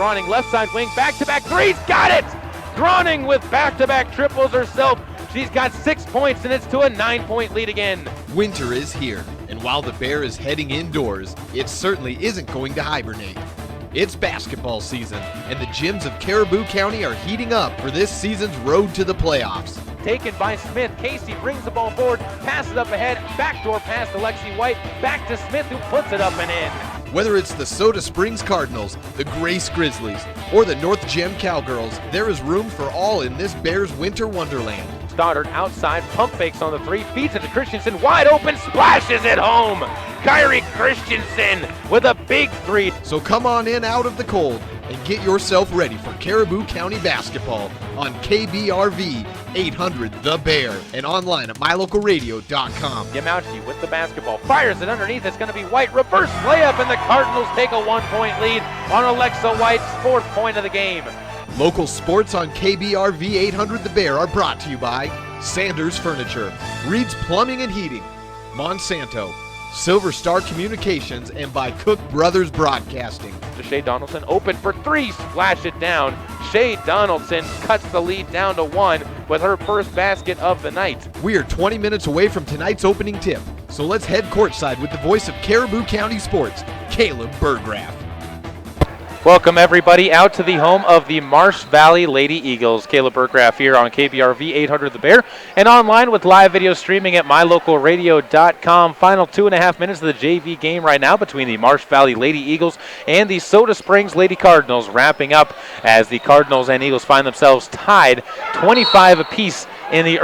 Groning, left side wing, back-to-back threes, got it! Groning with back-to-back triples herself. She's got 6 points, and it's to a 9-point lead again. Winter is here, and while the Bear is heading indoors, it certainly isn't going to hibernate. It's basketball season, and the gyms of Caribou County are heating up for this season's road to the playoffs. Taken by Smith. Casey brings the ball forward, passes up ahead, backdoor pass to Lexi White, back to Smith who puts it up and in. Whether it's the Soda Springs Cardinals, the Grace Grizzlies, or the North Gem Cowgirls, there is room for all in this Bears winter wonderland. Stoddard outside, pump fakes on the three, feeds it to Christensen, wide open, splashes it home. Kyrie Christensen with a big three. So come on in out of the cold and get yourself ready for Caribou County basketball on KBRV 800 The Bear and online at mylocalradio.com. Yamauchi with the basketball, fires it underneath, it's going to be White, reverse layup, and the Cardinals take a 1-point lead on Alexa White's 4th point of the game. Local sports on KBRV 800 The Bear are brought to you by Sanders Furniture, Reed's Plumbing and Heating, Monsanto, Silver Star Communications, and by Cook Brothers Broadcasting. To Shea Donaldson, open for three, splash it down. Shea Donaldson cuts the lead down to 1 with her first basket of the night. We are 20 minutes away from tonight's opening tip, so let's head courtside with the voice of Caribou County sports, Caleb Burgraff. Welcome everybody out to the home of the Marsh Valley Lady Eagles. Caleb Burgraff here on KBRV 800 The Bear and online with live video streaming at mylocalradio.com. Final 2.5 minutes of the JV game right now between the Marsh Valley Lady Eagles and the Soda Springs Lady Cardinals, wrapping up as the Cardinals and Eagles find themselves tied 25 apiece in the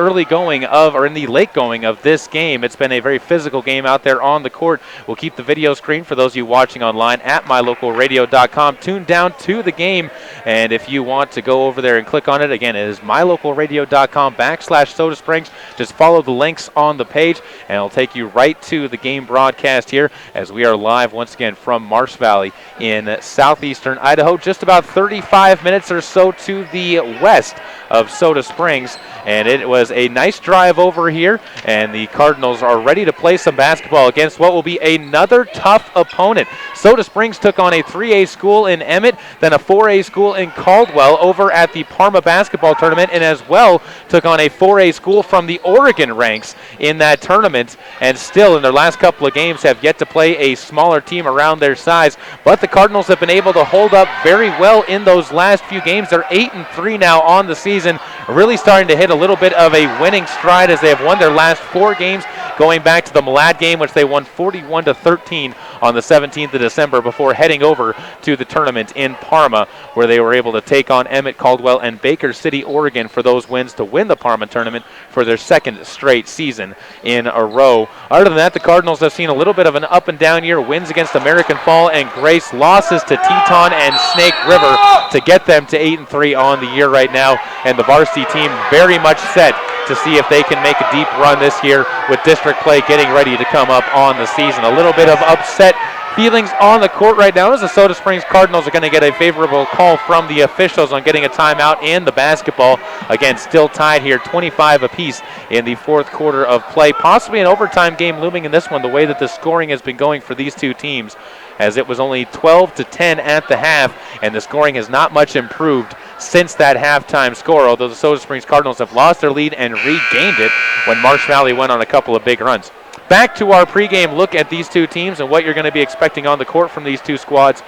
late going of this game. It's been a very physical game out there on the court. We'll keep the video screen for those of you watching online at mylocalradio.com. Tune down to the game, and if you want to go over there and click on it, again, it is mylocalradio.com/Soda Springs. Just follow the links on the page, and it'll take you right to the game broadcast here as we are live once again from Marsh Valley in southeastern Idaho, just about 35 minutes or so to the west of Soda Springs. And it was a nice drive over here, and the Cardinals are ready to play some basketball against what will be another tough opponent. Soda Springs took on a 3A school in Emmett, then a 4A school in Caldwell over at the Parma basketball tournament, and as well took on a 4A school from the Oregon ranks in that tournament, and still in their last couple of games have yet to play a smaller team around their size. But the Cardinals have been able to hold up very well in those last few games. They're 8-3 now on the season, really starting to hit a little bit of a winning stride as they have won their last 4 games, going back to the Malad game, which they won 41-13 on the 17th of December before heading over to the tournament in Parma, where they were able to take on Emmett, Caldwell, and Baker City, Oregon for those wins to win the Parma tournament for their 2nd straight season in a row. Other than that, the Cardinals have seen a little bit of an up and down year. Wins against American Fall and Grace, losses to Teton and Snake River to get them to 8-3 on the year right now, and the varsity team very much set to see if they can make a deep run this year with district play getting ready to come up on the season. A little bit of upset feelings on the court right now as the Soda Springs Cardinals are going to get a favorable call from the officials on getting a timeout and the basketball. Again, still tied here, 25 apiece in the 4th quarter of play. Possibly an overtime game looming in this one, the way that the scoring has been going for these two teams, as it was only 12-10 at the half, and the scoring has not much improved since that halftime score, although the Soda Springs Cardinals have lost their lead and regained it when Marsh Valley went on a couple of big runs. Back to our pregame look at these two teams and what you're going to be expecting on the court from these two squads.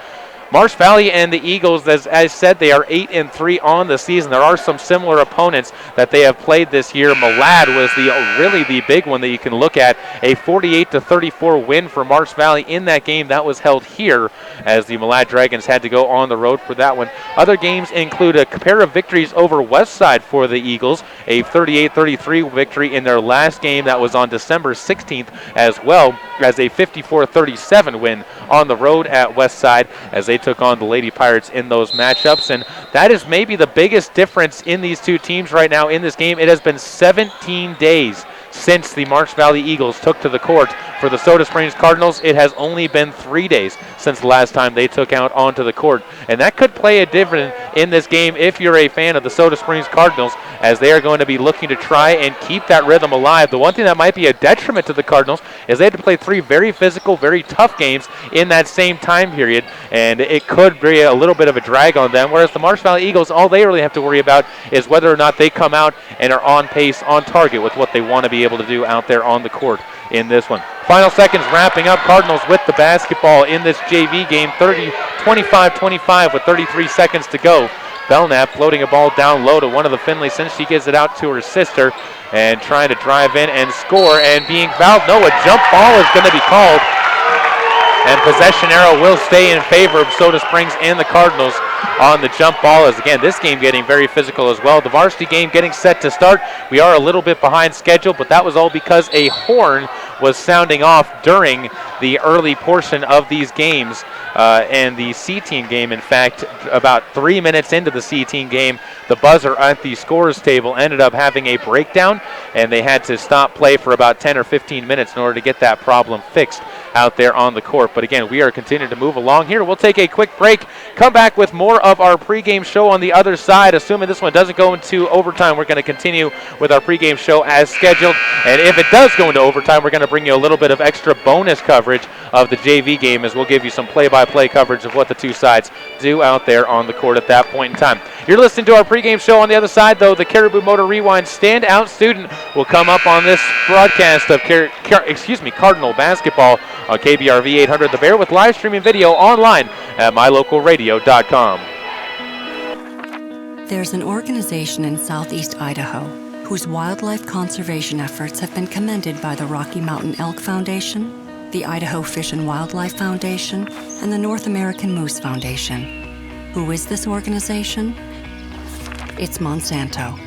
Marsh Valley and the Eagles, as I said, they are 8-3 on the season. There are some similar opponents that they have played this year. Malad was really the big one that you can look at. A 48-34 win for Marsh Valley in that game. That was held here as the Malad Dragons had to go on the road for that one. Other games include a pair of victories over Westside for the Eagles. A 38-33 victory in their last game that was on December 16th, as well as a 54-37 win on the road at Westside as they took on the Lady Pirates in those matchups. And that is maybe the biggest difference in these two teams right now in this game. It has been 17 days since the Marsh Valley Eagles took to the court. For the Soda Springs Cardinals, it has only been 3 days since the last time they took out onto the court. And that could play a dividend in this game if you're a fan of the Soda Springs Cardinals, as they are going to be looking to try and keep that rhythm alive. The one thing that might be a detriment to the Cardinals is they had to play 3 very physical, very tough games in that same time period, and it could be a little bit of a drag on them, whereas the Marsh Valley Eagles, all they really have to worry about is whether or not they come out and are on pace, on target with what they want to be able to do out there on the court in this one. Final seconds wrapping up. Cardinals with the basketball in this JV game, 25-25 with 33 seconds to go. Belknap floating a ball down low to one of the Finlaysons. She gives it out to her sister and trying to drive in and score and being fouled. No, a jump ball is going to be called. And possession arrow will stay in favor of Soda Springs and the Cardinals on the jump ball, as again this game getting very physical as well. The varsity game getting set to start. We are a little bit behind schedule, but that was all because a horn was sounding off during the early portion of these games. And the C-team game, in fact, about 3 minutes into the C-team game, the buzzer at the scores table ended up having a breakdown, and they had to stop play for about 10 or 15 minutes in order to get that problem fixed out there on the court. But again, we are continuing to move along here. We'll take a quick break, come back with more of our pregame show on the other side. Assuming this one doesn't go into overtime, we're going to continue with our pregame show as scheduled. And if it does go into overtime, we're going to bring you a little bit of extra bonus coverage of the JV game, as we'll give you some play-by-play coverage of what the two sides do out there on the court at that point in time. You're listening to our pregame show. On the other side, though, the Caribou Motor Rewind standout student will come up on this broadcast of Cardinal basketball on KBRV 800 The Bear, with live streaming video online at mylocalradio.com. There's an organization in southeast Idaho whose wildlife conservation efforts have been commended by the Rocky Mountain Elk Foundation, the Idaho Fish and Wildlife Foundation, and the North American Moose Foundation. Who is this organization? It's Monsanto.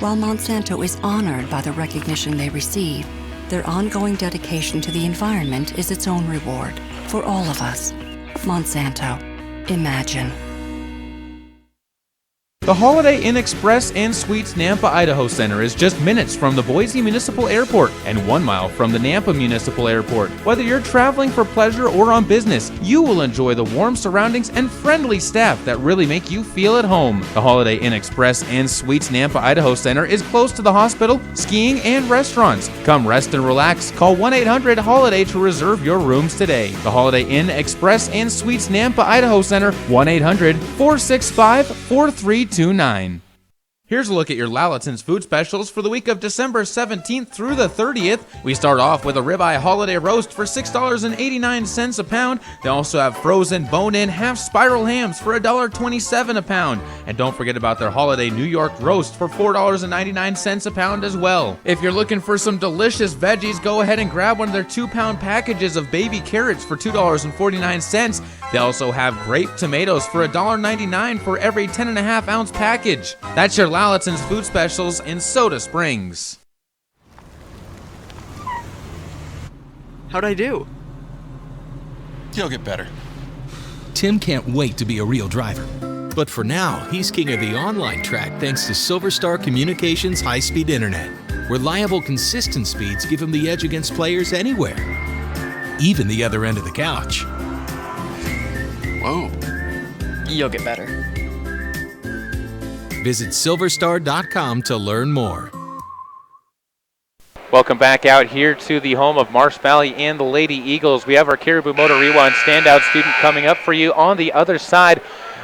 While Monsanto is honored by the recognition they receive, their ongoing dedication to the environment is its own reward for all of us. Monsanto. Imagine. The Holiday Inn Express and Suites Nampa Idaho Center is just minutes from the Boise Municipal Airport and 1 mile from the Nampa Municipal Airport. Whether you're traveling for pleasure or on business, you will enjoy the warm surroundings and friendly staff that really make you feel at home. The Holiday Inn Express and Suites Nampa Idaho Center is close to the hospital, skiing, and restaurants. Come rest and relax. Call 1-800-HOLIDAY to reserve your rooms today. The Holiday Inn Express and Suites Nampa Idaho Center, 1-800-465-4329. Here's a look at your Lalaton's food specials for the week of December 17th through the 30th. We start off with a ribeye holiday roast for $6.89 a pound. They also have frozen bone-in half spiral hams for $1.27 a pound. And don't forget about their holiday New York roast for $4.99 a pound as well. If you're looking for some delicious veggies, go ahead and grab one of their 2-pound packages of baby carrots for $2.49. They also have grape tomatoes for $1.99 for every 10.5-ounce package. That's your Lalaton's food specials in Soda Springs. How'd I do? You'll get better. Tim can't wait to be a real driver. But for now, he's king of the online track thanks to Silver Star Communications high-speed internet. Reliable, consistent speeds give him the edge against players anywhere, even the other end of the couch. Whoa. You'll get better. Visit silverstar.com to learn more. Welcome back out here to the home of Marsh Valley and the Lady Eagles. We have our Caribou Motor Rewind standout student coming up for you on the other side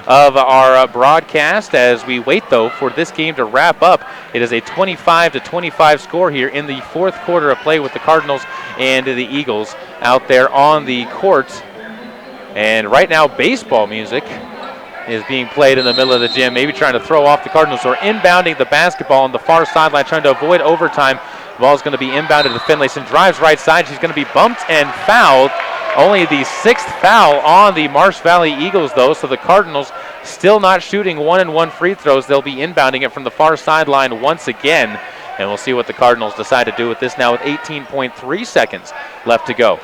of our broadcast as we wait, though, for this game to wrap up. It is a 25-25 score here in the fourth quarter of play with the Cardinals and the Eagles out there on the court. And right now, baseball music is being played in the middle of the gym, maybe trying to throw off the Cardinals, who are inbounding the basketball on the far sideline, trying to avoid overtime. The ball is going to be inbounded to Finlayson. Drives right side. She's going to be bumped and fouled. Only the 6th foul on the Marsh Valley Eagles, though, so the Cardinals still not shooting 1-and-1 free throws. They'll be inbounding it from the far sideline once again, and we'll see what the Cardinals decide to do with this now with 18.3 seconds left to go.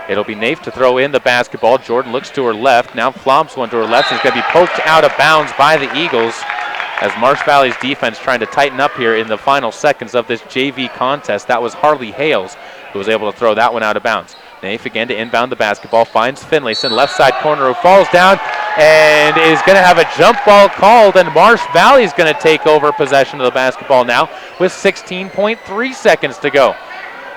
It'll be Nafe to throw in the basketball. Jordan looks to her left, now flomps one to her left. It's going to be poked out of bounds by the Eagles. as Marsh Valley's defense trying to tighten up here in the final seconds of this JV contest. That was Harley Hales who was able to throw that one out of bounds. Naif again to inbound the basketball, finds Finlayson, left side corner, who falls down and is going to have a jump ball called, and Marsh Valley is going to take over possession of the basketball now with 16.3 seconds to go.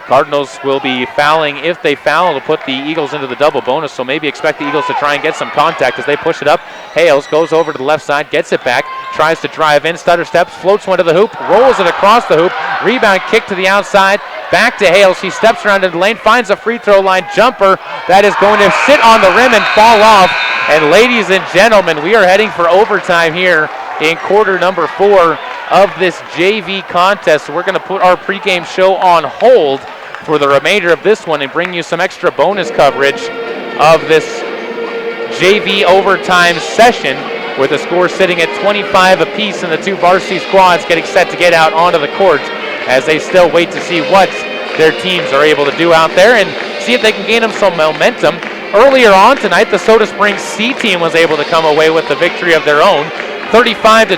Cardinals will be fouling. If they foul, it'll put the Eagles into the double bonus, so maybe expect the Eagles to try and get some contact as they push it up. Hales goes over to the left side, gets it back, tries to drive in, stutter steps, floats one to the hoop, rolls it across the hoop, rebound kick to the outside, back to Hales. She steps around into the lane, finds a free throw line jumper that is going to sit on the rim and fall off. And ladies and gentlemen, we are heading for overtime here in quarter number 4 of this JV contest. So we're going to put our pregame show on hold for the remainder of this one and bring you some extra bonus coverage of this JV overtime session, with the score sitting at 25 apiece and the two varsity squads getting set to get out onto the court as they still wait to see what their teams are able to do out there and see if they can gain them some momentum. Earlier on tonight, the Soda Springs C team was able to come away with the victory of their own, 29,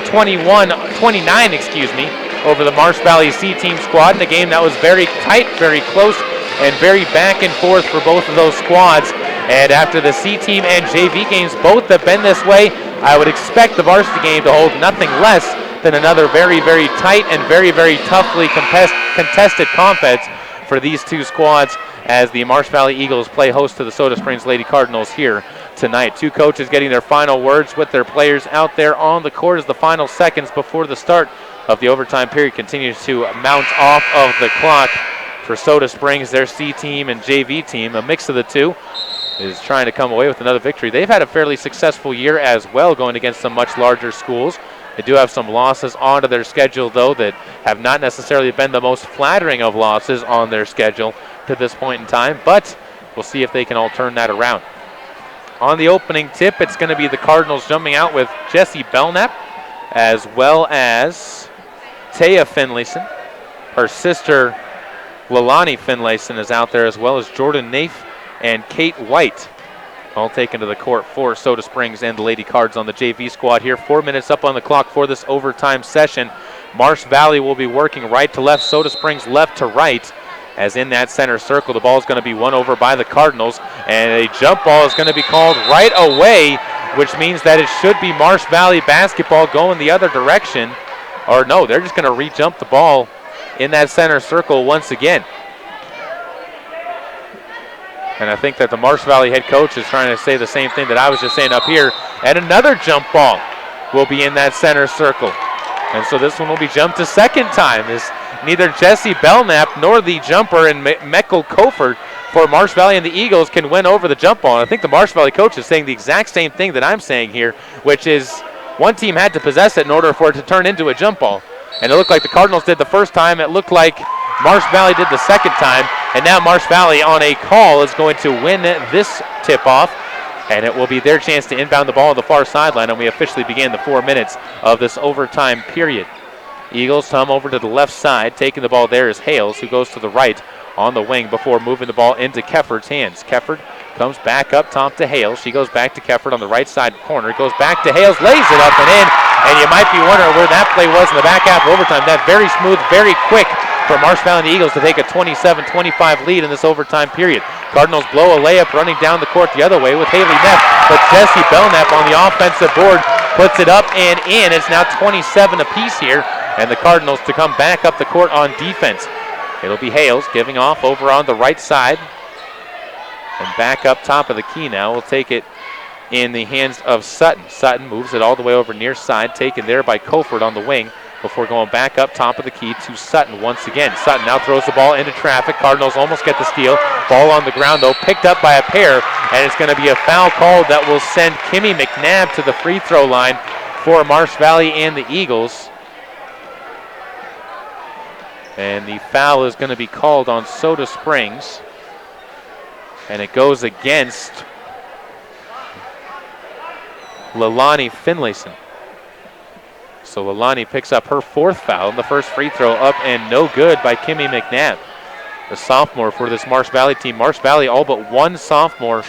over the Marsh Valley C team squad in a game that was very tight, very close, and very back and forth for both of those squads. And after the C team and JV games both have been this way, I would expect the varsity game to hold nothing less than another very, very tight and very, very toughly contested conference for these two squads as the Marsh Valley Eagles play host to the Soda Springs Lady Cardinals here tonight. Two coaches getting their final words with their players out there on the court as the final seconds before the start of the overtime period continues to mount off of the clock for Soda Springs. Their C team and JV team, a mix of the two, is trying to come away with another victory. They've had a fairly successful year as well, going against some much larger schools. They do have some losses onto their schedule, though, that have not necessarily been the most flattering of losses on their schedule to this point in time, but we'll see if they can all turn that around. On the opening tip, it's going to be the Cardinals jumping out with Jessie Belknap, as well as Taya Finlayson. Her sister, Lalani Finlayson, is out there, as well as Jordan Naif and Kate White, all taken to the court for Soda Springs and the Lady Cards on the JV squad here. 4 minutes up on the clock for this overtime session. Marsh Valley will be working right to left, Soda Springs left to right, as in that center circle, the ball is going to be won over by the Cardinals, and a jump ball is going to be called right away, which means that it should be Marsh Valley basketball going the other direction. Or no, they're just going to re-jump the ball in that center circle once again. And I think that the Marsh Valley head coach is trying to say the same thing that I was just saying up here. And another jump ball will be in that center circle. And so this one will be jumped a second time, as neither Jessie Belknap nor the jumper in Meckel Kofert for Marsh Valley and the Eagles can win over the jump ball. And I think the Marsh Valley coach is saying the exact same thing that I'm saying here, which is one team had to possess it in order for it to turn into a jump ball. And it looked like the Cardinals did the first time. It looked like Marsh Valley did the second time. And now Marsh Valley on a call is going to win this tip-off. And it will be their chance to inbound the ball on the far sideline. And we officially begin the 4 minutes of this overtime period. Eagles come over to the left side. Taking the ball there is Hales, who goes to the right on the wing before moving the ball into Keffert's hands. Keffert comes back up top to Hales. She goes back to Keffert on the right side corner. Goes back to Hales, lays it up and in. And you might be wondering where that play was in the back half of overtime. That very smooth, very quick for Marsh Valley and the Eagles to take a 27-25 lead in this overtime period. Cardinals blow a layup running down the court the other way with Haley Neff, but Jessie Belknap on the offensive board puts it up and in. It's now 27 apiece here, and the Cardinals to come back up the court on defense. It'll be Hales giving off over on the right side. And back up top of the key now. We'll take it in the hands of Sutton. Sutton moves it all the way over near side, taken there by Kofert on the wing before going back up top of the key to Sutton once again. Sutton now throws the ball into traffic. Cardinals almost get the steal. Ball on the ground, though, picked up by a pair, and it's going to be a foul call that will send Kimmy McNabb to the free throw line for Marsh Valley and the Eagles. And the foul is going to be called on Soda Springs. And it goes against Lalani Finlayson. So Lalani picks up her fourth foul, and the first free throw up and no good by Kimmy McNabb, the sophomore for this Marsh Valley team. Marsh Valley, all but one sophomore,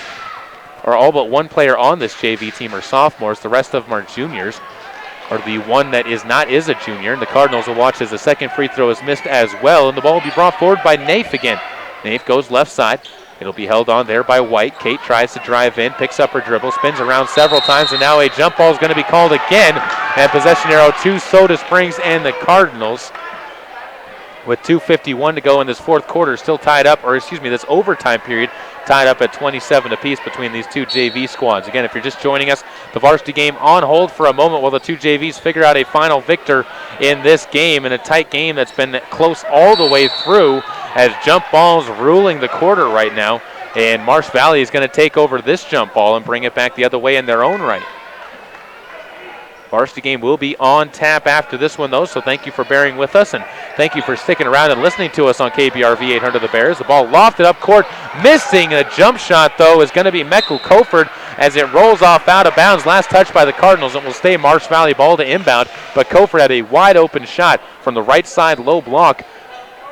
or all but one player on this JV team are sophomores. The rest of them are juniors. or the one that is not is a junior. And the Cardinals will watch as the second free throw is missed as well. And the ball will be brought forward by Nafe again. Nafe goes left side. It'll be held on there by White. Kate tries to drive in, picks up her dribble, spins around several times, and now a jump ball is going to be called again. And possession arrow to Soda Springs and the Cardinals. With 2:51 to go in this fourth quarter, still tied up, or excuse me, this overtime period, tied up at 27 apiece between these two JV squads. Again, if you're just joining us, the varsity game on hold for a moment while the two JVs figure out a final victor in this game, in a tight game that's been close all the way through, as jump balls ruling the quarter right now. And Marsh Valley is going to take over this jump ball and bring it back the other way in their own right. Varsity game will be on tap after this one, though, so thank you for bearing with us, and thank you for sticking around and listening to us on KBRV 800 The Bears. The ball lofted up court, missing a jump shot, though, is going to be Mekul Koford as it rolls off out of bounds. Last touch by the Cardinals. It will stay Marsh Valley ball to inbound, but Koford had a wide-open shot from the right side low block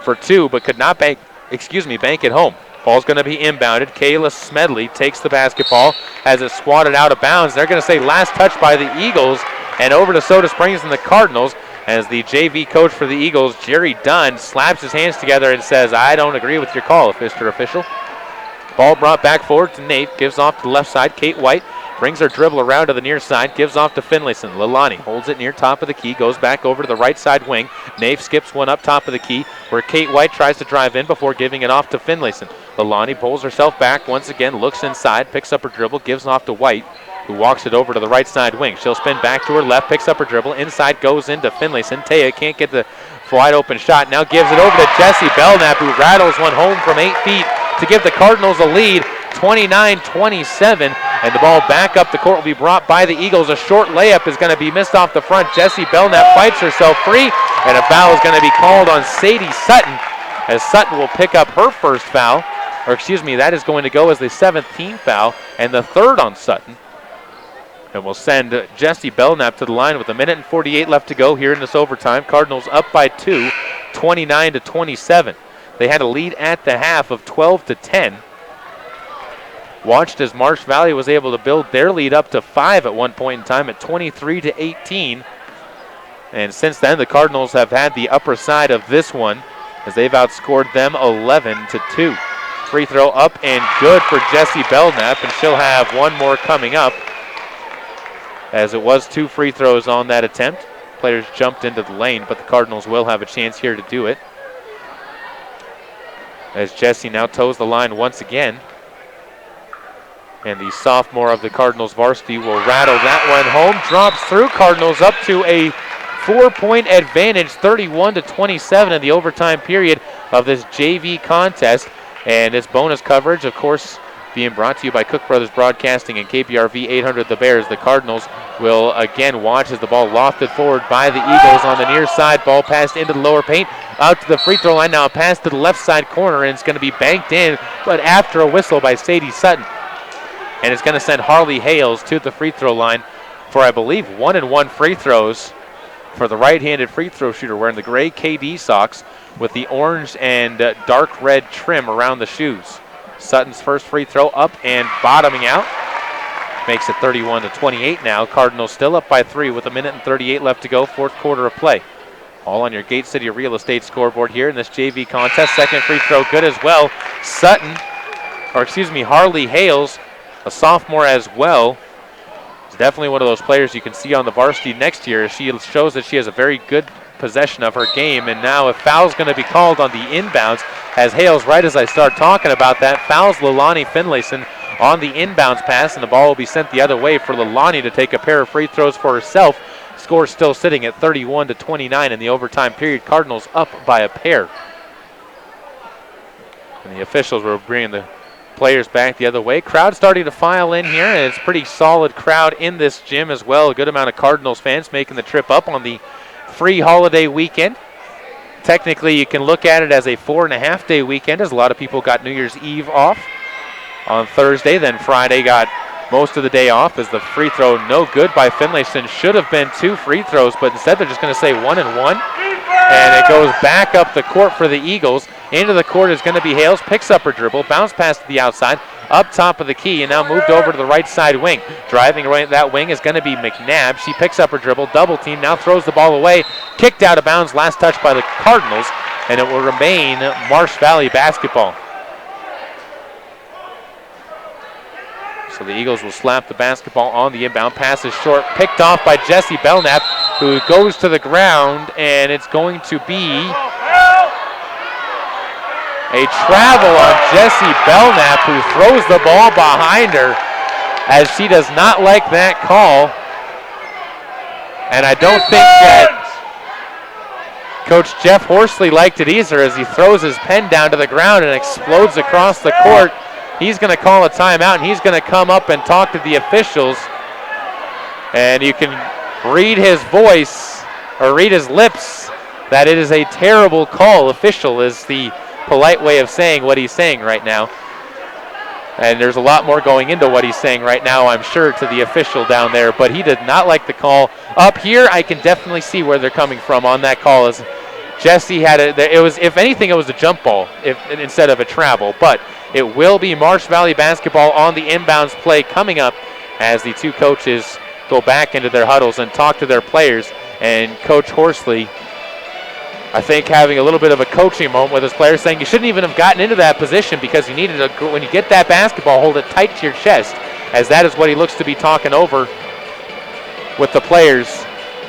for two, but could not bank it home. Ball's going to be inbounded. Kayla Smedley takes the basketball, has it swatted out of bounds. They're going to say last touch by the Eagles. And over to Soda Springs and the Cardinals as the JV coach for the Eagles, Jerry Dunn, slaps his hands together and says, I don't agree with your call, Mr. Official. Ball brought back forward to Nate, gives off to the left side. Kate White brings her dribble around to the near side, gives off to Finlayson. Lilani holds it near top of the key, goes back over to the right side wing. Nate skips one up top of the key where Kate White tries to drive in before giving it off to Finlayson. Lilani pulls herself back once again, looks inside, picks up her dribble, gives off to White, who walks it over to the right side wing. She'll spin back to her left, picks up her dribble, inside goes into Finlayson. Taya can't get the wide open shot, now gives it over to Jessie Belknap, who rattles one home from 8 feet to give the Cardinals a lead, 29-27, and the ball back up the court will be brought by the Eagles. A short layup is going to be missed off the front. Jessie Belknap fights herself free, and a foul is going to be called on Sadie Sutton, as Sutton will pick up her first foul, or excuse me, that is going to go as the 17th foul, and the third on Sutton. And we'll send Jessie Belknap to the line with 1:48 left to go here in this overtime. Cardinals up by 2, 29-27. They had a lead at the half of 12-10. Watched as Marsh Valley was able to build their lead up to 5 at one point in time at 23-18. And since then, the Cardinals have had the upper side of this one as they've outscored them 11-2. Free throw up and good for Jessie Belknap, and she'll have one more coming up, as it was 2 free throws on that attempt. Players jumped into the lane, but the Cardinals will have a chance here to do it, as Jessie now toes the line once again. And the sophomore of the Cardinals varsity will rattle that one home. Drops through. Cardinals up to a 4-point advantage, 31-27 in the overtime period of this JV contest. And this bonus coverage, of course, being brought to you by Cook Brothers Broadcasting and KBRV 800 The Bears. The Cardinals will again watch as the ball lofted forward by the Eagles on the near side. Ball passed into the lower paint, out to the free throw line. Now a pass to the left side corner, and it's going to be banked in, but after a whistle by Sadie Sutton. And it's going to send Harley Hales to the free throw line for, I believe, 1-and-1 free throws for the right-handed free throw shooter, wearing the gray KD socks with the orange and dark red trim around the shoes. Sutton's first free throw up and bottoming out. Makes it 31-28 now. Cardinals still up by 3 with 1:38 left to go, fourth quarter of play. All on your Gate City Real Estate scoreboard here in this JV contest. Second free throw good as well. Harley Hales, a sophomore as well, is definitely one of those players you can see on the varsity next year. She shows that she has a very good possession of her game, and now a foul's going to be called on the inbounds as Hales, right as I start talking about that, fouls Lilani Finlayson on the inbounds pass, and the ball will be sent the other way for Lilani to take a pair of free throws for herself. Score still sitting at 31-29 in the overtime period. Cardinals up by a pair. And the officials were bringing the players back the other way. Crowd starting to file in here, and it's a pretty solid crowd in this gym as well. A good amount of Cardinals fans making the trip up on the free holiday weekend. Technically, you can look at it as a 4.5-day weekend, as a lot of people got New Year's Eve off on Thursday. Then Friday got most of the day off, as the free throw no good by Finlayson. Should have been 2 free throws, but instead they're just going to say 1-and-1. And it goes back up the court for the Eagles. Into the court is going to be Hales. Picks up her dribble. Bounce pass to the outside. up top of the key and now moved over to the right side wing. Driving right that wing is going to be McNabb. She picks up her dribble, double team, now throws the ball away. Kicked out of bounds, last touch by the Cardinals, and it will remain Marsh Valley basketball. So the Eagles will slap the basketball on the inbound. Pass is short, picked off by Jessie Belknap, who goes to the ground, and it's going to be a travel on Jessie Belknap, who throws the ball behind her, as she does not like that call. And I don't think that Coach Jeff Horsley liked it either, as he throws his pen down to the ground and explodes across the court. He's going to call a timeout, and he's going to come up and talk to the officials. And you can read his voice, or read his lips, that it is a terrible call. Official is the polite way of saying what he's saying right now. And there's a lot more going into what he's saying right now, I'm sure, to the official down there. But he did not like the call. Up here, I can definitely see where they're coming from on that call. As Jesse had it was, if anything, it was a jump ball instead of a travel. But it will be Marsh Valley basketball on the inbounds play coming up, as the two coaches go back into their huddles and talk to their players. And Coach Horsley, I think, having a little bit of a coaching moment with his players, saying you shouldn't even have gotten into that position, because you needed to, when you get that basketball, hold it tight to your chest, as that is what he looks to be talking over with the players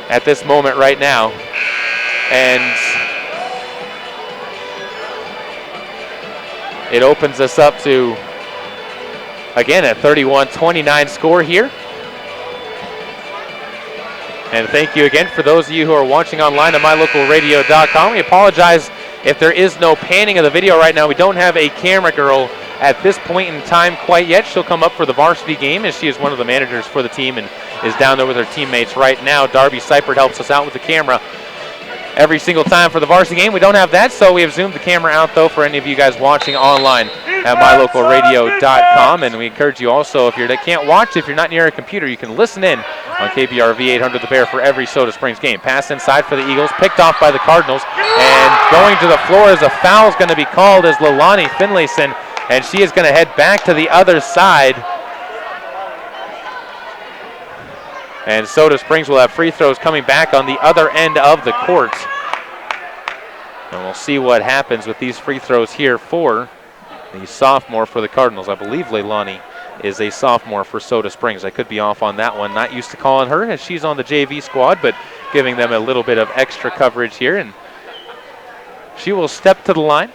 at this moment right now. And it opens us up to, again, a 31-29 score here. And thank you again for those of you who are watching online at mylocalradio.com. We apologize if there is no panning of the video right now. We don't have a camera girl at this point in time quite yet. She'll come up for the varsity game, as she is one of the managers for the team and is down there with her teammates right now. Darby Seipert helps us out with the camera every single time for the varsity game. We don't have that, so we have zoomed the camera out, though, for any of you guys watching online at mylocalradio.com. And we encourage you also, if you can't watch, if you're not near a computer, you can listen in on KBRV 800 The Bear for every Soda Springs game. Pass inside for the Eagles, picked off by the Cardinals, and going to the floor as a foul is going to be called as Leilani Finlayson, and she is going to head back to the other side. And Soda Springs will have free throws coming back on the other end of the court. And we'll see what happens with these free throws here for the sophomore for the Cardinals. I believe Leilani is a sophomore for Soda Springs. I could be off on that one. Not used to calling her, as she's on the JV squad, but giving them a little bit of extra coverage here. And she will step to the line.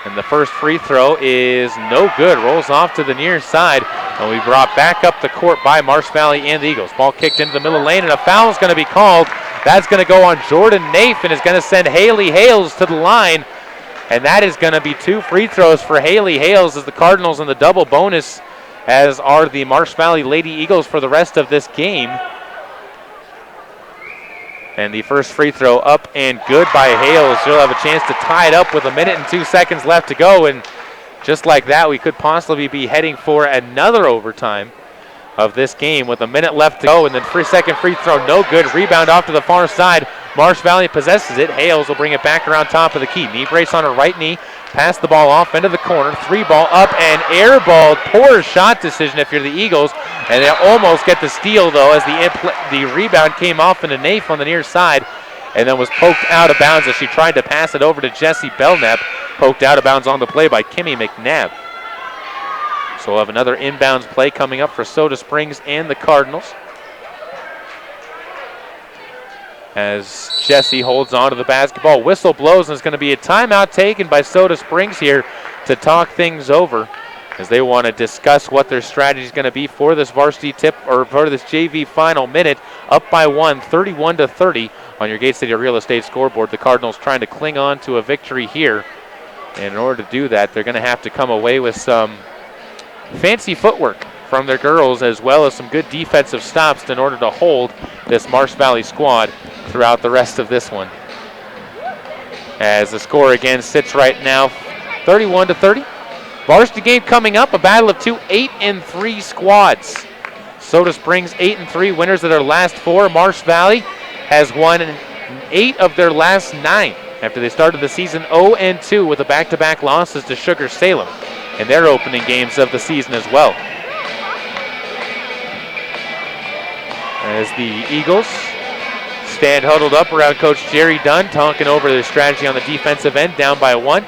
And the first free throw is no good. Rolls off to the near side. And we brought back up the court by Marsh Valley and the Eagles. Ball kicked into the middle lane, and a foul is going to be called. That's going to go on Jordan Nafe, and is going to send Haley Hales to the line. And that is going to be two free throws for Haley Hales, as the Cardinals in the double bonus, as are the Marsh Valley Lady Eagles for the rest of this game. And the first free throw up and good by Hales. She'll have a chance to tie it up with 1 minute and 2 seconds left to go. And just like that, we could possibly be heading for another overtime of this game with 1 minute left to go. And then second free throw, no good. Rebound off to the far side. Marsh Valley possesses it. Hales will bring it back around top of the key. Knee brace on her right knee. Pass the ball off into the corner. Three ball up and airballed. Poor shot decision if you're the Eagles. And they almost get the steal, though, as the rebound came off into Nafe on the near side, and then was poked out of bounds as she tried to pass it over to Jessie Belknap. Poked out of bounds on the play by Kimmy McNabb. So we'll have another inbounds play coming up for Soda Springs and the Cardinals, as Jessie holds on to the basketball. Whistle blows, and it's going to be a timeout taken by Soda Springs here to talk things over, as they want to discuss what their strategy is going to be for this varsity tip, or for this JV final minute. Up by 1, 31-30 on your Gate City Real Estate scoreboard. The Cardinals trying to cling on to a victory here. And in order to do that, they're going to have to come away with some fancy footwork from their girls, as well as some good defensive stops in order to hold this Marsh Valley squad throughout the rest of this one. As the score again sits right now 31-30. Varsity game coming up, a battle of two 8-3 squads. Soda Springs 8-3, winners of their last 4. Marsh Valley has won 8 of their last 9 after they started the season 0-2 with the back-to-back losses to Sugar Salem. in their opening games of the season as well. As the Eagles stand huddled up around Coach Jerry Dunn, talking over their strategy on the defensive end, down by 1.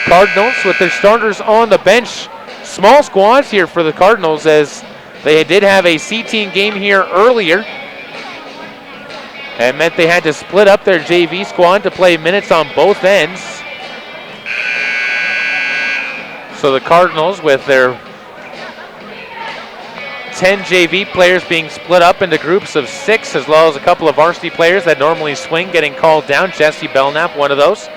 Cardinals with their starters on the bench. Small squads here for the Cardinals, as they did have a C-team game here earlier. It meant they had to split up their JV squad to play minutes on both ends. So the Cardinals, with their 10 JV players being split up into groups of 6, as well as a couple of varsity players that normally swing getting called down. Jessie Belknap, one of those.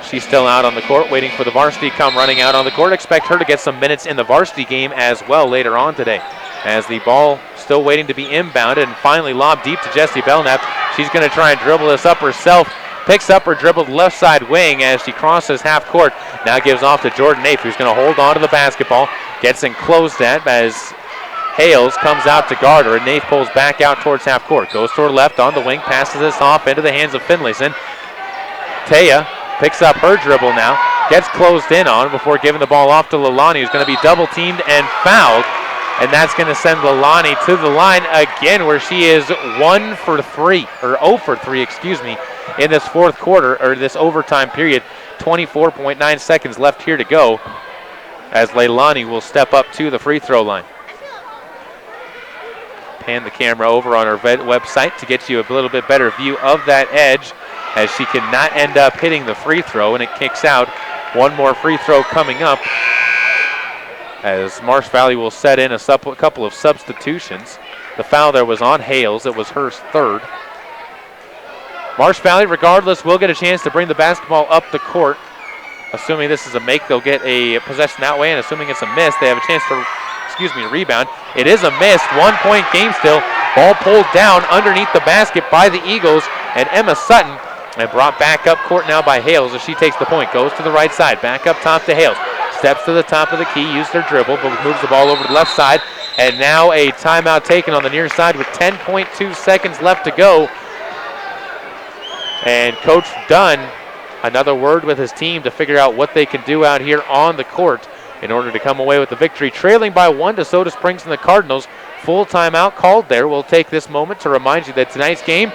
She's still out on the court, waiting for the varsity to come running out on the court. Expect her to get some minutes in the varsity game as well later on today. As the ball still waiting to be inbounded and finally lobbed deep to Jessie Belknap. She's going to try and dribble this up herself. Picks up her dribble left side wing as she crosses half court. Now gives off to Jordan Nafe, who's going to hold on to the basketball. Gets enclosed at as Hales comes out to guard her, and Nafe pulls back out towards half court. Goes to her left on the wing, passes this off into the hands of Finlayson. Taya picks up her dribble now, gets closed in on before giving the ball off to Lalani, who's going to be double teamed and fouled. And that's going to send Lalani to the line again, where she is 0 for 3 in this fourth quarter, or this overtime period. 24.9 seconds left here to go, as Leilani will step up to the free throw line. Pan the camera over on our website to get you a little bit better view of that edge, as she cannot end up hitting the free throw, and it kicks out. One more free throw coming up, as Marsh Valley will set in a couple of substitutions. The foul there was on Hales. It was her third. Marsh Valley, regardless, will get a chance to bring the basketball up the court. Assuming this is a make, they'll get a possession that way, and assuming it's a miss, they have a chance to rebound. It is a miss. 1 point game still. Ball pulled down underneath the basket by the Eagles and Emma Sutton, and brought back up court now by Hales as she takes the point. Goes to the right side. Back up top to Hales. Steps to the top of the key. Used her dribble, but moves the ball over to the left side. And now a timeout taken on the near side with 10.2 seconds left to go. And Coach Dunn, another word with his team to figure out what they can do out here on the court in order to come away with the victory. Trailing by 1 to Soda Springs and the Cardinals. Full timeout called there. We'll take this moment to remind you that tonight's game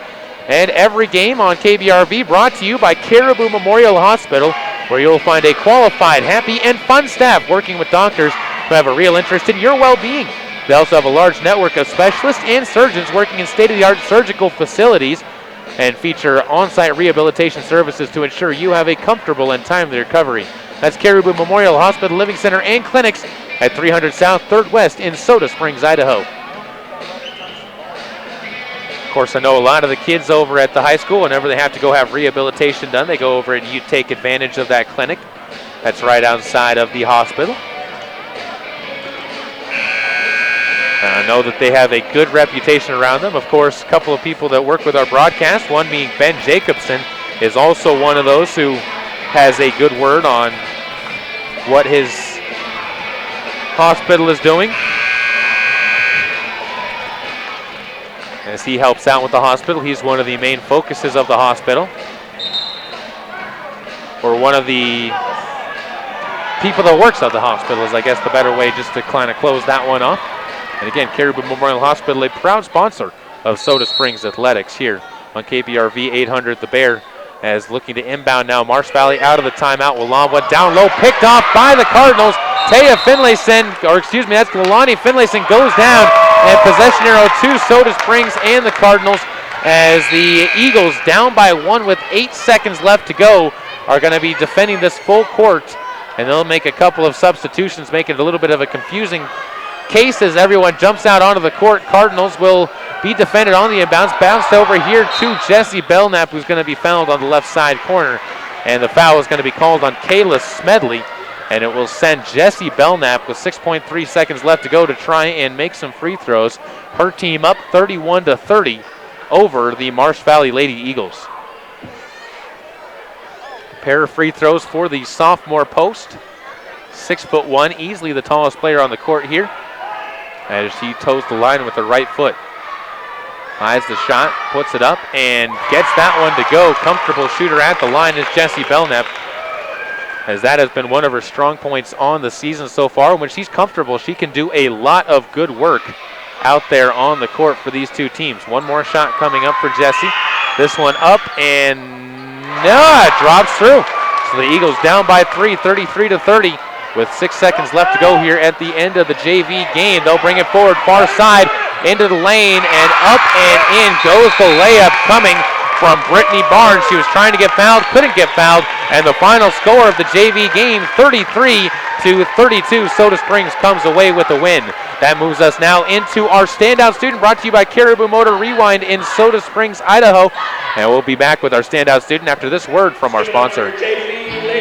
and every game on KBRV brought to you by Caribou Memorial Hospital, where you'll find a qualified, happy, and fun staff working with doctors who have a real interest in your well-being. They also have a large network of specialists and surgeons working in state-of-the-art surgical facilities and feature on-site rehabilitation services to ensure you have a comfortable and timely recovery. That's Caribou Memorial Hospital, Living Center, and Clinics at 300 South 3rd West in Soda Springs, Idaho. Of course, I know a lot of the kids over at the high school, whenever they have to go have rehabilitation done, they go over and you take advantage of that clinic. That's right outside of the hospital. And I know that they have a good reputation around them. Of course, a couple of people that work with our broadcast, one being Ben Jacobson, is also one of those who has a good word on what his hospital is doing, as he helps out with the hospital. He's one of the main focuses of the hospital, or one of the people that works at the hospital is, I guess, the better way just to kind of close that one off. And again, Caribou Memorial Hospital, a proud sponsor of Soda Springs Athletics here on KBRV 800 The Bear, as looking to inbound now. Marsh Valley out of the timeout. Will lob one down low, picked off by the Cardinals. Taya Finlayson, that's Lalani Finlayson, goes down, and possession arrow to Soda Springs and the Cardinals, as the Eagles, down by 1 with 8 seconds left to go, are going to be defending this full court, and they'll make a couple of substitutions, making it a little bit of a confusing case as everyone jumps out onto the court. Cardinals will be defended on the inbounds. Bounced over here to Jessie Belknap, who's going to be fouled on the left side corner. And the foul is going to be called on Kayla Smedley. And it will send Jessie Belknap with 6.3 seconds left to go to try and make some free throws. Her team up 31-30 over the Marsh Valley Lady Eagles. A pair of free throws for the sophomore post. 6'1", easily the tallest player on the court here, as she toes the line with her right foot. Eyes the shot, puts it up, and gets that one to go. Comfortable shooter at the line is Jessie Belknap. as that has been one of her strong points on the season so far. When she's comfortable, she can do a lot of good work out there on the court for these two teams. One more shot coming up for Jessie. This one up, and no, it drops through. So the Eagles down by 3, 33-30, with 6 seconds left to go here at the end of the JV game. They'll bring it forward, far side, into the lane, and up and in goes the layup coming from Brittany Barnes. She was trying to get fouled, couldn't get fouled, and the final score of the JV game, 33-32. Soda Springs comes away with the win. That moves us now into our standout student, brought to you by Caribou Motor Rewind in Soda Springs, Idaho. And we'll be back with our standout student after this word from our sponsor.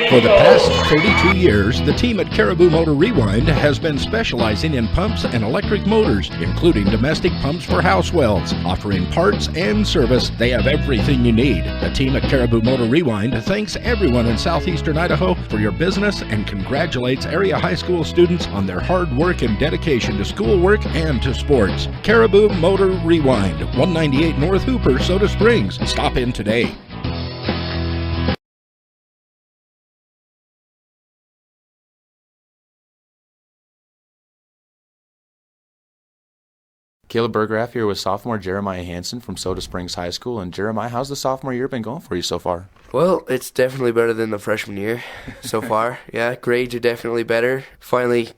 For the past 32 years, the team at Caribou Motor Rewind has been specializing in pumps and electric motors, including domestic pumps for house wells. Offering parts and service, they have everything you need. The team at Caribou Motor Rewind thanks everyone in southeastern Idaho for your business and congratulates area high school students on their hard work and dedication to schoolwork and to sports. Caribou Motor Rewind, 198 North Hooper, Soda Springs. Stop in today. Caleb Bergraff here with sophomore Jeremiah Hansen from Soda Springs High School. And Jeremiah, how's the sophomore year been going for you so far? Well, it's definitely better than the freshman year so far. Yeah, grades are definitely better. Finally,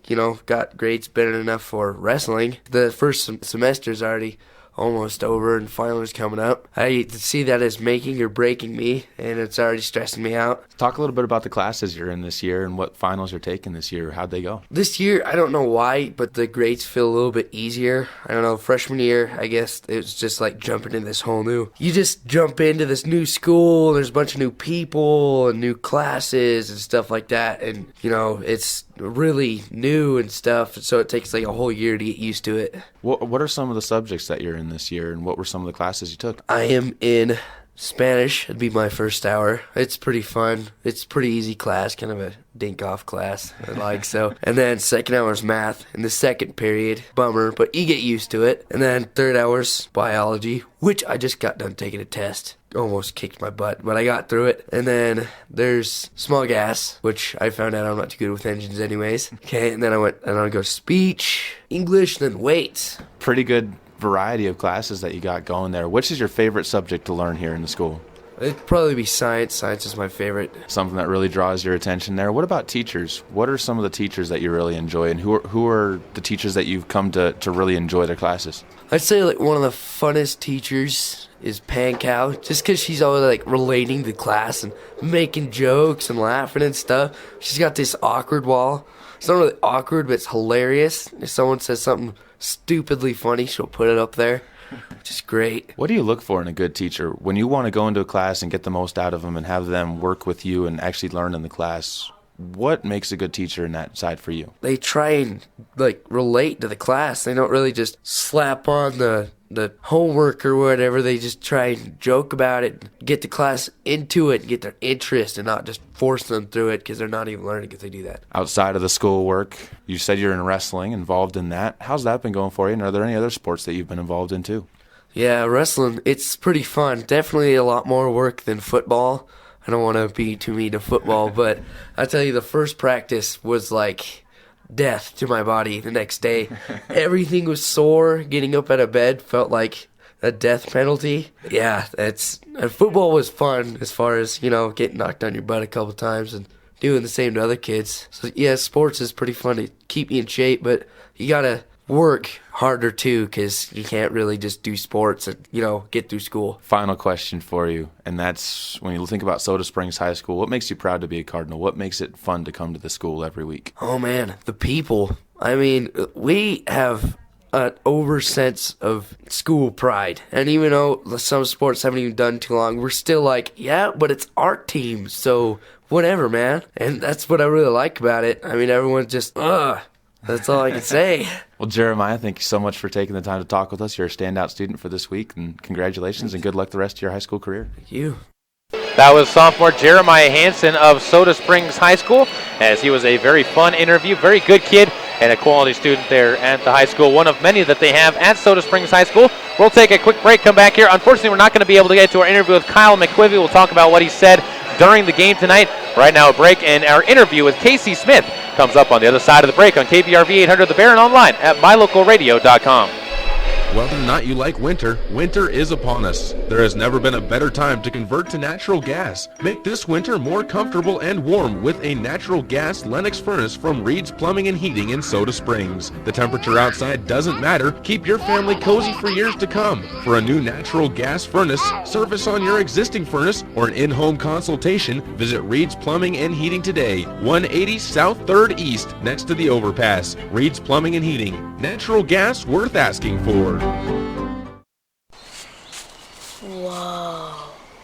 got grades better enough for wrestling. The first semester's already almost over and finals coming up. I see that as making or breaking me, and it's already stressing me out. Talk a little bit about the classes you're in this year and what finals you're taking this year. How'd they go? This year, I don't know why, but the grades feel a little bit easier. I don't know, freshman year, I guess it was just like jumping in this whole new. You just jump into this new school, there's a bunch of new people and new classes and stuff like that, and, it's really new and stuff, so it takes like a whole year to get used to it. What are some of the subjects that you're in this year, and what were some of the classes you took? I am in Spanish. It'd be my first hour. It's pretty fun. It's a pretty easy class, kind of a dink-off class, I like so. And then second hour is math in the second period. Bummer, but you get used to it. And then third hour's biology, which I just got done taking a test. Almost kicked my butt, but I got through it. And then there's small gas, which I found out I'm not too good with engines anyways. Okay, and then I go speech, English, then weights. Pretty good variety of classes that you got going there. Which is your favorite subject to learn here in the school? It'd probably be science. Science is my favorite. Something that really draws your attention there. What about teachers? What are some of the teachers that you really enjoy, and who are the teachers that you've come to really enjoy their classes? I'd say like one of the funnest teachers is Pan Cow, just because she's always like relating to class and making jokes and laughing and stuff. She's got this awkward wall. It's not really awkward, but it's hilarious. If someone says something stupidly funny, she'll put it up there, which is great. What do you look for in a good teacher? When you want to go into a class and get the most out of them and have them work with you and actually learn in the class, what makes a good teacher in that side for you? They try and like relate to the class. They don't really just slap on the homework or whatever. They just try and joke about it, get the class into it, get their interest, and not just force them through it because they're not even learning if they do that. Outside of the school work, you said you're in wrestling, involved in that. How's that been going for you, and are there any other sports that you've been involved in too? Yeah, wrestling, it's pretty fun. Definitely a lot more work than football. I don't want to be too mean to football, but I tell you, the first practice was like death to my body the next day. Everything was sore. Getting up out of bed felt like a death penalty. Yeah, football was fun as far as, getting knocked on your butt a couple times and doing the same to other kids. So yeah, sports is pretty fun to keep you in shape, but you gotta work harder too, because you can't really just do sports and, get through school. Final question for you, and that's when you think about Soda Springs High School, what makes you proud to be a Cardinal? What makes it fun to come to the school every week? Oh man, the people. I mean, we have an over sense of school pride, and even though some sports haven't even done too long, we're still like, yeah, but it's our team, so whatever, man. And that's what I really like about it. I mean, everyone's just, that's all I can say. Well, Jeremiah, thank you so much for taking the time to talk with us. You're a standout student for this week, and congratulations and good luck the rest of your high school career. Thank you. That was sophomore Jeremiah Hansen of Soda Springs High School, as he was a very fun interview, very good kid, and a quality student there at the high school, one of many that they have at Soda Springs High School. We'll take a quick break, come back here. Unfortunately, we're not going to be able to get to our interview with Kyle McQuivy. We'll talk about what he said during the game tonight. Right now a break, and our interview with Casey Smith comes up on the other side of the break on KBRV 800 The Bear and online at mylocalradio.com. Whether or not you like winter, winter is upon us. There has never been a better time to convert to natural gas. Make this winter more comfortable and warm with a natural gas Lennox furnace from Reed's Plumbing and Heating in Soda Springs. The temperature outside doesn't matter. Keep your family cozy for years to come. For a new natural gas furnace, service on your existing furnace, or an in-home consultation, visit Reed's Plumbing and Heating today. 180 South 3rd East, next to the overpass. Reed's Plumbing and Heating. Natural gas worth asking for. Whoa.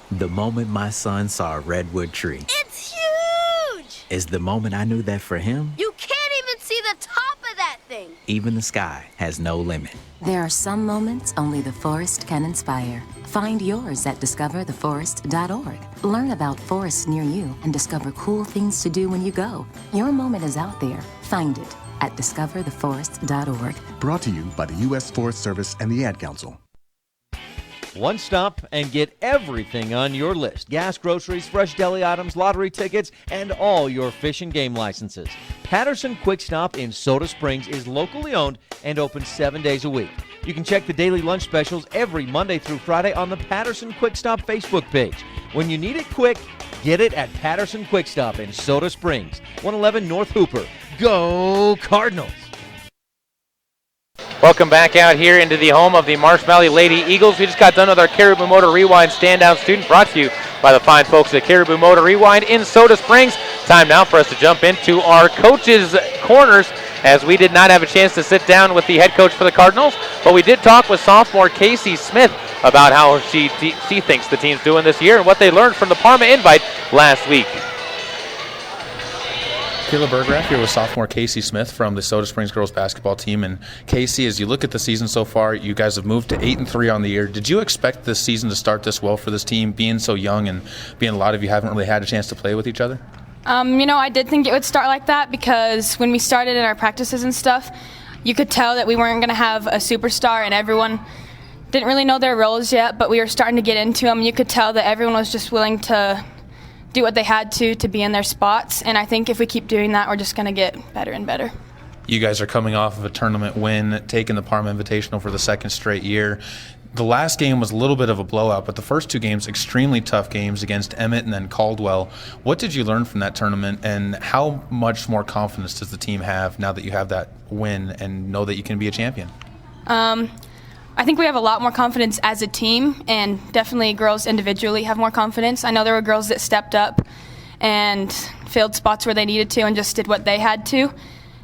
The moment my son saw a redwood tree. It's huge! Is the moment I knew that for him, You can't even see the top of that thing. even the sky has no limit. There are some moments only the forest can inspire. Find yours at discovertheforest.org. Learn about forests near you and discover cool things to do when you go. Your moment is out there. Find it at discovertheforest.org. Brought to you by the U.S. Forest Service and the Ad Council. One stop and get everything on your list. Gas, groceries, fresh deli items, lottery tickets, and all your fish and game licenses. Patterson Quick Stop in Soda Springs is locally owned and open 7 days a week. You can check the daily lunch specials every Monday through Friday on the Patterson Quick Stop Facebook page. When you need it quick, get it at Patterson Quick Stop in Soda Springs, 111 North Hooper. Go Cardinals! Welcome back out here into the home of the Marsh Valley Lady Eagles. We just got done with our Caribou Motor Rewind Standout Student, brought to you by the fine folks at Caribou Motor Rewind in Soda Springs. Time now for us to jump into our coaches' corners, as we did not have a chance to sit down with the head coach for the Cardinals, but we did talk with sophomore Casey Smith about how she thinks the team's doing this year and what they learned from the Parma invite last week. Caleb Bergraff here with sophomore Casey Smith from the Soda Springs girls basketball team. And Casey, as you look at the season so far, you guys have moved to 8-3 on the year. Did you expect this season to start this well for this team, being so young and being a lot of you haven't really had a chance to play with each other? I did think it would start like that, because when we started in our practices and stuff, you could tell that we weren't going to have a superstar, and everyone didn't really know their roles yet, but we were starting to get into them. You could tell that everyone was just willing to do what they had to be in their spots, and I think if we keep doing that, we're just going to get better and better. You guys are coming off of a tournament win, taking the Parma Invitational for the second straight year. The last game was a little bit of a blowout, but the first two games, extremely tough games against Emmett and then Caldwell. What did you learn from that tournament, and how much more confidence does the team have now that you have that win and know that you can be a champion? I think we have a lot more confidence as a team, and definitely girls individually have more confidence. I know there were girls that stepped up and filled spots where they needed to and just did what they had to.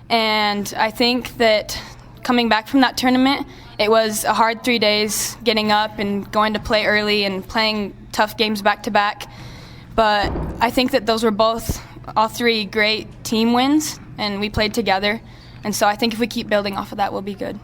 And I think that coming back from that tournament, it was a hard 3 days getting up and going to play early and playing tough games back to back. But I think that those were all three great team wins, and we played together. And so I think if we keep building off of that, we'll be good.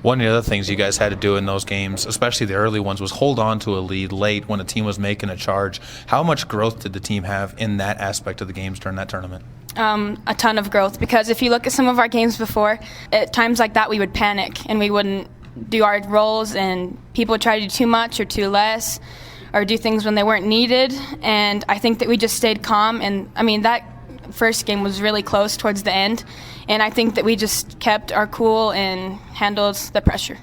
One of the other things you guys had to do in those games, especially the early ones, was hold on to a lead late when a team was making a charge. How much growth did the team have in that aspect of the games during that tournament? A ton of growth, because if you look at some of our games before, at times like that we would panic and we wouldn't do our roles, and people would try to do too much or too less or do things when they weren't needed. And I think that we just stayed calm, and that first game was really close towards the end, and I think that we just kept our cool and handled the pressure.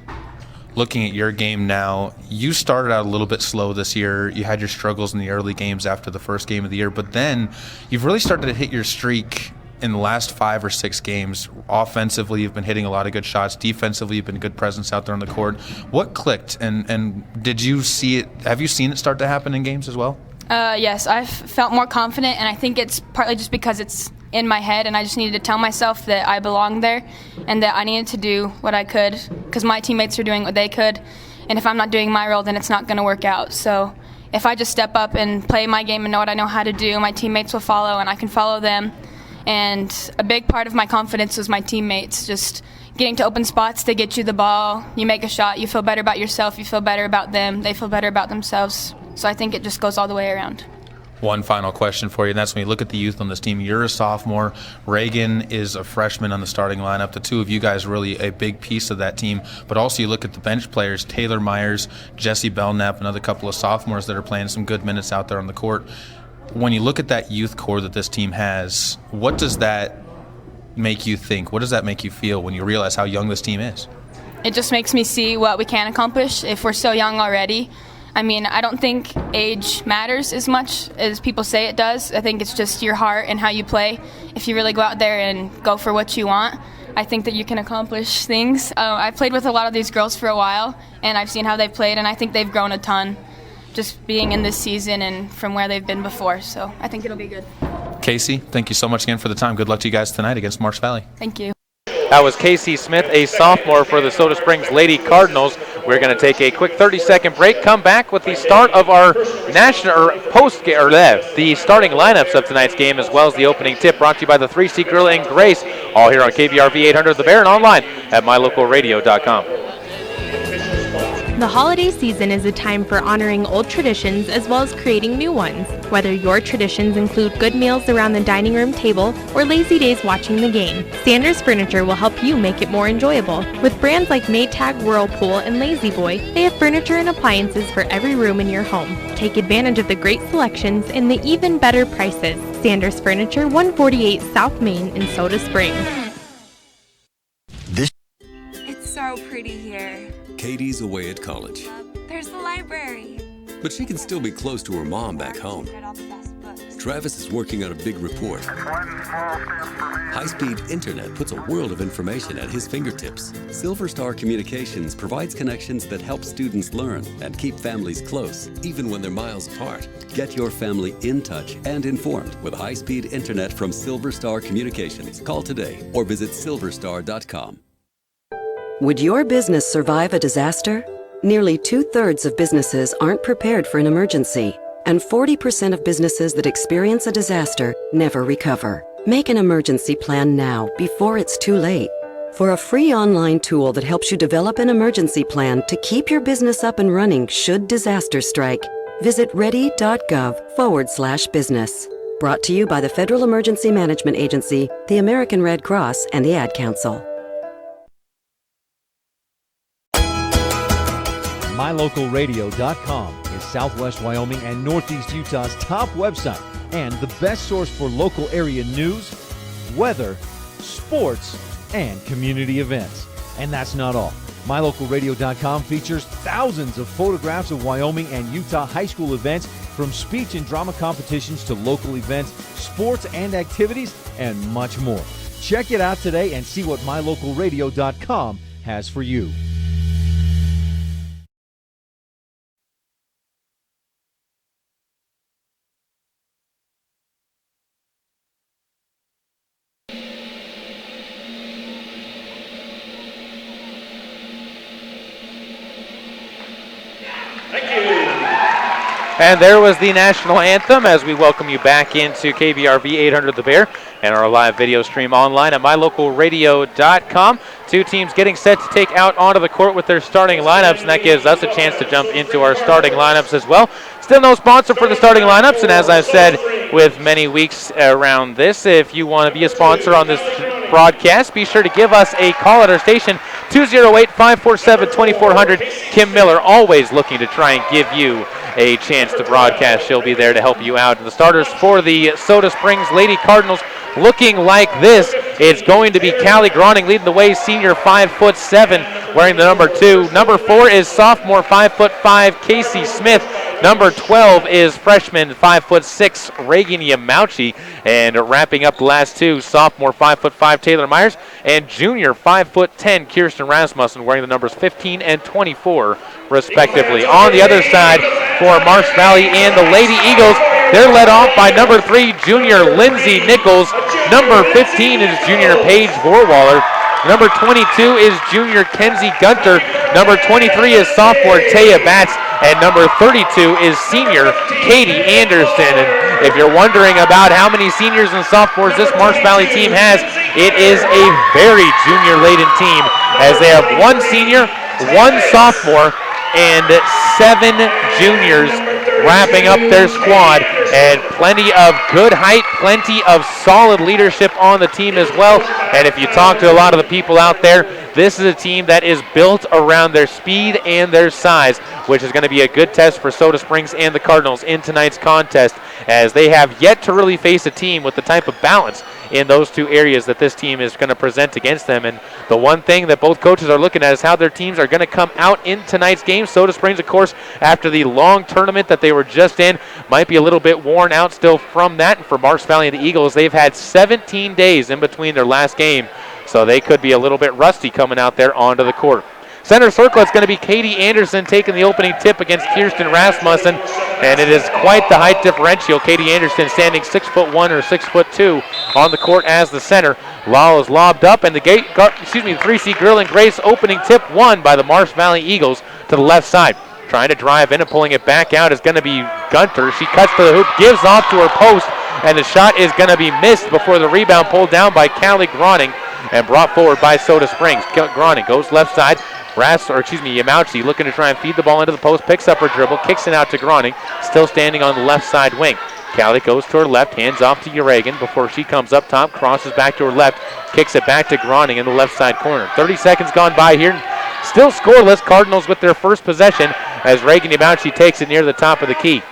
Looking at your game now, you started out a little bit slow this year. You had your struggles in the early games after the first game of the year, but then you've really started to hit your streak in the last 5 or 6 games. Offensively, you've been hitting a lot of good shots. Defensively, you've been a good presence out there on the court. What clicked, and did you see it? Have you seen it start to happen in games as well? Yes, I've felt more confident, and I think it's partly just because it's in my head, and I just needed to tell myself that I belonged there and that I needed to do what I could, because my teammates are doing what they could, and if I'm not doing my role, then it's not going to work out. So if I just step up and play my game and know what I know how to do, my teammates will follow, and I can follow them. And a big part of my confidence was my teammates, just getting to open spots, they get you the ball, you make a shot, you feel better about yourself, you feel better about them, they feel better about themselves. So I think it just goes all the way around. One final question for you, and that's when you look at the youth on this team. You're a sophomore. Reagan is a freshman on the starting lineup. The two of you guys are really a big piece of that team. But also you look at the bench players, Taylor Myers, Jesse Belknap, another couple of sophomores that are playing some good minutes out there on the court. when you look at that youth core that this team has, what does that make you think? What does that make you feel when you realize how young this team is? It just makes me see what we can accomplish if we're so young already. I mean, I don't think age matters as much as people say it does. I think it's just your heart and how you play. If you really go out there and go for what you want, I think that you can accomplish things. I've played with a lot of these girls for a while, and I've seen how they've played, and I think they've grown a ton just being in this season and from where they've been before. So I think it'll be good. Casey, thank you so much again for the time. Good luck to you guys tonight against Marsh Valley. Thank you. That was Casey Smith, a sophomore for the Soda Springs Lady Cardinals. We're going to take a quick 30-second break, come back with the start of our the starting lineups of tonight's game, as well as the opening tip, brought to you by the 3C Grill and Grace, all here on KBRV 800 The Bear and online at mylocalradio.com. The holiday season is a time for honoring old traditions as well as creating new ones. Whether your traditions include good meals around the dining room table or lazy days watching the game, Sanders Furniture will help you make it more enjoyable. With brands like Maytag, Whirlpool, and Lazy Boy, they have furniture and appliances for every room in your home. Take advantage of the great selections and the even better prices. Sanders Furniture, 148 South Main in Soda Springs. It's so pretty here. Katie's away at college, There's the library. but she can still be close to her mom back home. Travis is working on a big report. High-speed internet puts a world of information at his fingertips. Silver Star Communications provides connections that help students learn and keep families close, even when they're miles apart. Get your family in touch and informed with high-speed internet from Silver Star Communications. Call today or visit silverstar.com. Would your business survive a disaster? Nearly 2/3 of businesses aren't prepared for an emergency, and 40% of businesses that experience a disaster never recover. Make an emergency plan now before it's too late. For a free online tool that helps you develop an emergency plan to keep your business up and running should disaster strike, visit ready.gov/business. Brought to you by the Federal Emergency Management Agency, the American Red Cross, and the Ad Council. MyLocalRadio.com is Southwest Wyoming and Northeast Utah's top website and the best source for local area news, weather, sports, and community events. And that's not all. MyLocalRadio.com features thousands of photographs of Wyoming and Utah high school events, from speech and drama competitions to local events, sports and activities, and much more. Check it out today and see what MyLocalRadio.com has for you. And there was the national anthem as we welcome you back into KBRV 800 The Bear and our live video stream online at mylocalradio.com. Two teams getting set to take out onto the court with their starting lineups, and that gives us a chance to jump into our starting lineups as well. Still no sponsor for the starting lineups, and as I've said with many weeks around this, if you want to be a sponsor on this broadcast, be sure to give us a call at our station, 208-547-2400. Kim Miller, always looking to try and give you a chance to broadcast. She'll be there to help you out. And the starters for the Soda Springs Lady Cardinals looking like this. It's going to be Callie Groning leading the way, senior 5'7", wearing the number 2. Number 4 is sophomore 5'5", Casey Smith. Number 12 is freshman 5'6", Reagan Yamauchi. And wrapping up the last two, sophomore 5'5", Taylor Myers, and junior 5'10", Kirsten Rasmussen, wearing the numbers 15 and 24, respectively. On the other side for Marsh Valley and the Lady Eagles, they're led off by number 3, junior Lindsay Nichols. Number 15 is junior Paige Vorwaller. Number 22 is junior Kenzie Gunter. Number 23 is sophomore Taya Batts. And number 32 is senior Katie Anderson. And if you're wondering about how many seniors and sophomores this Marsh Valley team has, it is a very junior-laden team, as they have 1 senior, 1 sophomore, and 7 juniors wrapping up their squad, and plenty of good height, plenty of solid leadership on the team as well. And if you talk to a lot of the people out there, This is a team that is built around their speed and their size, which is going to be a good test for Soda Springs and the Cardinals in tonight's contest, as they have yet to really face a team with the type of balance in those two areas that this team is going to present against them. And the one thing that both coaches are looking at is how their teams are going to come out in tonight's game. Soda Springs, of course, after the long tournament that they were just in, might be a little bit worn out still from that. And for Marsh Valley and the Eagles, they've had 17 days in between their last game, so they could be a little bit rusty coming out there onto the court. Center circle, it's going to be Katie Anderson taking the opening tip against Kirsten Rasmussen, and it is quite the height differential. Katie Anderson standing 6'1" or 6'2" on the court as the center. Lal is lobbed up, and the 3C girl and Grace opening tip won by the Marsh Valley Eagles to the left side. Trying to drive in and pulling it back out is going to be Gunter. She cuts to the hoop, gives off to her post, and the shot is going to be missed before the rebound pulled down by Callie Groning and brought forward by Soda Springs. Groning goes left side. Yamauchi looking to try and feed the ball into the post, picks up her dribble, kicks it out to Groning, still standing on the left side wing. Callie goes to her left, hands off to Uragan before she comes up top, crosses back to her left, kicks it back to Groning in the left side corner. 30 seconds gone by here. Still scoreless, Cardinals with their first possession as Reagan Yamauchi takes it near the top of the key.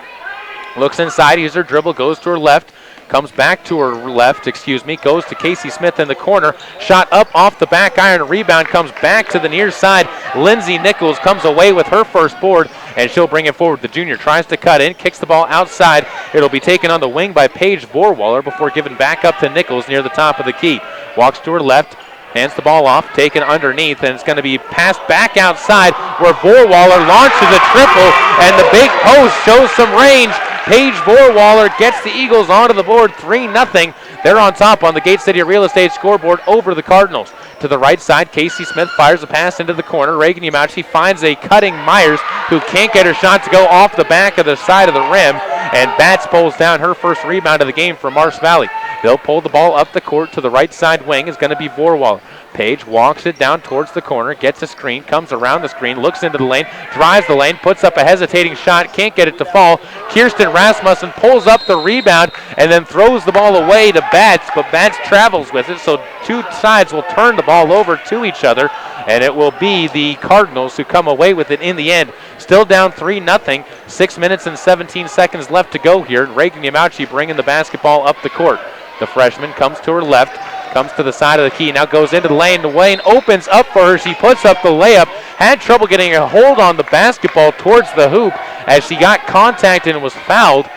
Looks inside, uses her dribble, goes to her left, comes back to her left, goes to Casey Smith in the corner. Shot up off the back iron, rebound comes back to the near side. Lindsay Nichols comes away with her first board, and she'll bring it forward. The junior tries to cut in, kicks the ball outside. It'll be taken on the wing by Paige Vorwaller before giving back up to Nichols near the top of the key. Walks to her left, hands the ball off, taken underneath, and it's going to be passed back outside where Vorwaller launches a triple, and the big post shows some range. Paige Vorwaller gets the Eagles onto the board, 3-0. They're on top on the Gate City Real Estate scoreboard over the Cardinals. To the right side, Casey Smith fires a pass into the corner. Reagan Yamauchi finds a cutting Myers who can't get her shot to go off the back of the side of the rim, and Batts pulls down her first rebound of the game for Marsh Valley. They'll pull the ball up the court to the right side wing. Is going to be Vorwaller. Paige walks it down towards the corner, gets a screen, comes around the screen, looks into the lane, drives the lane, puts up a hesitating shot, can't get it to fall. Kirsten Rasmussen pulls up the rebound and then throws the ball away to Batts, but Batts travels with it, so two sides will turn the ball over to each other, and it will be the Cardinals who come away with it in the end. Still down 3-0, 6 minutes and 17 seconds left to go here. Reagan Yamauchi bringing the basketball up the court. The freshman comes to her left, comes to the side of the key, now goes into the lane. The lane opens up for her. She puts up the layup. Had trouble getting a hold on the basketball towards the hoop as she got contact and was fouled,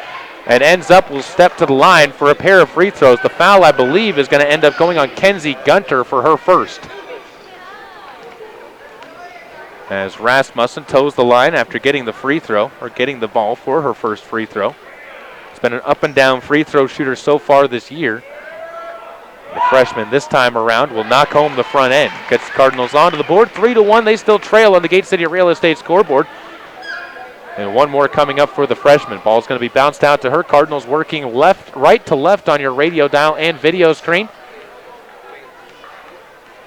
and ends up will step to the line for a pair of free throws. The foul, I believe, is going to end up going on Kenzie Gunter for her first. As Rasmussen toes the line after getting the free throw, or getting the ball for her first free throw. It's been an up and down free throw shooter so far this year. The freshman this time around will knock home the front end. Gets the Cardinals onto the board. 3-1. They still trail on the Gate City Real Estate scoreboard. And one more coming up for the freshman. Ball's going to be bounced out to her. Cardinals working right to left on your radio dial and video screen.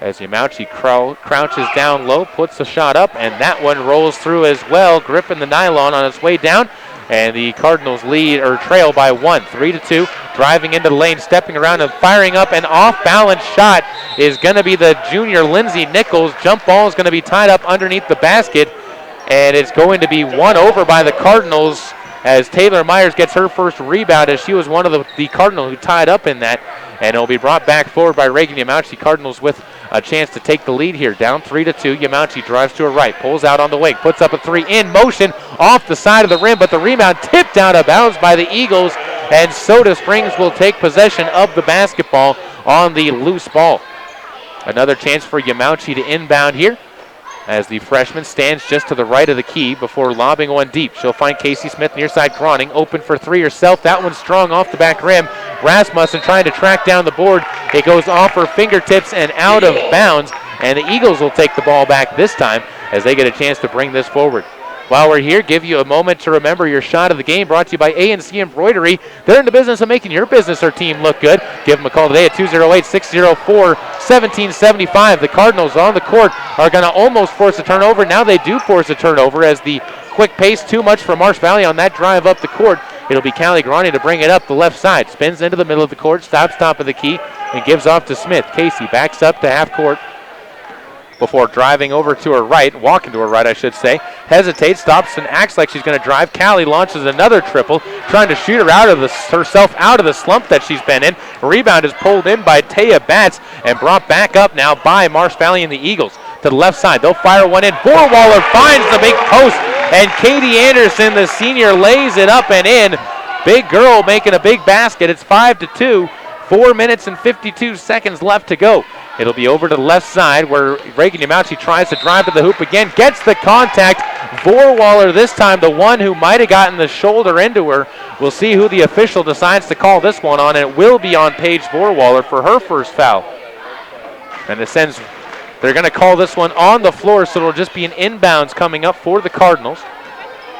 As Yamauchi crouches down low, puts the shot up, and that one rolls through as well, gripping the nylon on its way down. And the Cardinals trail by 1, 3-2. Driving into the lane, stepping around and firing up an off-balance shot is going to be the junior Lindsay Nichols. Jump ball is going to be tied up underneath the basket, and it's going to be won over by the Cardinals as Taylor Myers gets her first rebound, as she was one of the Cardinals who tied up in that. And it'll be brought back forward by Reagan Yamauchi. Cardinals with a chance to take the lead here. Down 3-2. Yamauchi drives to her right, pulls out on the wing, puts up a three in motion off the side of the rim, but the rebound tipped out of bounds by the Eagles, and Soda Springs will take possession of the basketball on the loose ball. Another chance for Yamauchi to inbound here, as the freshman stands just to the right of the key before lobbing one deep. She'll find Casey Smith near side Groning, open for three herself. That one's strong off the back rim. Rasmussen trying to track down the board. It goes off her fingertips and out of bounds, and the Eagles will take the ball back this time as they get a chance to bring this forward. While we're here, give you a moment to remember your shot of the game, brought to you by A&C Embroidery. They're in the business of making your business or team look good. Give them a call today at 208-604-1775. The Cardinals on the court are going to almost force a turnover. Now they do force a turnover as the quick pace too much for Marsh Valley on that drive up the court. It'll be Callie Grani to bring it up the left side. Spins into the middle of the court, stops top of the key, and gives off to Smith. Casey backs up to half court. before driving over to her right, walking to her right, I should say. Hesitates, stops, and acts like she's going to drive. Callie launches another triple, trying to shoot her herself out of the slump that she's been in. Rebound is pulled in by Taya Batts and brought back up now by Marsh Valley and the Eagles. To the left side, they'll fire one in. Vorwaller finds the big post, and Katie Anderson, the senior, lays it up and in. Big girl making a big basket. It's 5-2. 4 minutes and 52 seconds left to go. It'll be over to the left side where Reagan Yamauchi tries to drive to the hoop again. Gets the contact. Vorwaller this time, the one who might have gotten the shoulder into her. We'll see who the official decides to call this one on, and it will be on Paige Vorwaller for her first foul. And they're going to call this one on the floor, so it'll just be an inbounds coming up for the Cardinals.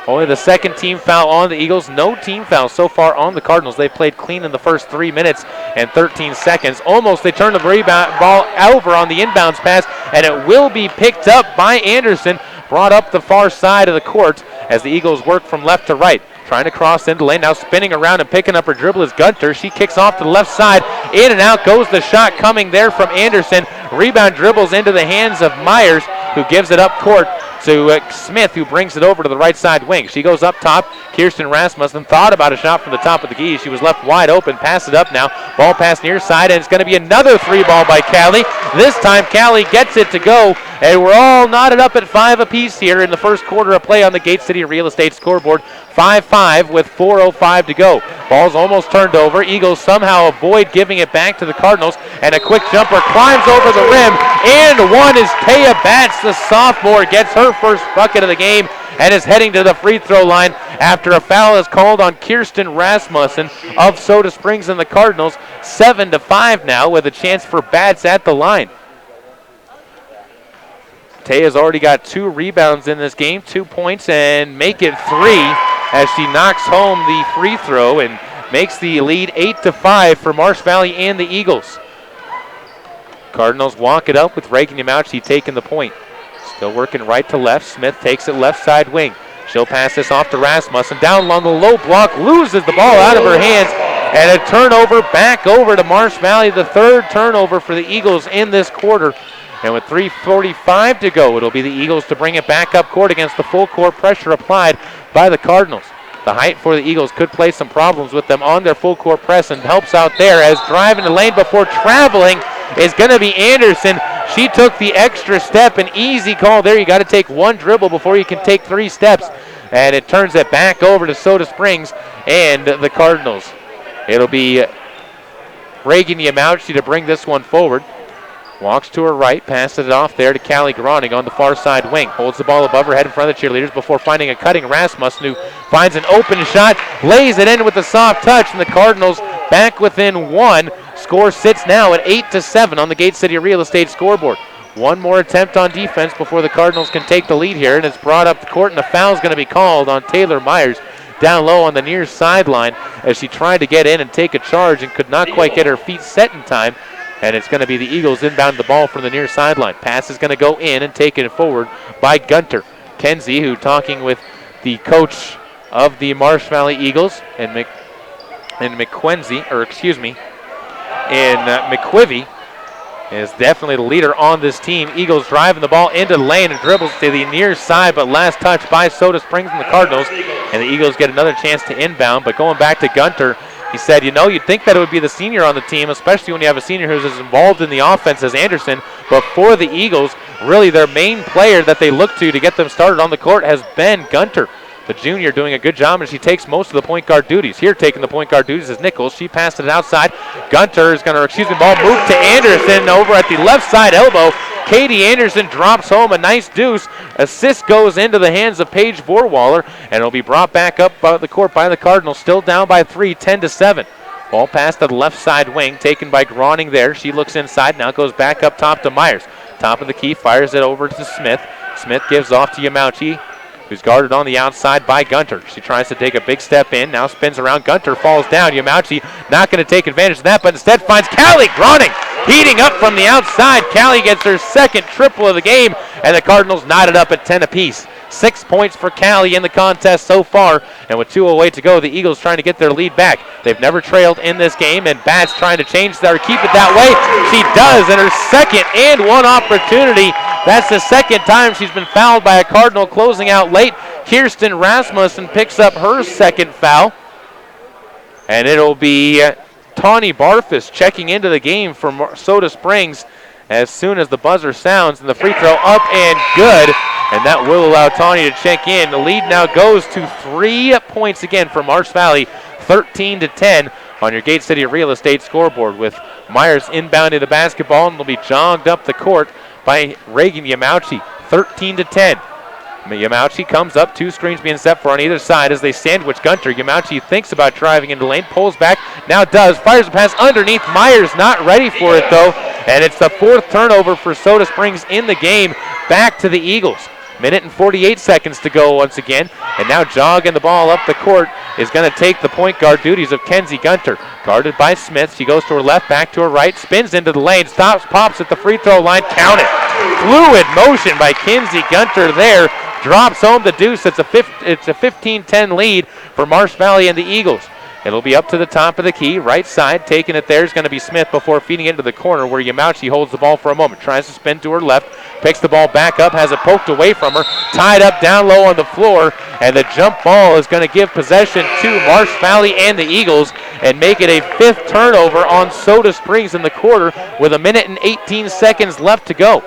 Only the second team foul on the Eagles. No team foul so far on the Cardinals. They played clean in the first 3 minutes and 13 seconds. Almost they turned the rebound ball over on the inbounds pass, and it will be picked up by Anderson, brought up the far side of the court as the Eagles work from left to right. Trying to cross into lane, now spinning around and picking up her dribble is Gunter. She kicks off to the left side. In and out goes the shot coming there from Anderson. Rebound dribbles into the hands of Myers, who gives it up court to Smith, who brings it over to the right side wing. She goes up top. Kirsten Rasmussen thought about a shot from the top of the key. She was left wide open. Pass it up now. Ball pass near side, and it's going to be another three ball by Callie. This time Callie gets it to go, and we're all knotted up at 5 apiece here in the first quarter of play on the Gate City Real Estate scoreboard. 5-5 with 4:05 to go. Ball's almost turned over. Eagles somehow avoid giving it back to the Cardinals, and a quick jumper climbs over the rim, and one is Taya Batts, the sophomore, gets her first bucket of the game and is heading to the free throw line after a foul is called on Kirsten Rasmussen of Soda Springs and the Cardinals. 7-5 now with a chance for Batts at the line. Taya's already got 2 rebounds in this game, 2 points, and make it 3 as she knocks home the free throw and makes the lead 8-5 for Marsh Valley and the Eagles. Cardinals walk it up with Reagan Yamauchi taking the point. Still working right to left. Smith takes it left side wing. She'll pass this off to Rasmussen. Down along the low block, loses the ball out of her hands, and a turnover back over to Marsh Valley. The third turnover for the Eagles in this quarter. And with 3:45 to go, it'll be the Eagles to bring it back up court against the full court pressure applied by the Cardinals. The height for the Eagles could play some problems with them on their full court press, and helps out there as driving the lane before traveling is going to be Anderson. She took the extra step, an easy call there. You got to take 1 dribble before you can take 3 steps. And it turns it back over to Soda Springs and the Cardinals. It'll be Reagan Yamauchi to bring this one forward. Walks to her right, passes it off there to Callie Groning on the far side wing. Holds the ball above her head in front of the cheerleaders before finding a cutting Rasmussen, who finds an open shot, lays it in with a soft touch, and the Cardinals back within 1. Score sits now at 8-7 on the Gate City Real Estate scoreboard. One more attempt on defense before the Cardinals can take the lead here, and it's brought up the court, and the foul is going to be called on Taylor Myers down low on the near sideline as she tried to get in and take a charge and could not quite get her feet set in time. And it's going to be the Eagles inbound the ball from the near sideline. Pass is going to go in and taken forward by Gunter. Kenzie, who talking with the coach of the Marsh Valley Eagles, and McQuivy is definitely the leader on this team. Eagles driving the ball into the lane and dribbles to the near side, but last touch by Soda Springs and the Cardinals. And the Eagles get another chance to inbound, but going back to Gunter, he said, you'd think that it would be the senior on the team, especially when you have a senior who's as involved in the offense as Anderson. But for the Eagles, really their main player that they look to get them started on the court has been Gunter. The junior doing a good job, and she takes most of the point guard duties. Here taking the point guard duties is Nichols. She passed it outside. Gunter is going to, ball moved to Anderson over at the left side elbow. Katie Anderson drops home a nice deuce. Assist goes into the hands of Paige Vorwaller, and it'll be brought back up the court by the Cardinals. Still down by 3, 10-7. Ball passed to the left side wing, taken by Groning there. She looks inside, now goes back up top to Myers. Top of the key, fires it over to Smith. Smith gives off to Yamauchi, who's guarded on the outside by Gunter. She tries to take a big step in, now spins around. Gunter falls down. Yamauchi not going to take advantage of that, but instead finds Callie Groning heating up from the outside. Callie gets her second triple of the game, and the Cardinals knotted up at 10 apiece. 6 points for Callie in the contest so far, and with 2:08 to go, the Eagles trying to get their lead back. They've never trailed in this game, and Bats trying to change that or keep it that way. She does, and her second and one opportunity. That's the second time she's been fouled by a Cardinal closing out late. Kirsten Rasmussen picks up her second foul, and it'll be Tawny Barfus checking into the game for Soda Springs as soon as the buzzer sounds, and the free throw up and good, and that will allow Tawny to check in. The lead now goes to 3 points again for Marsh Valley, 13-10 on your Gate City Real Estate scoreboard, with Myers inbounding the basketball, and will be jogged up the court by Reagan Yamauchi, 13-10. Yamauchi comes up, 2 screens being set for on either side as they sandwich Gunter. Yamauchi thinks about driving into the lane, pulls back, now does, fires a pass underneath. Myers not ready for it though, and it's the 4th turnover for Soda Springs in the game. Back to the Eagles. Minute and 48 seconds to go once again, and now jogging the ball up the court is going to take the point guard duties of Kenzie Gunter. Guarded by Smith, she goes to her left, back to her right, spins into the lane, stops, pops at the free throw line, count it. Fluid motion by Kenzie Gunter there, drops home the deuce. It's a 15-10 lead for Marsh Valley and the Eagles. It'll be up to the top of the key, right side, taking it there is going to be Smith before feeding into the corner where Yamauchi holds the ball for a moment, tries to spin to her left, picks the ball back up, has it poked away from her, tied up down low on the floor, and the jump ball is going to give possession to Marsh Valley and the Eagles and make it a 5th turnover on Soda Springs in the quarter with a minute and 18 seconds left to go.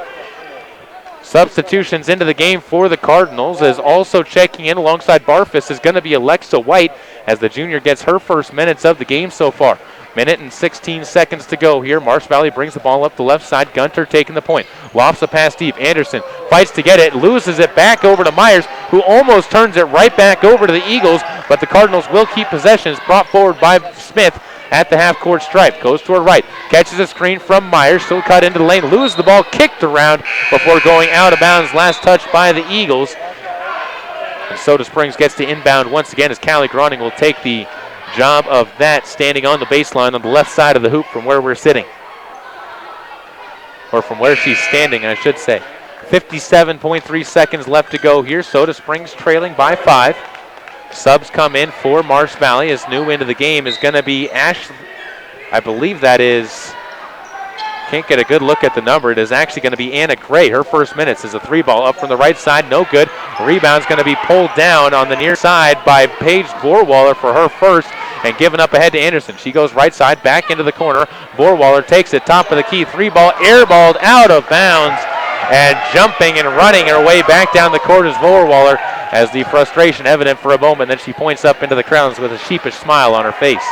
Substitutions into the game for the Cardinals, as also checking in alongside Barfus is going to be Alexa White as the junior gets her first minutes of the game so far. Minute and 16 seconds to go here. Marsh Valley brings the ball up the left side. Gunter taking the point. Lofts a pass deep. Anderson fights to get it, loses it back over to Myers, who almost turns it right back over to the Eagles, but the Cardinals will keep possession. It's brought forward by Smith at the half-court stripe. Goes to her right. Catches a screen from Myers. Still cut into the lane. Loses the ball. Kicked around before going out of bounds. Last touch by the Eagles. And Soda Springs gets to inbound once again as Callie Groning will take the job of that, standing on the baseline on the left side of the hoop from where we're sitting. Or from where she's standing, I should say. 57.3 seconds left to go here. Soda Springs trailing by 5. Subs come in for Marsh Valley as new into the game is going to be Ashley. I believe that is, can't get a good look at the number. It is actually going to be Anna Gray. Her first minutes is a 3-ball up from the right side. No good. Rebound's going to be pulled down on the near side by Paige Borwaller for her first and given up ahead to Anderson. She goes right side back into the corner. Borwaller takes it top of the key. 3-ball airballed out of bounds, and jumping and running her way back down the court is Borwaller, as the frustration evident for a moment. Then she points up into the crowds with a sheepish smile on her face.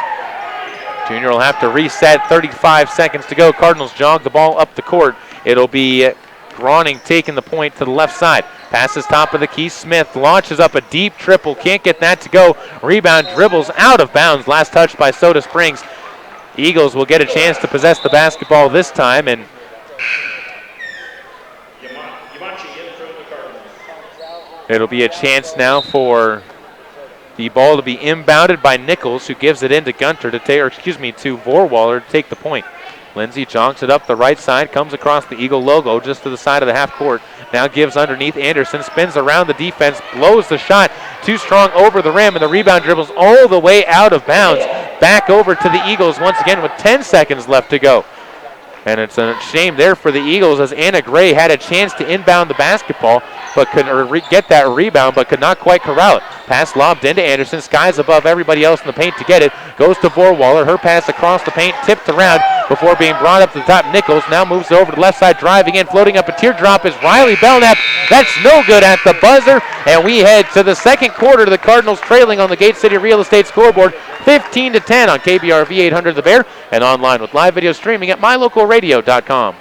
Junior will have to reset. 35 seconds to go. Cardinals jog the ball up the court. It'll be Groning taking the point to the left side. Passes top of the key. Smith launches up a deep triple. Can't get that to go. Rebound dribbles out of bounds. Last touch by Soda Springs. Eagles will get a chance to possess the basketball this time, and it'll be a chance now for the ball to be inbounded by Nichols, who gives it into Gunter to take, to Vorwaller to take the point. Lindsay jogs it up the right side, comes across the Eagle logo just to the side of the half court. Now gives underneath Anderson, spins around the defense, blows the shot, too strong over the rim, and the rebound dribbles all the way out of bounds. Back over to the Eagles once again with 10 seconds left to go. And it's a shame there for the Eagles, as Anna Gray had a chance to inbound the basketball, but couldn't get that rebound, but could not quite corral it. Pass lobbed into Anderson, skies above everybody else in the paint to get it. Goes to Vorwaller, her pass across the paint, tipped around before being brought up to the top. Nichols now moves over to the left side, driving in, floating up a teardrop is Riley Belknap. That's no good at the buzzer, and we head to the second quarter to the Cardinals trailing on the Gate City Real Estate scoreboard, 15-10 on KBRV 800 The Bear, and online with live video streaming at mylocalradio.com.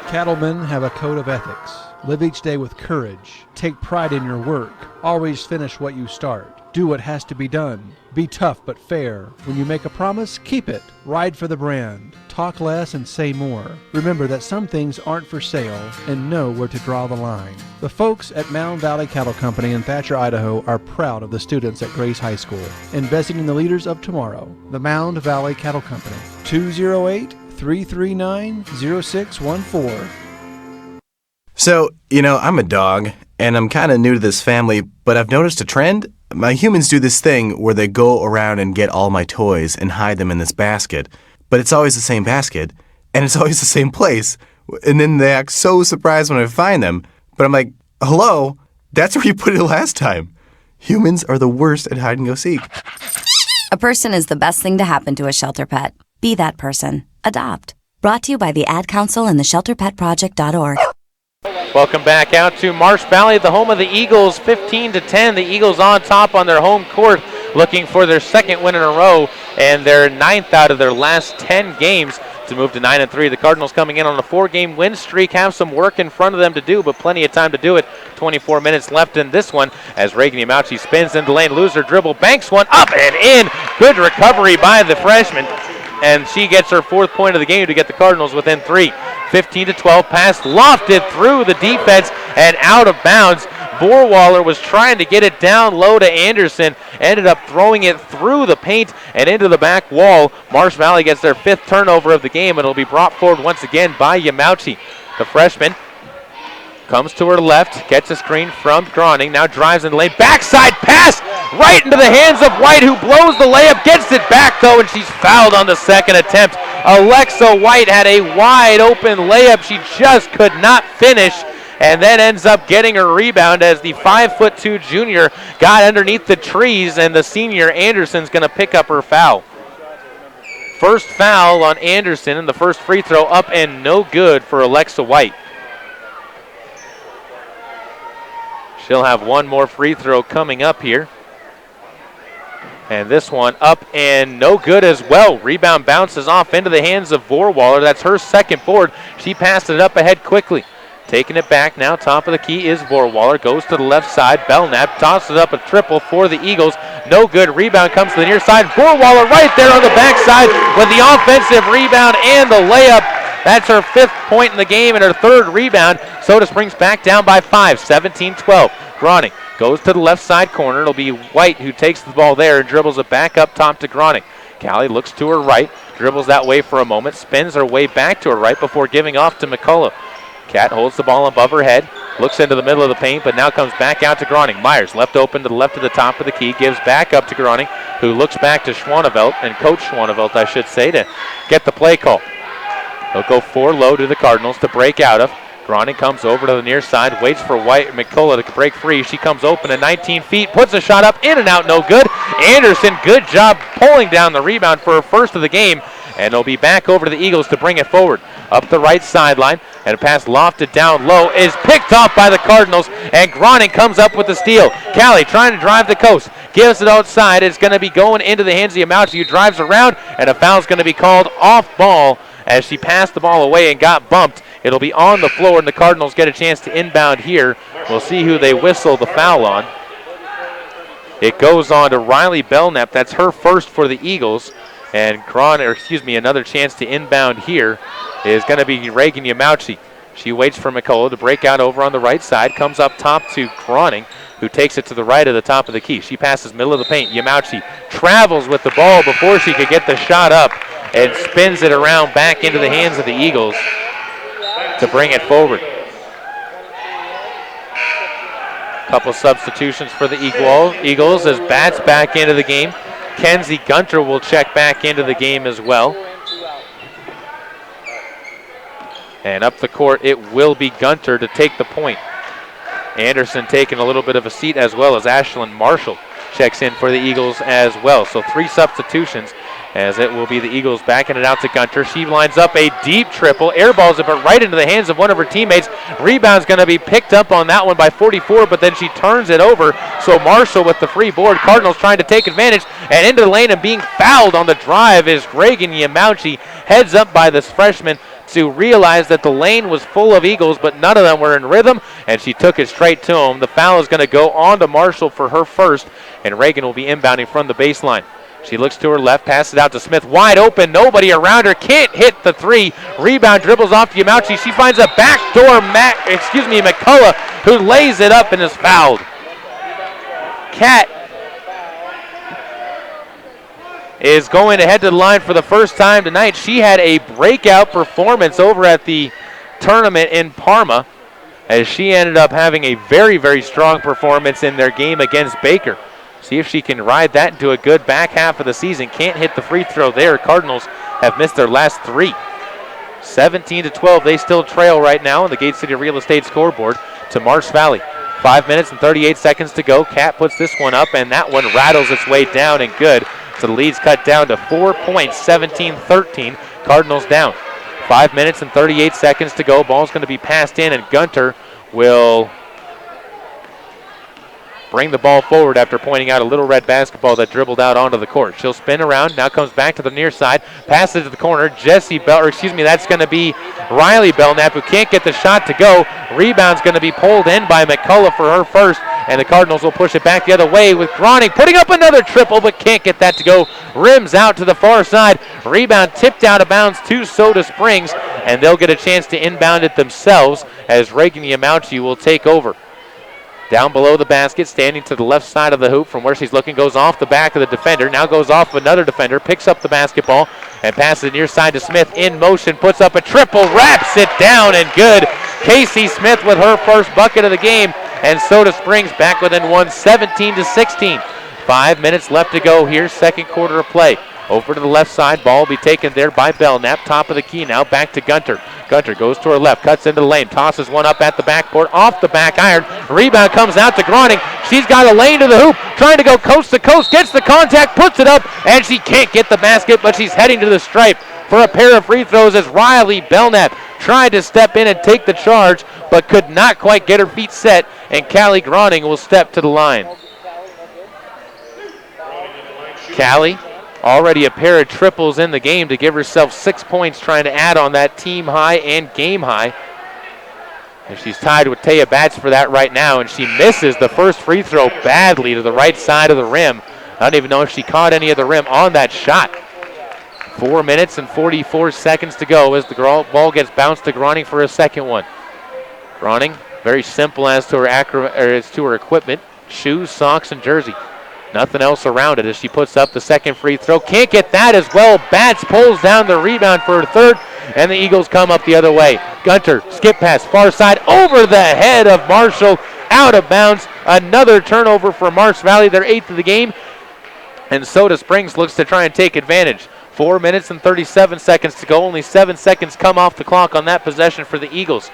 Cattlemen have a code of ethics. Live each day with courage. Take pride in your work. Always finish what you start. Do what has to be done. Be tough but fair. When you make a promise, keep it. Ride for the brand. Talk less and say more. Remember that some things aren't for sale, and know where to draw the line. The folks at Mound Valley Cattle Company in Thatcher, Idaho are proud of the students at Grace High School, investing in the leaders of tomorrow. The Mound Valley Cattle Company, 208 888-339-0614. So, I'm a dog, and I'm kind of new to this family, but I've noticed a trend. My humans do this thing where they go around and get all my toys and hide them in this basket, but it's always the same basket, and it's always the same place, and then they act so surprised when I find them, but I'm like, hello, that's where you put it last time. Humans are the worst at hide and go seek. A person is the best thing to happen to a shelter pet. Be that person. Adopt. Brought to you by the Ad Council and the ShelterPetProject.org. Welcome back out to Marsh Valley, the home of the Eagles, 15-10. The Eagles on top on their home court, looking for their second win in a row and their 9th out of their last 10 games to move to 9-3. The Cardinals coming in on a 4-game win streak, have some work in front of them to do, but plenty of time to do it. 24 minutes left in this one as Reagan Yamauchi spins into the lane, loser dribble, banks one up and in. Good recovery by the freshman, and she gets her 4th point of the game to get the Cardinals within 3. 15-12 pass lofted through the defense and out of bounds. Vorwaller was trying to get it down low to Anderson, ended up throwing it through the paint and into the back wall. Marsh Valley gets their 5th turnover of the game, and it'll be brought forward once again by Yamauchi. The freshman comes to her left, gets a screen from Groning, now drives in the lane, backside pass right into the hands of White, who blows the layup, gets it back though, and she's fouled on the second attempt. Alexa White had a wide open layup she just could not finish, and then ends up getting a rebound as the 5'2" junior got underneath the trees, and the senior Anderson's going to pick up her foul. First foul on Anderson, and the first free throw up and no good for Alexa White. She'll have one more free throw coming up here. And this one up and no good as well. Rebound bounces off into the hands of Vorwaller. That's her second board. She passed it up ahead quickly. Taking it back now, top of the key is Vorwaller. Goes to the left side. Belknap tosses up a triple for the Eagles. No good. Rebound comes to the near side. Vorwaller right there on the backside with the offensive rebound and the layup. That's her 5th point in the game and her 3rd rebound. Soda Springs back down by 5, 17-12. Groning goes to the left side corner. It'll be White who takes the ball there and dribbles it back up top to Groning. Callie looks to her right, dribbles that way for a moment, spins her way back to her right before giving off to McCullough. Cat holds the ball above her head, looks into the middle of the paint, but now comes back out to Groning. Myers left open to the left of the top of the key, gives back up to Groning, who looks back to Schwanevelt, and Coach Schwanevelt, I should say, to get the play call. They'll go 4 low to the Cardinals to break out of. Groning comes over to the near side, waits for White McCullough to break free. She comes open at 19 feet, puts a shot up, in and out, no good. Anderson, good job pulling down the rebound for her first of the game, and they'll be back over to the Eagles to bring it forward. Up the right sideline, and a pass lofted down low is picked off by the Cardinals, and Groning comes up with the steal. Callie trying to drive the coast, gives it outside. It's going to be going into the hands of Yamauchi, who drives around, and a foul's going to be called off ball as she passed the ball away and got bumped. It'll be on the floor, and the Cardinals get a chance to inbound here. We'll see who they whistle the foul on. It goes on to Riley Belknap. That's her first for the Eagles. And another chance to inbound here is going to be Reagan Yamauchi. She waits for McCullough to break out over on the right side, comes up top to Groning, who takes it to the right of the top of the key. She passes middle of the paint. Yamauchi travels with the ball before she could get the shot up and spins it around back into the hands of the Eagles to bring it forward. Couple substitutions for the Eagles as Bats back into the game. Kenzie Gunter will check back into the game as well. And up the court, it will be Gunter to take the point. Anderson taking a little bit of a seat, as well as Ashlyn Marshall checks in for the Eagles as well. So 3 substitutions, as it will be the Eagles backing it out to Gunter. She lines up a deep triple, airballs it, but right into the hands of one of her teammates. Rebound's going to be picked up on that one by 44, but then she turns it over. So Marshall with the free board. Cardinals trying to take advantage, and into the lane, and being fouled on the drive is Reagan Yamauchi. Heads up by this freshman to realize that the lane was full of Eagles, but none of them were in rhythm, and she took it straight to him. The foul is going to go on to Marshall for her first, and Reagan will be inbounding from the baseline. She looks to her left, passes it out to Smith, wide open, nobody around her, can't hit the 3. Rebound dribbles off to Yamauchi. She finds a backdoor McCullough, who lays it up and is fouled. Cat is going to head to the line for the first time tonight. She had a breakout performance over at the tournament in Parma, as she ended up having a very, very strong performance in their game against Baker. See if she can ride that into a good back half of the season. Can't hit the free throw there. Cardinals have missed their last 3. 17-12, they still trail right now on the Gate City Real Estate scoreboard to Marsh Valley. 5 minutes and 38 seconds to go. Cat puts this one up, and that one rattles its way down and good. So the lead's cut down to 4 points, 17-13. Cardinals down. 5 minutes and 38 seconds to go. Ball's going to be passed in, and Gunter will bring the ball forward after pointing out a little red basketball that dribbled out onto the court. She'll spin around, now comes back to the near side, passes to the corner. That's going to be Riley Belknap, who can't get the shot to go. Rebound's going to be pulled in by McCullough for her first, and the Cardinals will push it back the other way with Groning putting up another triple, but can't get that to go. Rims out to the far side. Rebound tipped out of bounds to Soda Springs, and they'll get a chance to inbound it themselves as Reagan Yamauchi will take over. Down below the basket, standing to the left side of the hoop from where she's looking, goes off the back of the defender, now goes off of another defender, picks up the basketball, and passes it near side to Smith in motion, puts up a triple, wraps it down, and good. Casey Smith with her first bucket of the game, and Soda Springs back within one, 17-16. 5 minutes left to go here, second quarter of play. Over to the left side, ball will be taken there by Belknap, top of the key now, back to Gunter. Gunter goes to her left, cuts into the lane, tosses one up at the backboard, off the back iron. Rebound comes out to Groning. She's got a lane to the hoop, trying to go coast to coast, gets the contact, puts it up, and she can't get the basket, but she's heading to the stripe for a pair of free throws as Riley Belknap tried to step in and take the charge, but could not quite get her feet set, and Callie Groning will step to the line. Callie, already a pair of triples in the game to give herself 6 points, trying to add on that team high and game high. And she's tied with Taya Batts for that right now, and she misses the first free throw badly to the right side of the rim. I don't even know if she caught any of the rim on that shot. 4 minutes and 44 seconds to go as the ball gets bounced to Groning for a second one. Groning, very simple as to her equipment, shoes, socks, and jersey. Nothing else around it as she puts up the second free throw. Can't get that as well. Batts pulls down the rebound for her third, and the Eagles come up the other way. Gunter, skip pass, far side, over the head of Marshall, out of bounds. Another turnover for Marsh Valley, their 8th of the game, and Soda Springs looks to try and take advantage. 4 minutes and 37 seconds to go. Only 7 seconds come off the clock on that possession for the Eagles.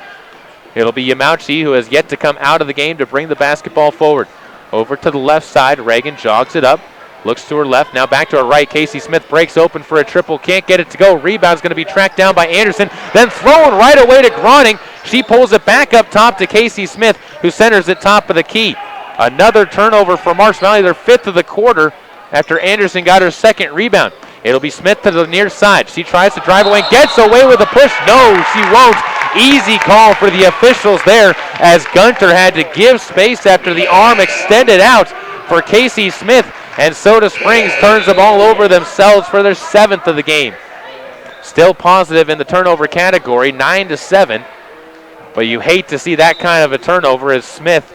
It'll be Yamauchi, who has yet to come out of the game, to bring the basketball forward. Over to the left side, Reagan jogs it up, looks to her left, now back to her right. Casey Smith breaks open for a triple, can't get it to go. Rebound's going to be tracked down by Anderson, then thrown right away to Groning. She pulls it back up top to Casey Smith, who centers it top of the key. Another turnover for Marsh Valley, their 5th of the quarter, after Anderson got her second rebound. It'll be Smith to the near side. She tries to drive away, gets away with a push. No, she won't. Easy call for the officials there, as Gunter had to give space after the arm extended out for Casey Smith, and Soda Springs turns the ball over themselves for their 7th of the game. Still positive in the turnover category, 9-7, but you hate to see that kind of a turnover as Smith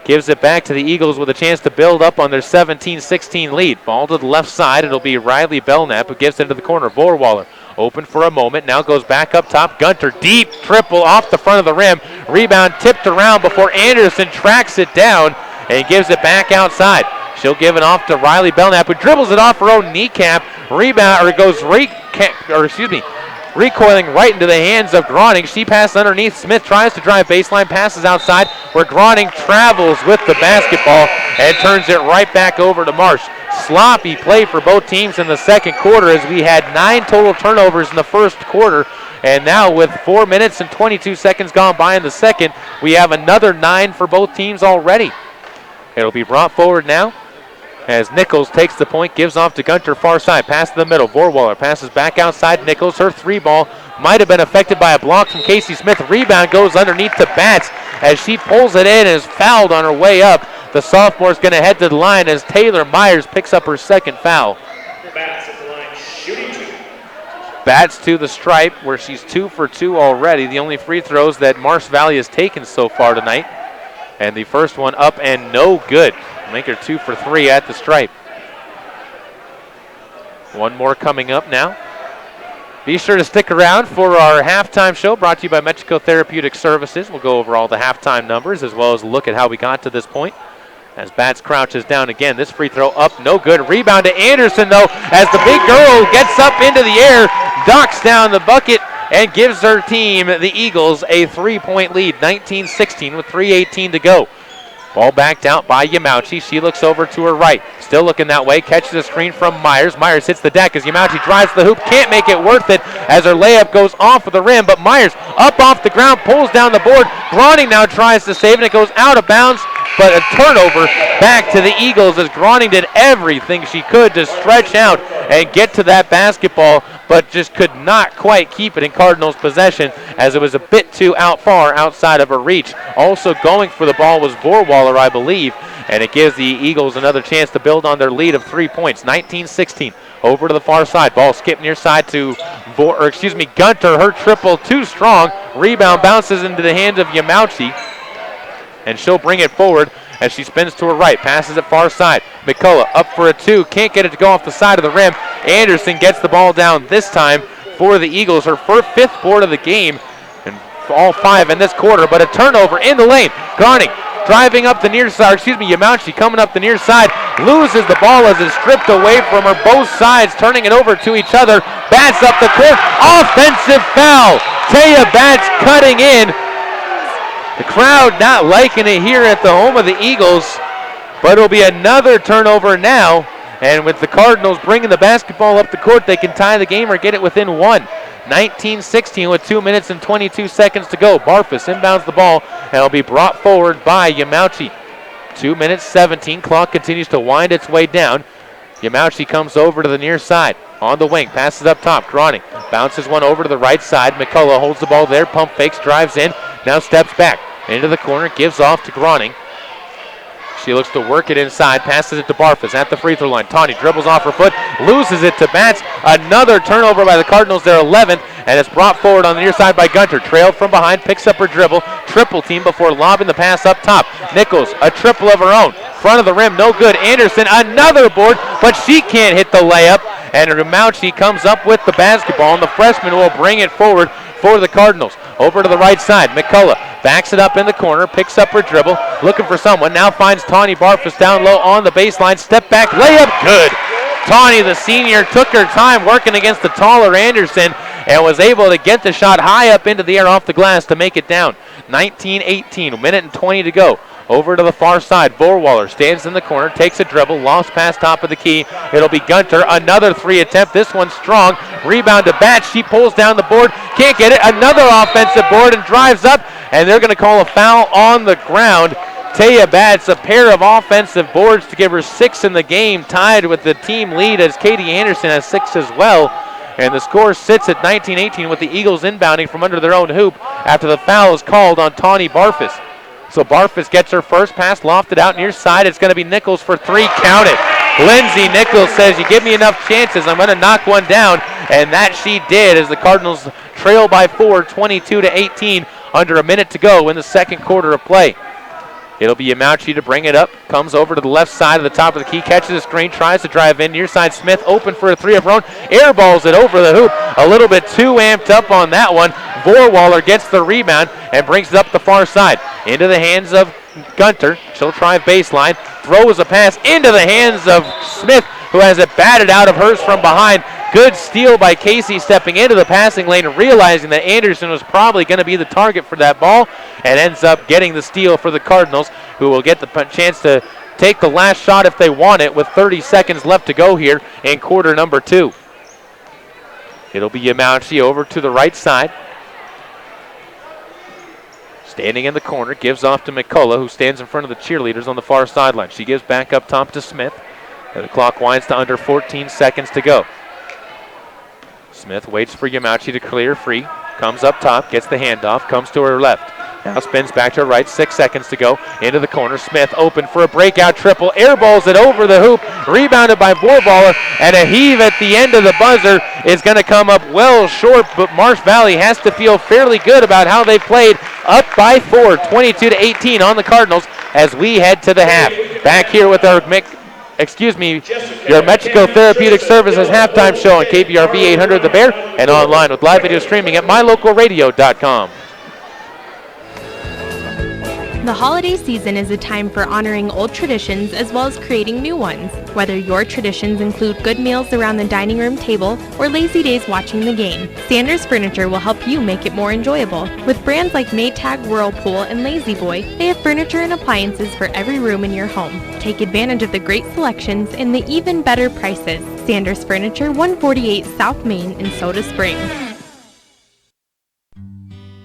gives it back to the Eagles with a chance to build up on their 17-16 lead. Ball to the left side. It'll be Riley Belknap who gives it into the corner. Vorwaller open for a moment. Now goes back up top. Gunter, deep triple off the front of the rim. Rebound tipped around before Anderson tracks it down and gives it back outside. She'll give it off to Riley Belknap, who dribbles it off her own kneecap. Recoiling right into the hands of Groning. She passes underneath. Smith tries to drive baseline, passes outside, where Groning travels with the basketball and turns it right back over to Marsh. Sloppy play for both teams in the second quarter, as we had 9 total turnovers in the first quarter. And now with 4 minutes and 22 seconds gone by in the second, we have another 9 for both teams already. It'll be brought forward now as Nichols takes the point, gives off to Gunter, far side, pass to the middle. Vorwaller passes back outside. Nichols, her 3 ball might have been affected by a block from Casey Smith. Rebound goes underneath to Batts as she pulls it in and is fouled on her way up. The sophomore's going to head to the line as Taylor Myers picks up her second foul. Batts to the stripe, where she's 2 for 2 already. The only free throws that Marsh Valley has taken so far tonight. And the first one up and no good. Make her 2 for 3 at the stripe. One more coming up now. Be sure to stick around for our halftime show brought to you by Mexico Therapeutic Services. We'll go over all the halftime numbers as well as look at how we got to this point. As Bats crouches down again, this free throw up, no good. Rebound to Anderson, though, as the big girl gets up into the air, docks down the bucket, and gives her team, the Eagles, a 3-point lead, 19-16 with 3:18 to go. Ball backed out by Yamauchi. She looks over to her right. Still looking that way. Catches a screen from Myers. Myers hits the deck as Yamauchi drives the hoop. Can't make it worth it as her layup goes off of the rim. But Myers up off the ground, pulls down the board. Groning now tries to save it. It goes out of bounds. But a turnover back to the Eagles as Groning did everything she could to stretch out and get to that basketball, but just could not quite keep it in Cardinals' possession as it was a bit too far outside of her reach. Also going for the ball was Vorwaller, I believe, and it gives the Eagles another chance to build on their lead of 3 points. 19-16. Over to the far side. Ball skipped near side to Gunter. Her triple too strong. Rebound bounces into the hands of Yamauchi, and she'll bring it forward as she spins to her right. Passes it far side. McCullough up for a two. Can't get it to go off the side of the rim. Anderson gets the ball down this time for the Eagles. Her fifth board of the game, and all 5 in this quarter, but a turnover in the lane. Groning driving up the near side. Yamauchi coming up the near side. Loses the ball as it's stripped away from her. Both sides turning it over to each other. Bats up the court. Offensive foul. Taya Bats cutting in. The crowd not liking it here at the home of the Eagles, but it'll be another turnover now. And with the Cardinals bringing the basketball up the court, they can tie the game or get it within 1. 19-16 with 2 minutes and 22 seconds to go. Barfus inbounds the ball, and it'll be brought forward by Yamauchi. 2 minutes 17. Clock continues to wind its way down. Yamauchi comes over to the near side. On the wing, passes up top. Groning bounces one over to the right side. McCullough holds the ball there. Pump fakes, drives in. Now steps back into the corner, gives off to Groning. She looks to work it inside, passes it to Barfus at the free throw line. Tawny dribbles off her foot, loses it to Bats. Another turnover by the Cardinals, their 11th, and it's brought forward on the near side by Gunter. Trailed from behind, picks up her dribble, triple team before lobbing the pass up top. Nichols, a triple of her own. Front of the rim, no good. Anderson, another board, but she can't hit the layup. And Yamauchi comes up with the basketball, and the freshman will bring it forward for the Cardinals. Over to the right side, McCullough backs it up in the corner, picks up her dribble, looking for someone, now finds Tawny Barfus down low on the baseline, step back, layup, good. Tawny, the senior, took her time working against the taller Anderson and was able to get the shot high up into the air off the glass to make it down. 19-18, a minute and 20 to go. Over to the far side, Vorwaller stands in the corner, takes a dribble, lost pass top of the key. It'll be Gunter, another 3 attempt, this one strong. Rebound to Batch, she pulls down the board, can't get it, another offensive board and drives up, and they're going to call a foul on the ground. Taya Batts, a pair of offensive boards to give her 6 in the game, tied with the team lead as Katie Anderson has 6 as well. And the score sits at 19-18 with the Eagles inbounding from under their own hoop after the foul is called on Tawny Barfus. So Barfus gets her first pass lofted out near side. It's going to be Nichols for 3. Count it. Lindsey Nichols says, you give me enough chances, I'm going to knock one down. And that she did as the Cardinals trail by 4, 22-18, under a minute to go in the second quarter of play. It'll be Yamauchi to bring it up. Comes over to the left side of the top of the key. Catches a screen. Tries to drive in. Near side Smith open for a 3 of her own. Airballs it over the hoop. A little bit too amped up on that one. Vorwaller gets the rebound and brings it up the far side. Into the hands of Gunter. She'll try baseline. Throws a pass into the hands of Smith, who has it batted out of hers from behind. Good steal by Casey, stepping into the passing lane and realizing that Anderson was probably going to be the target for that ball, and ends up getting the steal for the Cardinals, who will get the chance to take the last shot if they want it with 30 seconds left to go here in quarter number 2. It'll be Yamauchi over to the right side. Standing in the corner, gives off to McCullough, who stands in front of the cheerleaders on the far sideline. She gives back up top to Smith. And the clock winds to under 14 seconds to go. Smith waits for Yamauchi to clear free. Comes up top, gets the handoff, comes to her left. Now spins back to her right, 6 seconds to go. Into the corner, Smith open for a breakout triple. Airballs it over the hoop, rebounded by Vorwaller, and a heave at the end of the buzzer is going to come up well short, but Marsh Valley has to feel fairly good about how they played. Up by 4, 22-18 on the Cardinals as we head to the half. Back here with our your Mexico Therapeutic Services halftime show on KBRV 800 The Bear and online with live video streaming at mylocalradio.com. The holiday season is a time for honoring old traditions as well as creating new ones. Whether your traditions include good meals around the dining room table or lazy days watching the game, Sanders Furniture will help you make it more enjoyable. With brands like Maytag, Whirlpool, and Lazy Boy, they have furniture and appliances for every room in your home. Take advantage of the great selections and the even better prices. Sanders Furniture, 148 South Main in Soda Springs.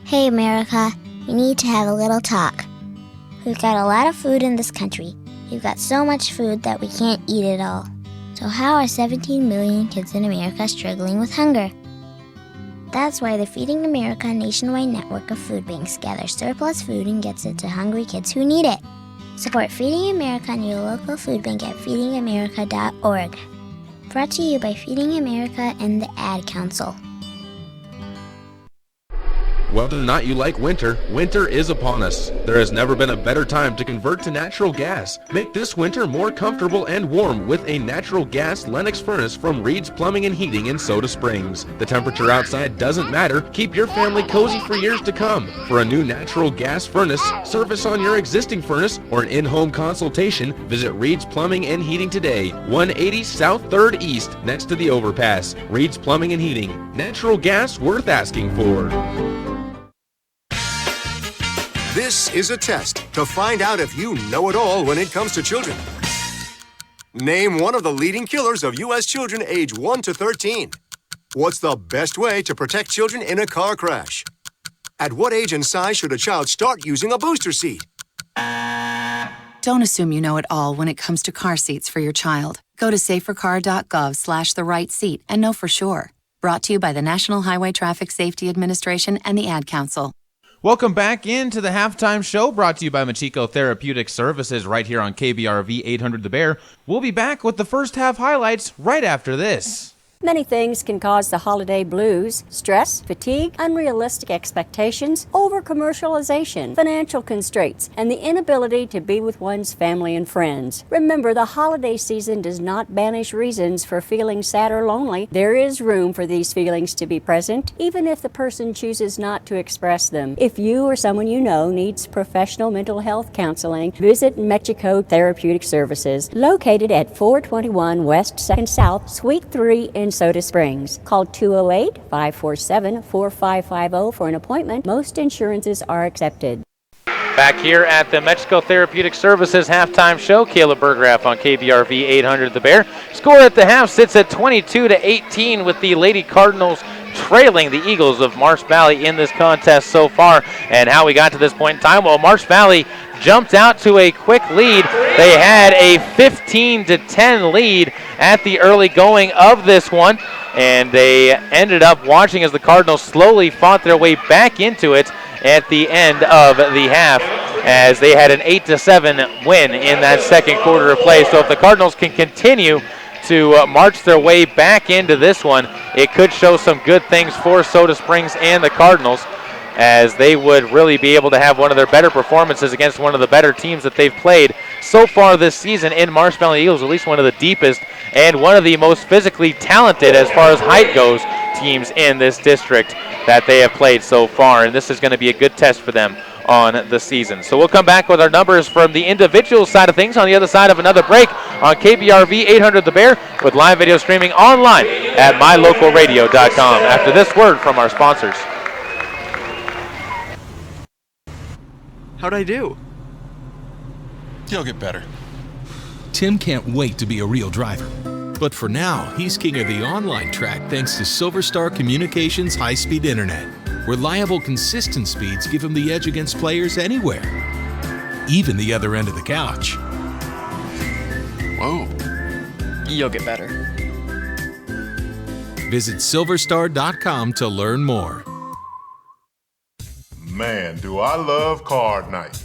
Hey America, we need to have a little talk. We've got a lot of food in this country. We've got so much food that we can't eat it all. So how are 17 million kids in America struggling with hunger? That's why the Feeding America nationwide network of food banks gathers surplus food and gets it to hungry kids who need it. Support Feeding America and your local food bank at feedingamerica.org. Brought to you by Feeding America and the Ad Council. Whether or not you like winter, winter is upon us. There has never been a better time to convert to natural gas. Make this winter more comfortable and warm with a natural gas Lennox furnace from Reed's Plumbing and Heating in Soda Springs. The temperature outside doesn't matter. Keep your family cozy for years to come. For a new natural gas furnace, service on your existing furnace, or an in-home consultation, visit Reed's Plumbing and Heating today. 180 South 3rd East, next to the overpass. Reed's Plumbing and Heating. Natural gas worth asking for. This is a test to find out if you know it all when it comes to children. Name one of the leading killers of U.S. children age 1 to 13. What's the best way to protect children in a car crash? At what age and size should a child start using a booster seat? Don't assume you know it all when it comes to car seats for your child. Go to safercar.gov/the-right-seat and know for sure. Brought to you by the National Highway Traffic Safety Administration and the Ad Council. Welcome back into the halftime show, brought to you by Machiko Therapeutic Services right here on KBRV 800 The Bear. We'll be back with the first half highlights right after this. Many things can cause the holiday blues: stress, fatigue, unrealistic expectations, over-commercialization, financial constraints, and the inability to be with one's family and friends. Remember, the holiday season does not banish reasons for feeling sad or lonely. There is room for these feelings to be present, even if the person chooses not to express them. If you or someone you know needs professional mental health counseling, visit Mexico Therapeutic Services, located at 421 West 2nd South, Suite 3 in Soda Springs. Call 208-547-4550 for an appointment. Most insurances are accepted. Back here at the Mexico Therapeutic Services halftime show, Caleb Berggraf on KBRV 800 The Bear. Score at the half sits at 22-18 with the Lady Cardinals trailing the Eagles of Marsh Valley in this contest so far. And how we got to this point in time, well, Marsh Valley jumped out to a quick lead. They had a 15-10 lead at the early going of this one, and they ended up watching as the Cardinals slowly fought their way back into it at the end of the half, as they had an 8-7 win in that second quarter of play. So if the Cardinals can continue to march their way back into this one, it could show some good things for Soda Springs and the Cardinals, as they would really be able to have one of their better performances against one of the better teams that they've played so far this season in Marsh Valley Eagles, at least one of the deepest and one of the most physically talented as far as height goes teams in this district that they have played so far, and this is going to be a good test for them on the season. So we'll come back with our numbers from the individual side of things on the other side of another break on KBRV 800 The Bear with live video streaming online at mylocalradio.com after this word from our sponsors. How'd I do? You'll get better. Tim can't wait to be a real driver. But for now, he's king of the online track thanks to Silver Star Communications high-speed internet. Reliable, consistent speeds give him the edge against players anywhere, even the other end of the couch. Whoa. You'll get better. Visit silverstar.com to learn more. Man, do I love card night.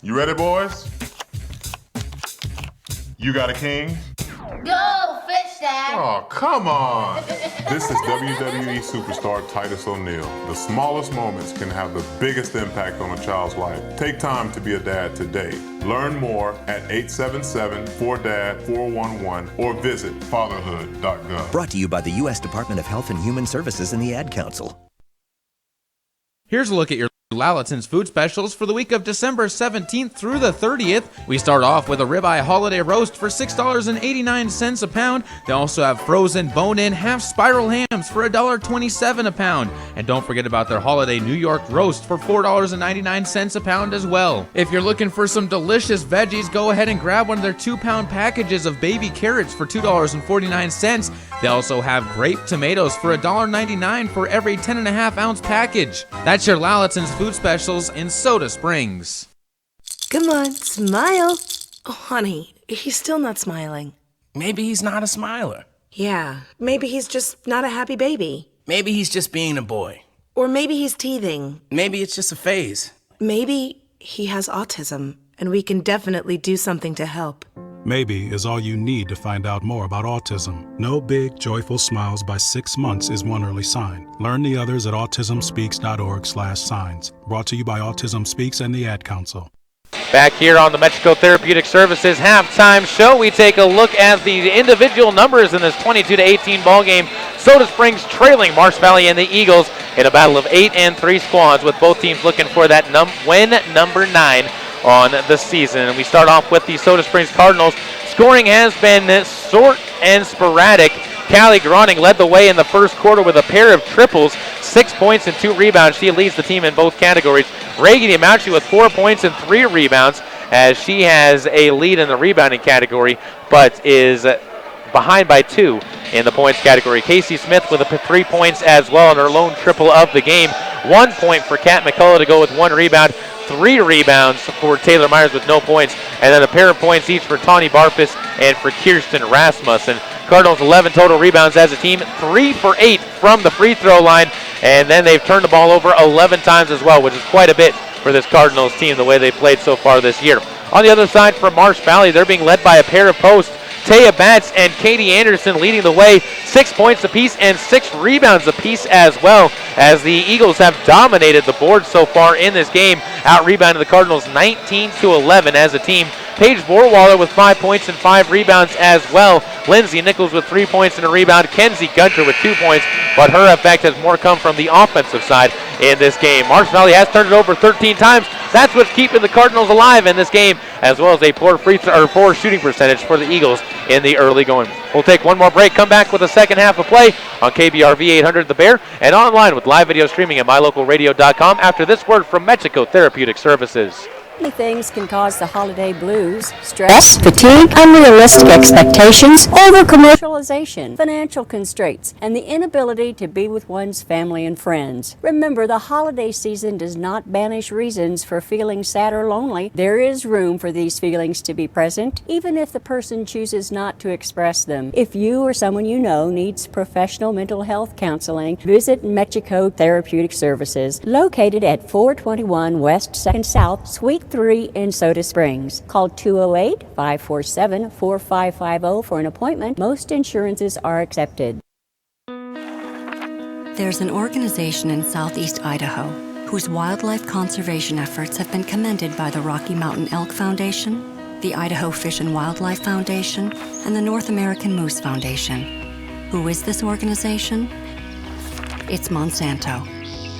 You ready, boys? You got a king? Go, fish! Dad. Oh, come on. This is WWE superstar Titus O'Neil. The smallest moments can have the biggest impact on a child's life. Take time to be a dad today. Learn more at 877-4DAD-411 or visit fatherhood.gov. Brought to you by the U.S. Department of Health and Human Services and the Ad Council. Here's a look at your Lalaton's food specials for the week of December 17th through the 30th. We start off with a ribeye holiday roast for $6.89 a pound. They also have frozen bone-in half spiral hams for $1.27 a pound. And don't forget about their holiday New York roast for $4.99 a pound as well. If you're looking for some delicious veggies, go ahead and grab one of their 2-pound packages of baby carrots for $2.49. They also have grape tomatoes for $1.99 for every 10.5-ounce package. That's your Lalaton's food specials in Soda Springs. Come on, smile. Oh, honey, he's still not smiling. Maybe he's not a smiler. Yeah, maybe he's just not a happy baby. Maybe he's just being a boy. Or maybe he's teething. Maybe it's just a phase. Maybe he has autism, and we can definitely do something to help. Maybe is all you need to find out more about autism. No big, joyful smiles by 6 months is one early sign. Learn the others at autismspeaks.org/signs. Brought to you by Autism Speaks and the Ad Council. Back here on the Mexico Therapeutic Services halftime show, we take a look at the individual numbers in this 22-18 ball game. Soda Springs trailing Marsh Valley and the Eagles in a battle of 8-3 squads, with both teams looking for that win number 9 on the season. And we start off with the Soda Springs Cardinals. Scoring has been short and sporadic. Callie Groning led the way in the first quarter with a pair of triples, 6 points and 2 rebounds. She leads the team in both categories. Reagan Yamauchi with 4 points and 3 rebounds, as she has a lead in the rebounding category, but is behind by 2 in the points category. Casey Smith with 3 points as well in her lone triple of the game. 1 point for Kat McCullough to go with 1 rebound. 3 rebounds for Taylor Myers with no points, and then a pair of points each for Tawny Barfus and for Kirsten Rasmussen. Cardinals 11 total rebounds as a team, 3 for 8 from the free throw line, and then they've turned the ball over 11 times as well, which is quite a bit for this Cardinals team the way they played so far this year. On the other side for Marsh Valley, they're being led by a pair of posts. Taya Batts and Katie Anderson leading the way, 6 points apiece and 6 rebounds apiece as well, as the Eagles have dominated the board so far in this game, out-rebounded the Cardinals 19-11 as a team. Paige Borwaller with 5 points and 5 rebounds as well. Lindsay Nichols with 3 points and a rebound. Kenzie Gunter with 2 points, but her effect has more come from the offensive side in this game. Marsh Valley has turned it over 13 times. That's what's keeping the Cardinals alive in this game, as well as a poor shooting percentage for the Eagles in the early going. We'll take one more break, come back with the second half of play on KBRV 800 The Bear, and online with live video streaming at mylocalradio.com after this word from Mexico Therapeutic Services. Many things can cause the holiday blues: stress, fatigue, unrealistic expectations, over-commercialization, financial constraints, and the inability to be with one's family and friends. Remember, the holiday season does not banish reasons for feeling sad or lonely. There is room for these feelings to be present, even if the person chooses not to express them. If you or someone you know needs professional mental health counseling, visit Mexico Therapeutic Services, located at 421 West 2nd South, Suite 3 in Soda Springs. Call 208-547-4550 for an appointment. Most insurances are accepted. There's an organization in southeast Idaho whose wildlife conservation efforts have been commended by the Rocky Mountain Elk Foundation, the Idaho Fish and Wildlife Foundation, and the North American Moose Foundation. Who is this organization? It's Monsanto.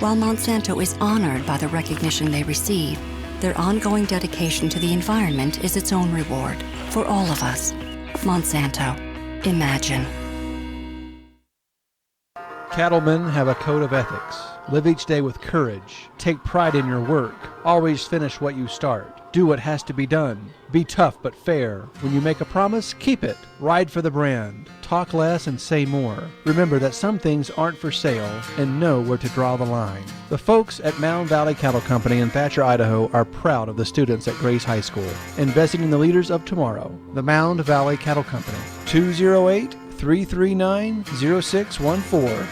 While Monsanto is honored by the recognition they receive, their ongoing dedication to the environment is its own reward for all of us. Monsanto. Imagine. Cattlemen have a code of ethics. Live each day with courage. Take pride in your work. Always finish what you start. Do what has to be done. Be tough but fair. When you make a promise, keep it. Ride for the brand. Talk less and say more. Remember that some things aren't for sale, and know where to draw the line. The folks at Mound Valley Cattle Company in Thatcher, Idaho are proud of the students at Grace High School, investing in the leaders of tomorrow. The Mound Valley Cattle Company, 208-339-0614.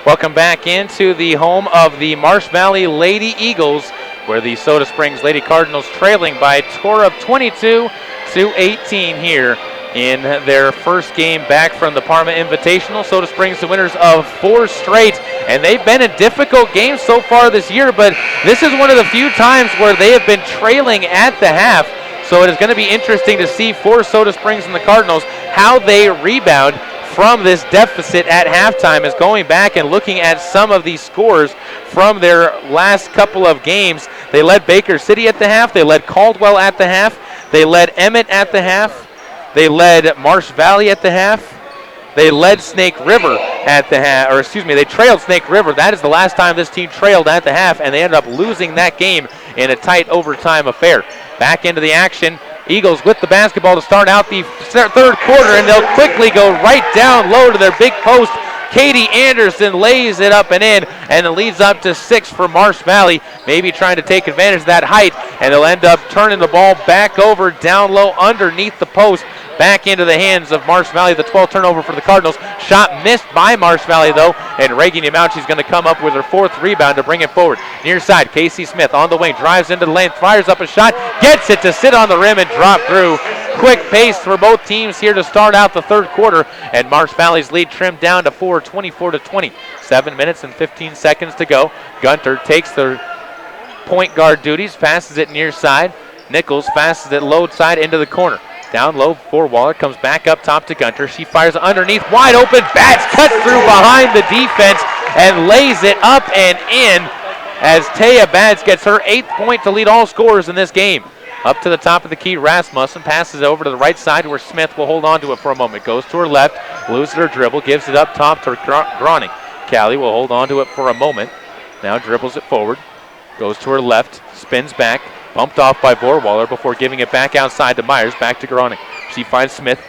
Welcome back into the home of the Marsh Valley Lady Eagles, where the Soda Springs Lady Cardinals trailing by a score of 22-18 here in their first game back from the Parma Invitational. Soda Springs the winners of 4 straight, and they've been in difficult games so far this year, but this is one of the few times where they have been trailing at the half. So it is going to be interesting to see for Soda Springs and the Cardinals how they rebound from this deficit at halftime, is going back and looking at some of these scores from their last couple of games. They led Baker City at the half. They led Caldwell at the half. They led Emmett at the half. They led Marsh Valley at the half. They led Snake River at the half, or excuse me, they trailed Snake River. That is the last time this team trailed at the half, and they ended up losing that game in a tight overtime affair. Back into the action. Eagles with the basketball to start out the third quarter, and they'll quickly go right down low to their big post. Katie Anderson lays it up and in, and it leads up to 6 for Marsh Valley, maybe trying to take advantage of that height, and they'll end up turning the ball back over down low underneath the post, back into the hands of Marsh Valley. The 12th turnover for the Cardinals. Shot missed by Marsh Valley, though, and Reagan Yamauchi is going to come up with her 4th rebound to bring it forward. Near side, Casey Smith on the wing, drives into the lane, fires up a shot, gets it to sit on the rim and drop through. Quick pace for both teams here to start out the third quarter, and Marsh Valley's lead trimmed down to 4, 24-20. 7 minutes and 15 seconds to go. Gunter takes the point guard duties, passes it near side. Nichols passes it low side into the corner. Down low for Waller, comes back up top to Gunter. She fires underneath, wide open. Bats cuts through behind the defense and lays it up and in as Taya Bats gets her 8th point to lead all scorers in this game. Up to the top of the key, Rasmussen passes it over to the right side where Smith will hold on to it for a moment. Goes to her left, loses her dribble, gives it up top to Groning. Callie will hold on to it for a moment. Now dribbles it forward, goes to her left, spins back, bumped off by Vorwaller before giving it back outside to Myers, back to Groning. She finds Smith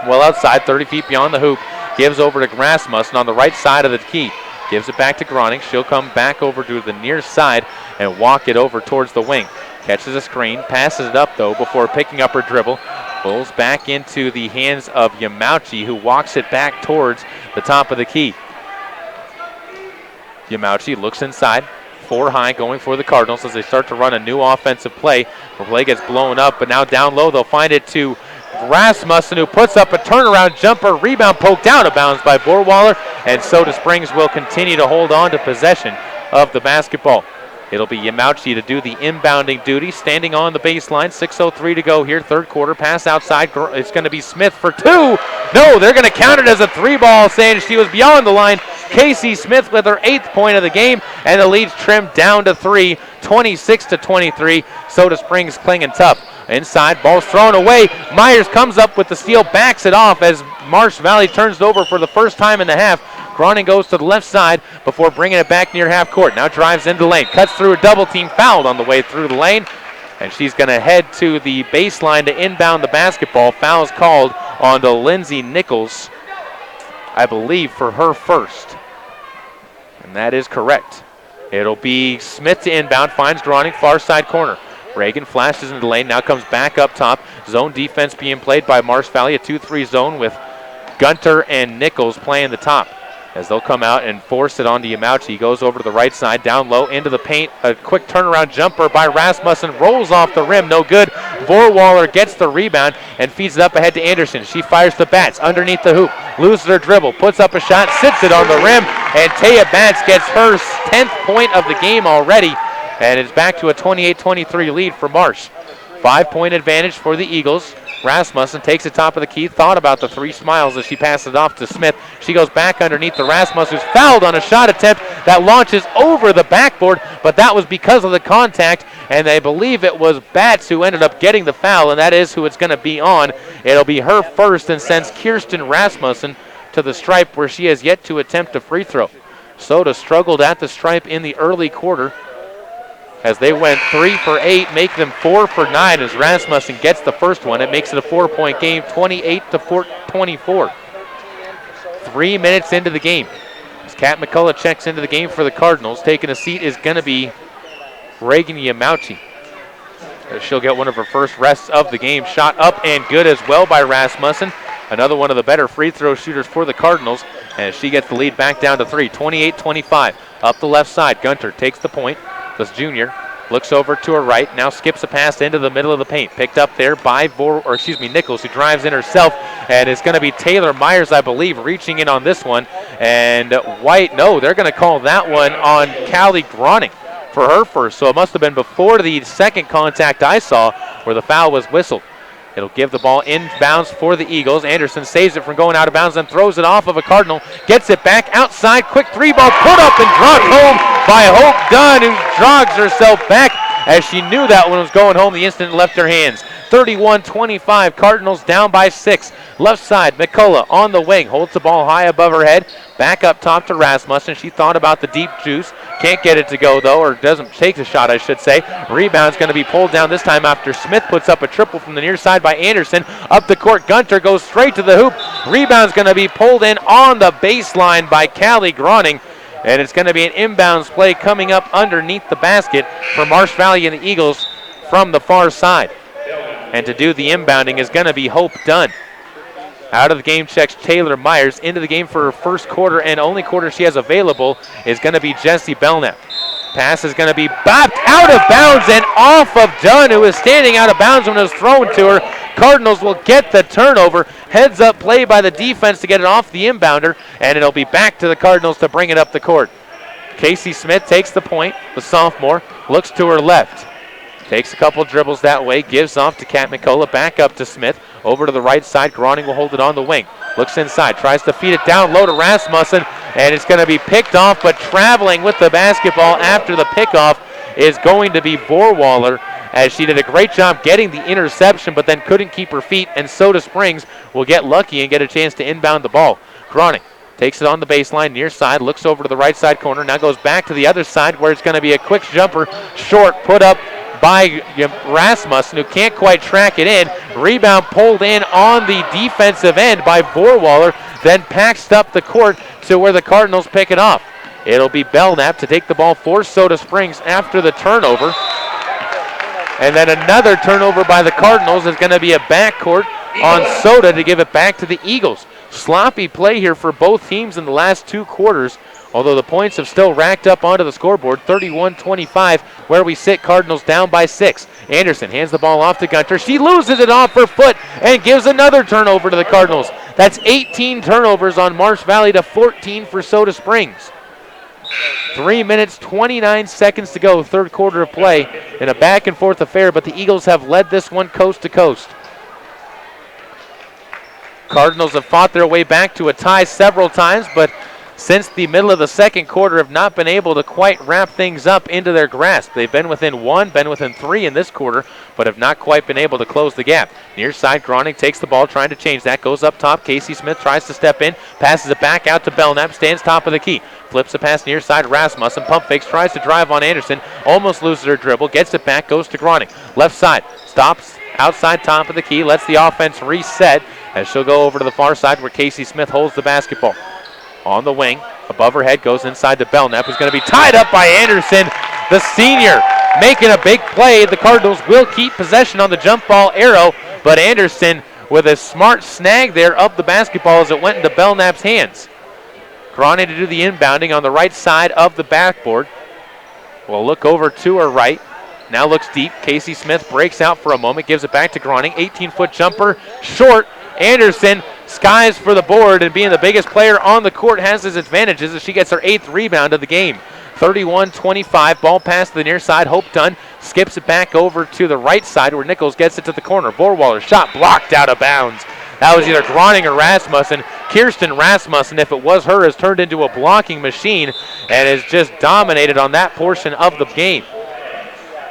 well outside, 30 feet beyond the hoop, gives over to Rasmussen on the right side of the key. Gives it back to Groning. She'll come back over to the near side and walk it over towards the wing. Catches a screen, passes it up though before picking up her dribble. Pulls back into the hands of Yamauchi, who walks it back towards the top of the key. Yamauchi looks inside. 4 high going for the Cardinals as they start to run a new offensive play. The play gets blown up, but now down low they'll find it to Rasmussen, who puts up a turnaround jumper. Rebound poked out of bounds by Vorwaller, and Soda Springs will continue to hold on to possession of the basketball. It'll be Yamauchi to do the inbounding duty, standing on the baseline. 6:03 to go here, third quarter. Pass outside. It's going to be Smith for 2. No, they're going to count it as a 3-ball, saying she was beyond the line. Casey Smith with her 8th point of the game, and the lead's trimmed down to 3, 26-23. Soda Springs clinging tough. Inside, ball's thrown away. Myers comes up with the steal, backs it off as Marsh Valley turns it over for the first time in the half. Groning goes to the left side before bringing it back near half court. Now drives into the lane, cuts through a double team, fouled on the way through the lane, and she's going to head to the baseline to inbound the basketball. Foul's called on to Lindsay Nichols, I believe, for her first. And that is correct. It'll be Smith to inbound, finds Groning, far side corner. Reagan flashes into the lane, now comes back up top. Zone defense being played by Marsh Valley, a 2-3 zone with Gunter and Nichols playing the top. As they'll come out and force it onto Yamauchi. He goes over to the right side, down low, into the paint. A quick turnaround jumper by Rasmussen, rolls off the rim, no good. Vorwaller gets the rebound and feeds it up ahead to Anderson. She fires the Bats underneath the hoop, loses her dribble, puts up a shot, sits it on the rim, and Taya Bats gets her 10th point of the game already, and it's back to a 28-23 lead for Marsh. 5-point advantage for the Eagles. Rasmussen takes the top of the key, thought about the 3, smiles as she passes it off to Smith. She goes back underneath the Rasmussen, who's fouled on a shot attempt that launches over the backboard, but that was because of the contact, and they believe it was Bats who ended up getting the foul, and that is who it's going to be on. It'll be her first and sends Kirsten Rasmussen to the stripe where she has yet to attempt a free throw. Soda struggled at the stripe in the early quarter as they went 3 for 8, make them 4 for 9 as Rasmussen gets the first one. It makes it a 4-point game, 28-24. 3 minutes into the game. As Kat McCullough checks into the game for the Cardinals, taking a seat is going to be Reagan Yamauchi. She'll get one of her first rests of the game. Shot up and good as well by Rasmussen. Another one of the better free throw shooters for the Cardinals, and she gets the lead back down to 3, 28-25. Up the left side, Gunter takes the point. This junior Looks over to her right, now skips a pass into the middle of the paint. Picked up there by Nichols, who drives in herself, and it's going to be Taylor Myers, I believe, reaching in on this one. And White, no, they're going to call that one on Callie Groning for her first. So it must have been before the second contact I saw where the foul was whistled. It'll give the ball inbounds for the Eagles. Anderson saves it from going out of bounds and throws it off of a Cardinal. Gets it back outside. Quick three ball put up and dropped home by Hope Dunn, who jogs herself back as she knew that one was going home the instant it left her hands. 31-25, Cardinals down by 6. Left side, McCullough on the wing, holds the ball high above her head. Back up top to Rasmussen. She thought about the deep juice. Can't get it to go, though, or doesn't take the shot, I should say. Rebound's going to be pulled down this time after Smith puts up a triple from the near side by Anderson. Up the court, Gunter goes straight to the hoop. Rebound's going to be pulled in on the baseline by Callie Groning. And it's going to be an inbounds play coming up underneath the basket for Marsh Valley and the Eagles from the far side. And to do the inbounding is going to be Hope Dunn. Out of the game checks Taylor Myers. Into the game for her first quarter and only quarter she has available is going to be Jessie Belknap. Pass is going to be bopped out of bounds and off of Dunn, who was standing out of bounds when it was thrown to her. Cardinals will get the turnover. Heads up play by the defense to get it off the inbounder, and it'll be back to the Cardinals to bring it up the court. Casey Smith takes the point. The sophomore looks to her left. Takes a couple dribbles that way, gives off to Kat McCullough, back up to Smith, over to the right side. Groning will hold it on the wing. Looks inside, tries to feed it down low to Rasmussen, and it's going to be picked off, but traveling with the basketball after the pickoff is going to be Vorwaller, as she did a great job getting the interception, but then couldn't keep her feet, and Soda Springs will get lucky and get a chance to inbound the ball. Groning takes it on the baseline, near side, looks over to the right side corner, now goes back to the other side where it's going to be a quick jumper, short, put up by Rasmussen, who can't quite track it in. Rebound pulled in on the defensive end by Vorwaller, then packs up the court to where the Cardinals pick it off. It'll be Belknap to take the ball for Soda Springs after the turnover. And then another turnover by the Cardinals is going to be a backcourt on Soda to give it back to the Eagles. Sloppy play here for both teams in the last two quarters, although the points have still racked up onto the scoreboard. 31-25, where we sit, Cardinals down by 6. Anderson hands the ball off to Gunter. She loses it off her foot and gives another turnover to the Cardinals. That's 18 turnovers on Marsh Valley to 14 for Soda Springs. 3 minutes, 29 seconds to go, third quarter of play in a back-and-forth affair, but the Eagles have led this one coast to coast. Cardinals have fought their way back to a tie several times, but since the middle of the second quarter have not been able to quite wrap things up into their grasp. They've been within 1, been within 3 in this quarter, but have not quite been able to close the gap. Near side, Groning takes the ball, trying to change that. Goes up top. Casey Smith tries to step in, passes it back out to Belknap, stands top of the key. Flips a pass near side, Rasmussen, pump fakes, tries to drive on Anderson, almost loses her dribble, gets it back, goes to Groning. Left side, stops outside top of the key, lets the offense reset, as she'll go over to the far side where Casey Smith holds the basketball. On the wing, above her head, goes inside to Belknap, who's going to be tied up by Anderson, the senior, making a big play. The Cardinals will keep possession on the jump ball arrow, but Anderson with a smart snag there of the basketball as it went into Belknap's hands. Groning to do the inbounding on the right side of the backboard. Will look over to her right. Now looks deep. Casey Smith breaks out for a moment, gives it back to Groning. 18-foot jumper, short. Anderson skies for the board, and being the biggest player on the court has his advantages as she gets her 8th rebound of the game. 31-25, ball pass to the near side. Hope Dunn skips it back over to the right side where Nichols gets it to the corner. Vorwaller shot blocked out of bounds. That was either Groning or Rasmussen. Kirsten Rasmussen, if it was her, has turned into a blocking machine and has just dominated on that portion of the game.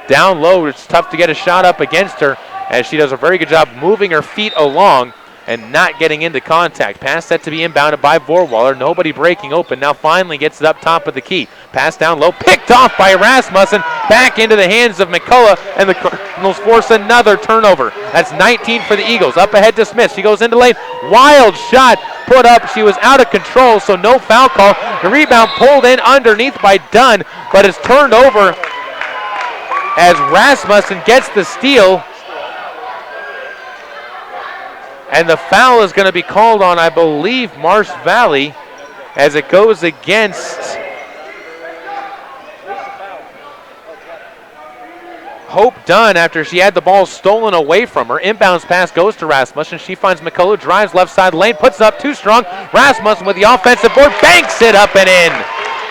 Down low, it's tough to get a shot up against her as she does a very good job moving her feet along and not getting into contact. Pass set to be inbounded by Vorwaller. Nobody breaking open. Now finally gets it up top of the key. Pass down low. Picked off by Rasmussen. Back into the hands of McCullough, and the Cardinals force another turnover. That's 19 for the Eagles. Up ahead to Smith. She goes into lane. Wild shot put up. She was out of control, so no foul call. The rebound pulled in underneath by Dunn, but it's turned over as Rasmussen gets the steal. And the foul is going to be called on, I believe, Marsh Valley, as it goes against Hope Dunn after she had the ball stolen away from her. Inbounds pass goes to Rasmussen. She finds McCullough, drives left side lane, puts it up too strong. Rasmussen with the offensive board, banks it up and in.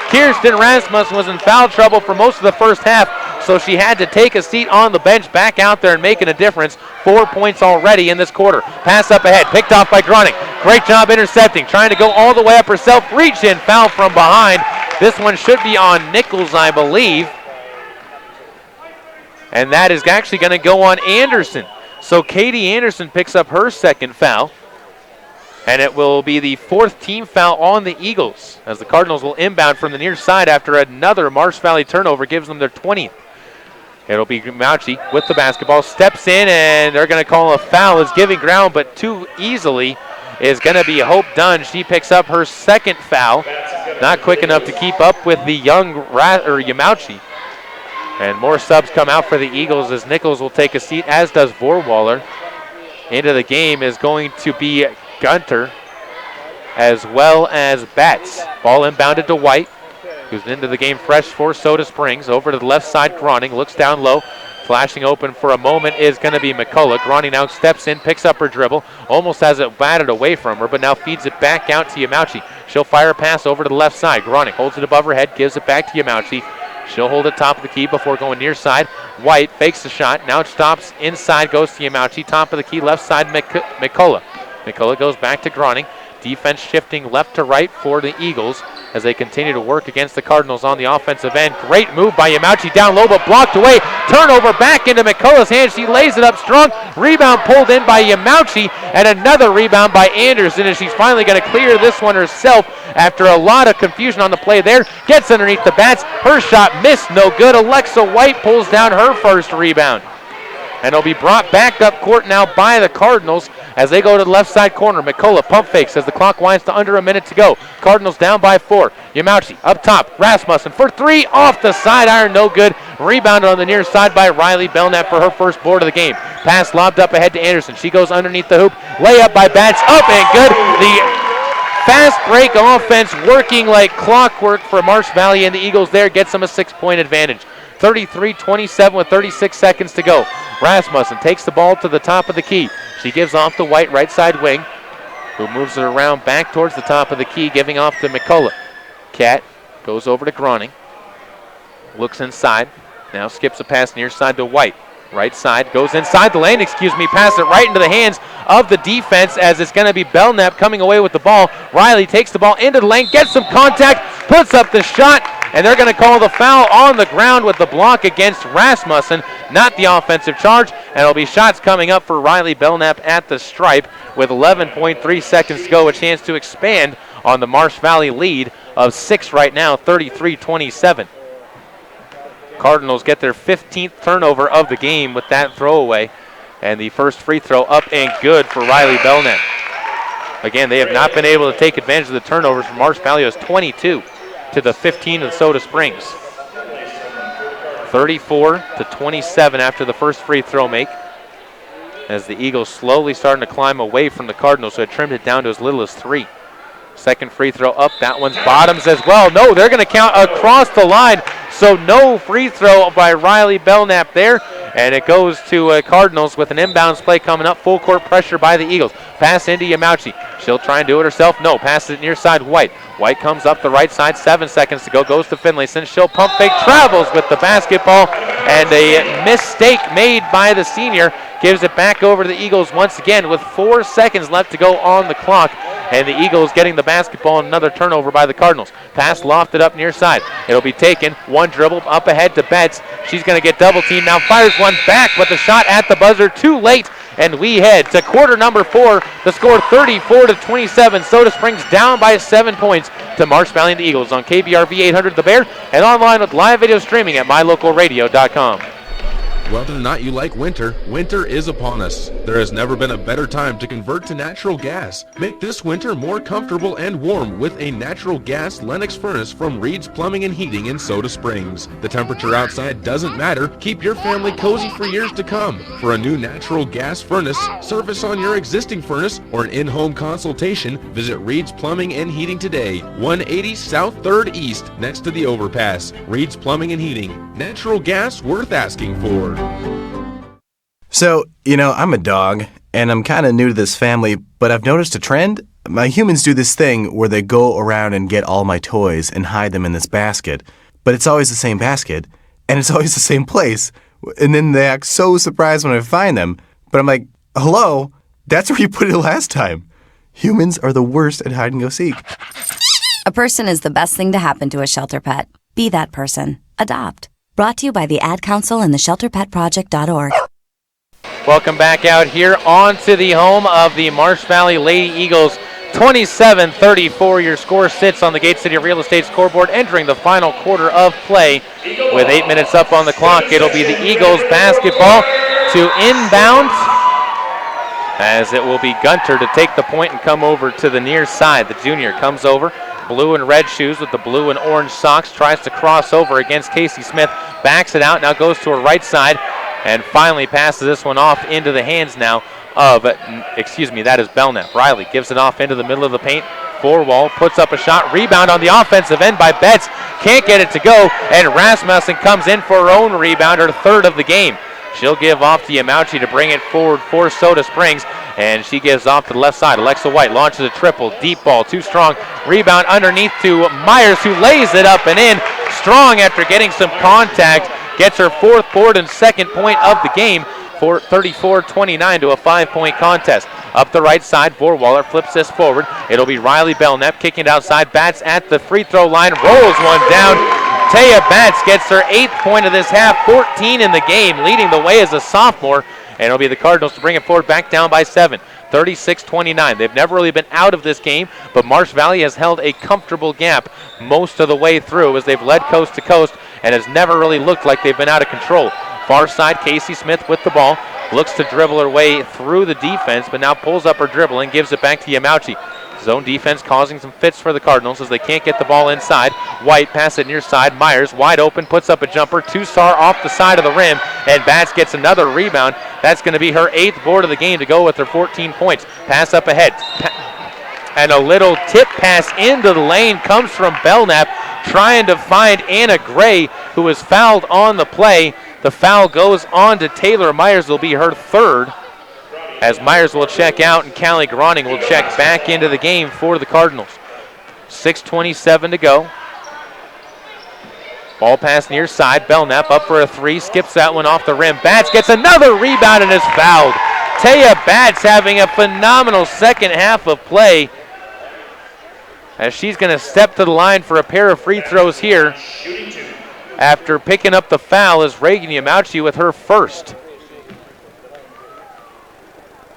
Kirsten Rasmussen was in foul trouble for most of the first half, so she had to take a seat on the bench, back out there and making a difference. 4 points already in this quarter. Pass up ahead, picked off by Groning. Great job intercepting, trying to go all the way up herself. Reach in, foul from behind. This one should be on Nichols, I believe. And that is actually going to go on Anderson. So Katie Anderson picks up her second foul. And it will be the fourth team foul on the Eagles as the Cardinals will inbound from the near side after another Marsh Valley turnover gives them their 20th. It'll be Mauchi with the basketball, steps in, and they're going to call a foul. It's giving ground, but too easily is going to be Hope Dunn. She picks up her second foul. Not quick enough to keep up with the young Yamauchi. And more subs come out for the Eagles as Nichols will take a seat, as does Vorwaller. Into the game is going to be Gunter, as well as Betts. Ball inbounded to White, who's into the game fresh for Soda Springs. Over to the left side, Groning looks down low. Flashing open for a moment is going to be McCullough. Groning now steps in, picks up her dribble, almost has it batted away from her, but now feeds it back out to Yamauchi. She'll fire a pass over to the left side. Groning holds it above her head, gives it back to Yamauchi. She'll hold it top of the key before going near side. White fakes the shot, now stops inside, goes to Yamauchi. Top of the key, left side, McCullough. McCullough goes back to Groning. Defense shifting left to right for the Eagles as they continue to work against the Cardinals on the offensive end. Great move by Yamauchi down low, but blocked away. Turnover back into McCullough's hands. She lays it up strong. Rebound pulled in by Yamauchi, and another rebound by Anderson, and she's finally going to clear this one herself after a lot of confusion on the play there. Gets underneath the bats. Her shot missed, no good. Alexa White pulls down her first rebound. And it'll be brought back up court now by the Cardinals as they go to the left side corner. McCullough pump fakes as the clock winds to under a minute to go. Cardinals down by 4. Yamauchi up top. Rasmussen for 3 off the side iron, no good. Rebounded on the near side by Riley Belknap for her first board of the game. Pass lobbed up ahead to Anderson. She goes underneath the hoop. Layup by Batts, up and good. The fast break offense working like clockwork for Marsh Valley, and the Eagles there gets them a 6-point advantage. 33-27 with 36 seconds to go. Rasmussen takes the ball to the top of the key. She gives off to White, right side wing, who moves it around back towards the top of the key, giving off to McCullough. Cat goes over to Groning. Looks inside. Now skips a pass near side to White. Right side, goes inside the lane, pass it right into the hands of the defense as it's going to be Belknap coming away with the ball. Riley takes the ball into the lane, gets some contact, puts up the shot, and they're going to call the foul on the ground with the block against Rasmussen, not the offensive charge, and it'll be shots coming up for Riley Belknap at the stripe with 11.3 seconds to go, a chance to expand on the Marsh Valley lead of 6 right now, 33-27. Cardinals get their 15th turnover of the game with that throwaway, and the first free throw up and good for Riley Belknap. Again, they have not been able to take advantage of the turnovers from Marsh Valley. It was 22 to the 15 of Soda Springs. 34-27 after the first free throw make, as the Eagles slowly starting to climb away from the Cardinals, who had trimmed it down to as little as 3. Second free throw up, that one's bottoms as well. No, they're going to count across the line, so no free throw by Riley Belknap there, and it goes to Cardinals with an inbounds play coming up. Full court pressure by the Eagles. Pass into Yamauchi. She'll try and do it herself. No, passes it near side White. White comes up the right side, 7 seconds to go, goes to Finlayson. She'll pump fake, travels with the basketball, and a mistake made by the senior gives it back over to the Eagles once again with 4 seconds left to go on the clock, and the Eagles getting the basketball, and another turnover by the Cardinals. Pass lofted up near side. It'll be taken. One dribble up ahead to Betts. She's going to get double teamed. Now fires one back, but the shot at the buzzer too late, and we head to quarter number 4. The score 34-27. Soda Springs down by 7 points to Marsh Valley and the Eagles on KBRV 800 The Bear and online with live video streaming at mylocalradio.com. Whether or not you like winter, winter is upon us. There has never been a better time to convert to natural gas. Make this winter more comfortable and warm with a natural gas Lennox furnace from Reed's Plumbing and Heating in Soda Springs. The temperature outside doesn't matter. Keep your family cozy for years to come. For a new natural gas furnace, service on your existing furnace, or an in-home consultation, visit Reed's Plumbing and Heating today. 180 South 3rd East, next to the overpass. Reed's Plumbing and Heating. Natural gas worth asking for. So, I'm a dog, and I'm kind of new to this family, but I've noticed a trend. My humans do this thing where they go around and get all my toys and hide them in this basket, but it's always the same basket, and it's always the same place, and then they act so surprised when I find them, but I'm like, hello, that's where you put it last time. Humans are the worst at hide and go seek. A person is the best thing to happen to a shelter pet. Be that person. Adopt. Brought to you by the Ad Council and the ShelterPetProject.org. Welcome back out here onto the home of the Marsh Valley Lady Eagles. 27-34, your score sits on the Gate City Real Estate scoreboard entering the final quarter of play. With 8 minutes up on the clock, it'll be the Eagles basketball to inbound, as it will be Gunter to take the point and come over to the near side. The junior comes over, blue and red shoes with the blue and orange socks, tries to cross over against Casey Smith, backs it out, now goes to her right side, and finally passes this one off into the hands now of, that is Belknap. Riley gives it off into the middle of the paint. Forwall puts up a shot, rebound on the offensive end by Betts. Can't get it to go, and Rasmussen comes in for her own rebound, her third of the game. She'll give off to Yamauchi to bring it forward for Soda Springs, and she gives off to the left side. Alexa White launches a triple, deep ball, too strong. Rebound underneath to Myers, who lays it up and in. Strong after getting some contact. Gets her fourth board and second point of the game for 34-29 to a 5-point contest. Up the right side, Vorwaller flips this forward. It'll be Riley Belknap kicking it outside. Bats at the free throw line, rolls one down. Taya Bats gets her 8th point of this half, 14 in the game, leading the way as a sophomore. And it'll be the Cardinals to bring it forward, back down by 7. 36-29. They've never really been out of this game, but Marsh Valley has held a comfortable gap most of the way through as they've led coast to coast and has never really looked like they've been out of control. Far side, Casey Smith with the ball, looks to dribble her way through the defense, but now pulls up her dribble and gives it back to Yamauchi. Zone defense causing some fits for the Cardinals as they can't get the ball inside. White pass it near side. Myers wide open, puts up a jumper. Two-star off the side of the rim, and Bats gets another rebound. That's going to be her 8th board of the game to go with her 14 points. Pass up ahead. And a little tip pass into the lane comes from Belknap, trying to find Anna Gray, who was fouled on the play. The foul goes on to Taylor Myers. Will be her 3rd. As Myers will check out and Callie Groning will check back into the game for the Cardinals. 6:27 to go. Ball pass near side. Belknap up for a 3. Skips that one off the rim. Bats gets another rebound and is fouled. Taya Bats having a phenomenal second half of play, as she's going to step to the line for a pair of free throws here. After picking up the foul is Reagan Yamauchi with her first.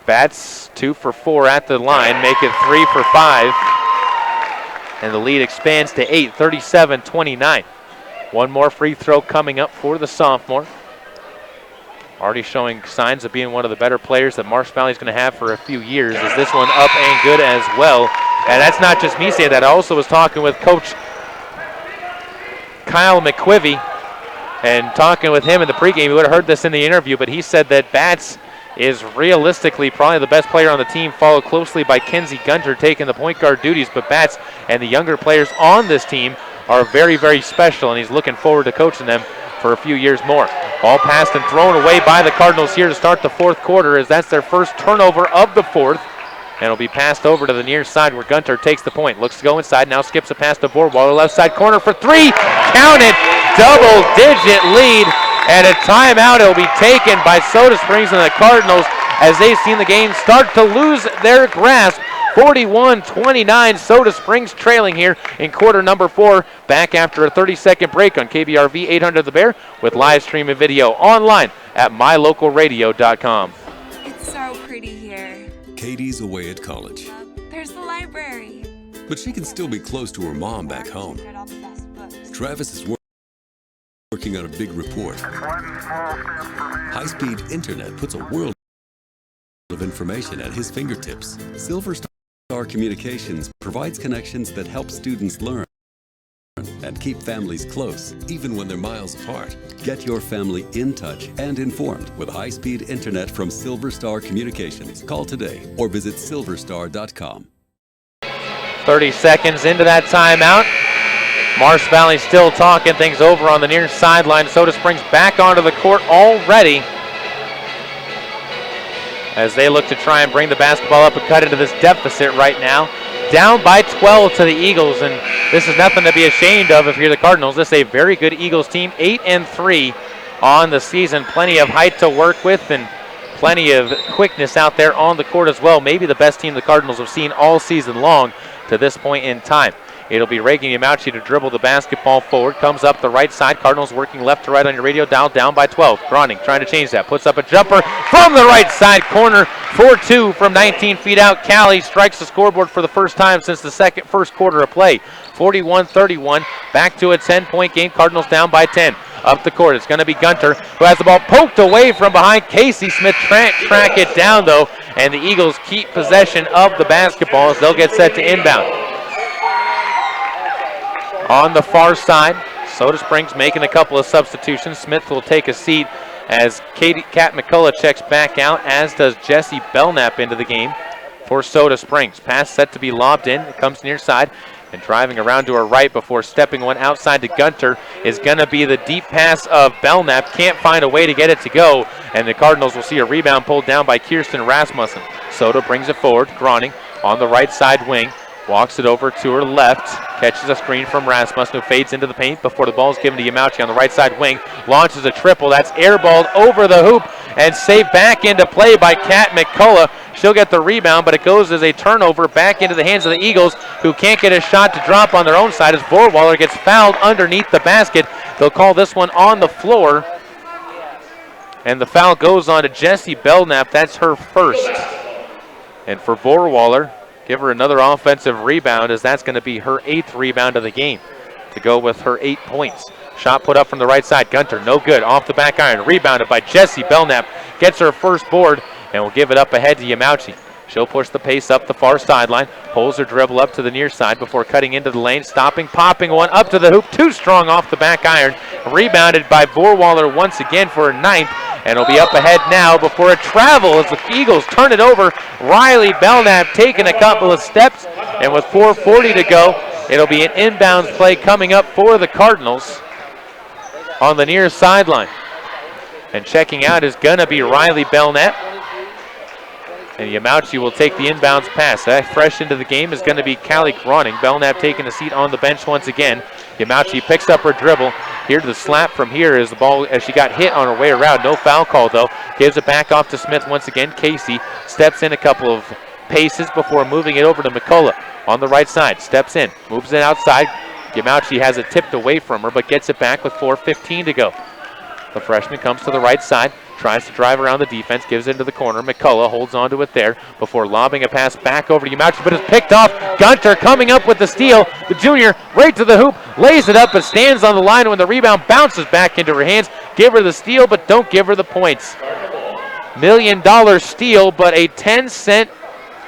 Bats 2 for 4 at the line, make it 3 for 5. And the lead expands to 8, 37-29. One more free throw coming up for the sophomore. Already showing signs of being one of the better players that Marsh Valley is going to have for a few years. Is this one up and good as well? And that's not just me saying that. I also was talking with Coach Kyle McQuivy and talking with him in the pregame. You would have heard this in the interview, but he said that Bats is realistically probably the best player on the team, followed closely by Kenzie Gunter taking the point guard duties. But Bats and the younger players on this team are very, very special, and he's looking forward to coaching them for a few years more. Ball passed and thrown away by the Cardinals here to start the fourth quarter, as that's their first turnover of the fourth. And it'll be passed over to the near side where Gunter takes the point. Looks to go inside, now skips a pass to Borwaller, left side corner for 3. Count it, double-digit lead. And a timeout will be taken by Soda Springs and the Cardinals as they've seen the game start to lose their grasp. 41-29, Soda Springs trailing here in quarter number 4. Back after a 30-second break on KBRV 800 The Bear with live stream and video online at mylocalradio.com. It's so pretty here. Katie's away at college. There's the library. But she can still be close to her mom back home. Travis is working on a big report. High-speed internet puts a world of information at his fingertips. Silver Star Communications provides connections that help students learn and keep families close, even when they're miles apart. Get your family in touch and informed with high-speed internet from Silver Star Communications. Call today or visit silverstar.com. 30 seconds into that timeout. Marsh Valley still talking things over on the near sideline. Soda Springs back onto the court already as they look to try and bring the basketball up and cut into this deficit right now. Down by 12 to the Eagles, and this is nothing to be ashamed of if you're the Cardinals. This is a very good Eagles team, 8-3 on the season. Plenty of height to work with and plenty of quickness out there on the court as well. Maybe the best team the Cardinals have seen all season long to this point in time. It'll be Reagan Yamauchi to dribble the basketball forward. Comes up the right side. Cardinals working left to right on your radio dial. Down by 12. Groning trying to change that. Puts up a jumper from the right side corner. 4-2 from 19 feet out. Cali strikes the scoreboard for the first time since the first quarter of play. 41-31. Back to a 10-point game. Cardinals down by 10. Up the court, it's going to be Gunter, who has the ball poked away from behind. Casey Smith track it down, though, and the Eagles keep possession of the basketball as they'll get set to inbound. On the far side, Soda Springs making a couple of substitutions. Smith will take a seat as Kat McCullough checks back out, as does Jesse Belknap into the game for Soda Springs. Pass set to be lobbed in. It comes near side. And driving around to her right before stepping one outside to Gunter is going to be the deep pass of Belknap. Can't find a way to get it to go. And the Cardinals will see a rebound pulled down by Kirsten Rasmussen. Soda brings it forward. Groning on the right side wing. Walks it over to her left. Catches a screen from Rasmussen, who fades into the paint before the ball is given to Yamauchi on the right side wing. Launches a triple. That's airballed over the hoop and saved back into play by Kat McCullough. She'll get the rebound, but it goes as a turnover back into the hands of the Eagles, who can't get a shot to drop on their own side as Vorwaller gets fouled underneath the basket. They'll call this one on the floor. And the foul goes on to Jessie Belknap. That's her first. And for Vorwaller, give her another offensive rebound, as that's going to be her 8th rebound of the game to go with her 8 points. Shot put up from the right side. Gunter, no good. Off the back iron. Rebounded by Jessie Belknap. Gets her first board and will give it up ahead to Yamauchi. She'll push the pace up the far sideline. Pulls her dribble up to the near side before cutting into the lane. Stopping, popping one up to the hoop. Too strong off the back iron. Rebounded by Vorwaller once again for her 9th. And it'll be up ahead now before a travel as the Eagles turn it over. Riley Belknap taking a couple of steps. And with 4:40 to go, it'll be an inbounds play coming up for the Cardinals on the near sideline. And checking out is going to be Riley Belknap. And Yamauchi will take the inbounds pass. That fresh into the game is going to be Callie Groning. Belknap taking a seat on the bench once again. Yamauchi picks up her dribble. Here's the slap from here as the ball, as she got hit on her way around. No foul call, though. Gives it back off to Smith once again. Casey steps in a couple of paces before moving it over to McCullough on the right side. Steps in, moves it outside. Yamauchi has it tipped away from her, but gets it back with 4:15 to go. The freshman comes to the right side, tries to drive around the defense, gives it into the corner. McCullough holds on to it there before lobbing a pass back over to Yamauchi, but it's picked off. Gunter coming up with the steal. The junior right to the hoop, lays it up, but stands on the line when the rebound bounces back into her hands. Give her the steal, but don't give her the points. $1 million steal, but a 10-cent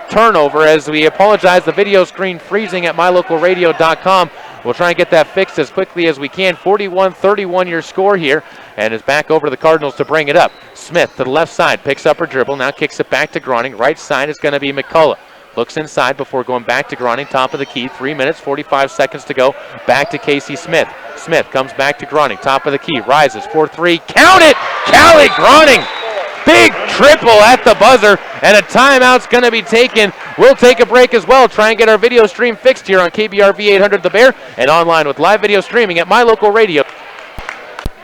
turnover. As we apologize, the video screen freezing at mylocalradio.com. We'll try and get that fixed as quickly as we can. 41-31 your score here, and it's back over to the Cardinals to bring it up. Smith to the left side, picks up her dribble, now kicks it back to Groning. Right side is going to be McCullough. Looks inside before going back to Groning, top of the key. 3 minutes, 45 seconds to go. Back to Casey Smith. Smith comes back to Groning, top of the key, rises for 3. Count it! Callie Groning! Big triple at the buzzer, and a timeout's going to be taken. We'll take a break as well. Try and get our video stream fixed here on KBRV 800 The Bear and online with live video streaming at My Local Radio.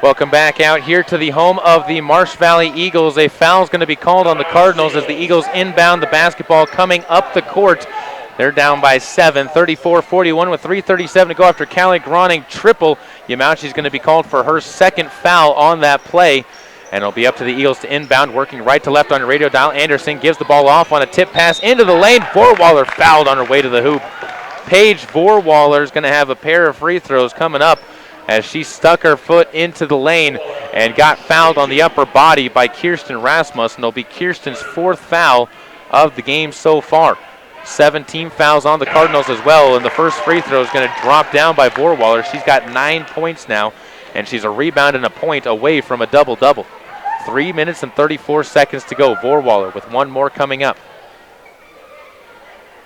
Welcome back out here to the home of the Marsh Valley Eagles. A foul is going to be called on the Cardinals as the Eagles inbound the basketball coming up the court. They're down by 7, 34-41 with 3:37 to go after Callie Groning triple. Yamauchi's going to be called for her second foul on that play. And it'll be up to the Eagles to inbound, working right to left on your radio dial. Anderson gives the ball off on a tip pass into the lane. Vorwaller fouled on her way to the hoop. Paige Vorwaller is going to have a pair of free throws coming up as she stuck her foot into the lane and got fouled on the upper body by Kirsten Rasmussen. It'll be Kirsten's 4th foul of the game so far. 17 fouls on the Cardinals as well, and the first free throw is going to drop down by Vorwaller. She's got 9 points now, and she's a rebound and a point away from a double-double. 3 minutes and 34 seconds to go. Vorwaller with one more coming up.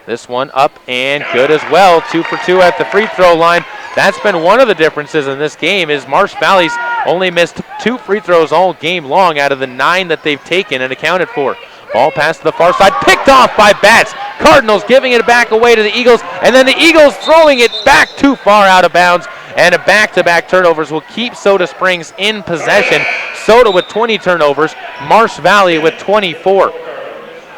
This one up and good as well. 2 for 2 at the free throw line. That's been one of the differences in this game is Marsh Valley's only missed 2 free throws all game long out of the 9 that they've taken and accounted for. Ball pass to the far side, picked off by Bats. Cardinals giving it back away to the Eagles, and then the Eagles throwing it back too far out of bounds, and a back-to-back turnovers will keep Soda Springs in possession. Soda with 20 turnovers, Marsh Valley with 24.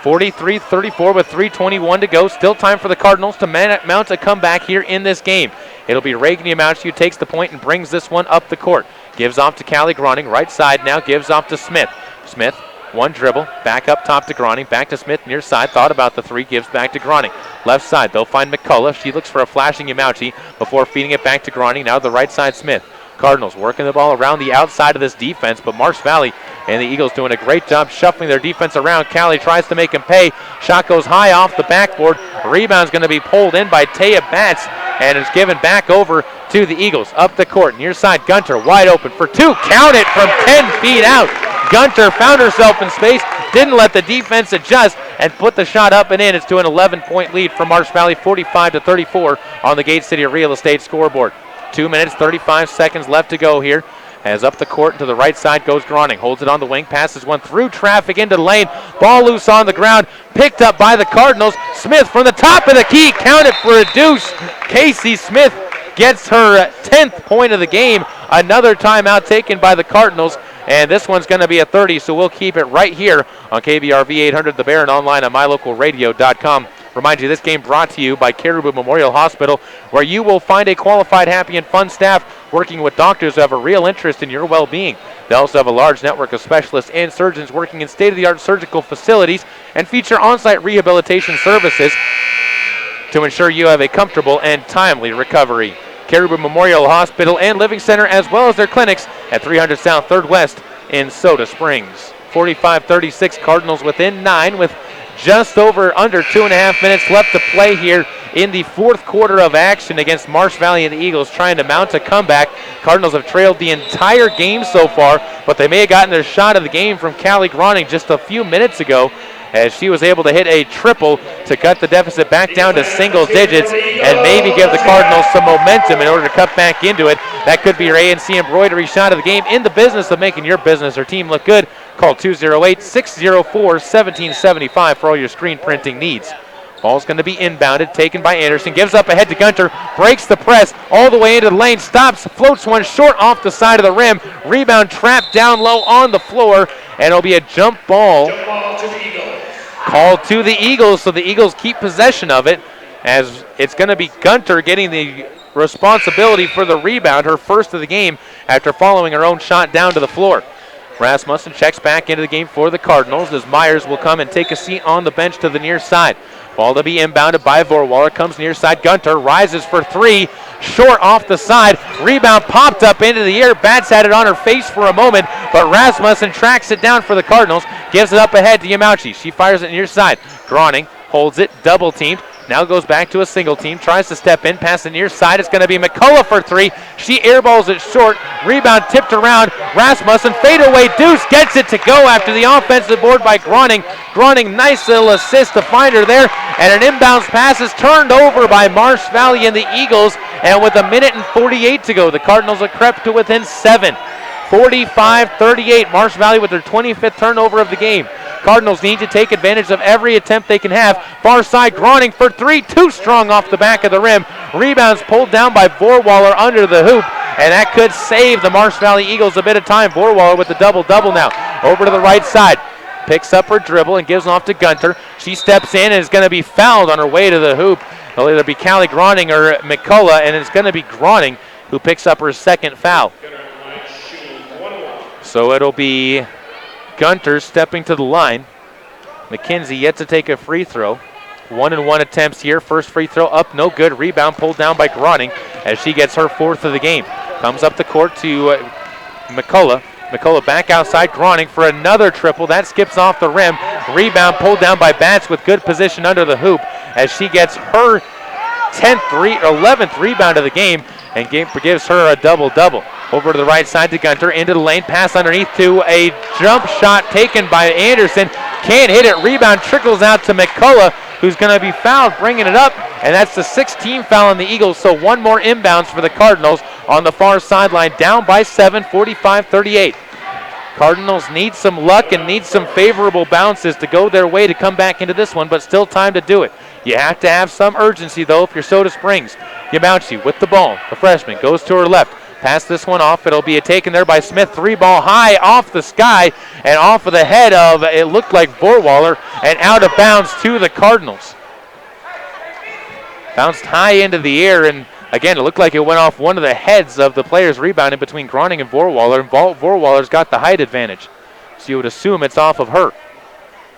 43-34 with 3:21 to go. Still time for the Cardinals to mount a comeback here in this game. It'll be Reagan Yamauchi who takes the point and brings this one up the court. Gives off to Callie Groning, right side now, gives off to Smith. Smith, one dribble, back up top to Groning, back to Smith near side, thought about the 3, gives back to Groning. Left side, they'll find McCullough. She looks for a flashing Yamauchi before feeding it back to Groning. Now the right side, Smith. Cardinals working the ball around the outside of this defense, but Marsh Valley and the Eagles doing a great job shuffling their defense around. Callie tries to make him pay. Shot goes high off the backboard. Rebound's going to be pulled in by Taya Batts, and it's given back over to the Eagles. Up the court, near side, Gunter wide open for 2. Count it from 10 feet out. Gunter found herself in space, didn't let the defense adjust, and put the shot up and in. It's to an 11-point lead for Marsh Valley, 45-34 on the Gate City Real Estate scoreboard. 2 minutes, 35 seconds left to go here. As up the court to the right side goes Groning. Holds it on the wing, passes one through traffic into the lane. Ball loose on the ground, picked up by the Cardinals. Smith from the top of the key, counted for a deuce. Casey Smith gets her 10th point of the game. Another timeout taken by the Cardinals. And this one's going to be a 30, so we'll keep it right here on KBRV 800 The Bear and online at mylocalradio.com. Remind you, this game brought to you by Caribou Memorial Hospital, where you will find a qualified, happy, and fun staff working with doctors who have a real interest in your well-being. They also have a large network of specialists and surgeons working in state-of-the-art surgical facilities and feature on-site rehabilitation services to ensure you have a comfortable and timely recovery. Caribou Memorial Hospital and Living Center, as well as their clinics at 300 South 3rd West in Soda Springs. 45-36, Cardinals within 9 with just under 2.5 minutes left to play here in the 4th quarter of action against Marsh Valley and the Eagles trying to mount a comeback. Cardinals have trailed the entire game so far, but they may have gotten their shot of the game from Callie Groning just a few minutes ago, as she was able to hit a triple to cut the deficit back down to single digits and maybe give the Cardinals some momentum in order to cut back into it. That could be your A&C embroidery shot of the game. In the business of making your business or team look good, call 208-604-1775 for all your screen printing needs. Ball's going to be inbounded, taken by Anderson, gives up ahead to Gunter, breaks the press all the way into the lane, stops, floats one short off the side of the rim, rebound trapped down low on the floor, and it'll be a jump ball called to the Eagles, so the Eagles keep possession of it, as it's going to be Gunter getting the responsibility for the rebound, her first of the game, after following her own shot down to the floor. Rasmussen checks back into the game for the Cardinals as Myers will come and take a seat on the bench to the near side. Ball to be inbounded by Vorwaller, comes near side. Gunter rises for 3, short off the side. Rebound popped up into the air. Bats had it on her face for a moment, but Rasmussen tracks it down for the Cardinals, gives it up ahead to Yamauchi. She fires it near side. Groning holds it, double teamed. Now goes back to a single team, tries to step in, pass the near side. It's going to be McCullough for 3. She airballs it short. Rebound tipped around. Rasmussen, fadeaway deuce, gets it to go after the offensive board by Groning. Groning, nice little assist to find her there. And an inbounds pass is turned over by Marsh Valley and the Eagles. And with 1:48 to go, the Cardinals have crept to within 7. 45-38, Marsh Valley with their 25th turnover of the game. Cardinals need to take advantage of every attempt they can have. Far side, Groning for 3, too strong off the back of the rim. Rebounds pulled down by Vorwaller under the hoop, and that could save the Marsh Valley Eagles a bit of time. Vorwaller with the double-double now. Over to the right side. Picks up her dribble and gives off to Gunter. She steps in and is going to be fouled on her way to the hoop. It'll either be Callie Groning or McCullough, and it's going to be Groning who picks up her second foul. So it'll be Gunter stepping to the line. McKenzie yet to take a free throw. 1-1 attempts here. First free throw up, no good. Rebound pulled down by Groning as she gets her 4th of the game. Comes up the court to McCullough. McCullough back outside, Groning for another triple. That skips off the rim. Rebound pulled down by Batts with good position under the hoop as she gets her 11th rebound of the game and gives her a double-double. Over to the right side to Gunter, into the lane, pass underneath to a jump shot taken by Anderson. Can't hit it, rebound trickles out to McCullough, who's going to be fouled, bringing it up, and that's the 16th foul on the Eagles, so one more inbounds for the Cardinals on the far sideline, down by 7, 45-38. Cardinals need some luck and need some favorable bounces to go their way to come back into this one, but still time to do it. You have to have some urgency, though, if you're Soda Springs. Yamauchi with the ball. The freshman goes to her left. Pass this one off. It'll be taken there by Smith. 3-ball high off the sky and off of the head of, it looked like Vorwaller, and out of bounds to the Cardinals. Bounced high into the air, and again, it looked like it went off one of the heads of the players rebounding between Groning and Vorwaller, and Vorwaller's got the height advantage. So you would assume it's off of her.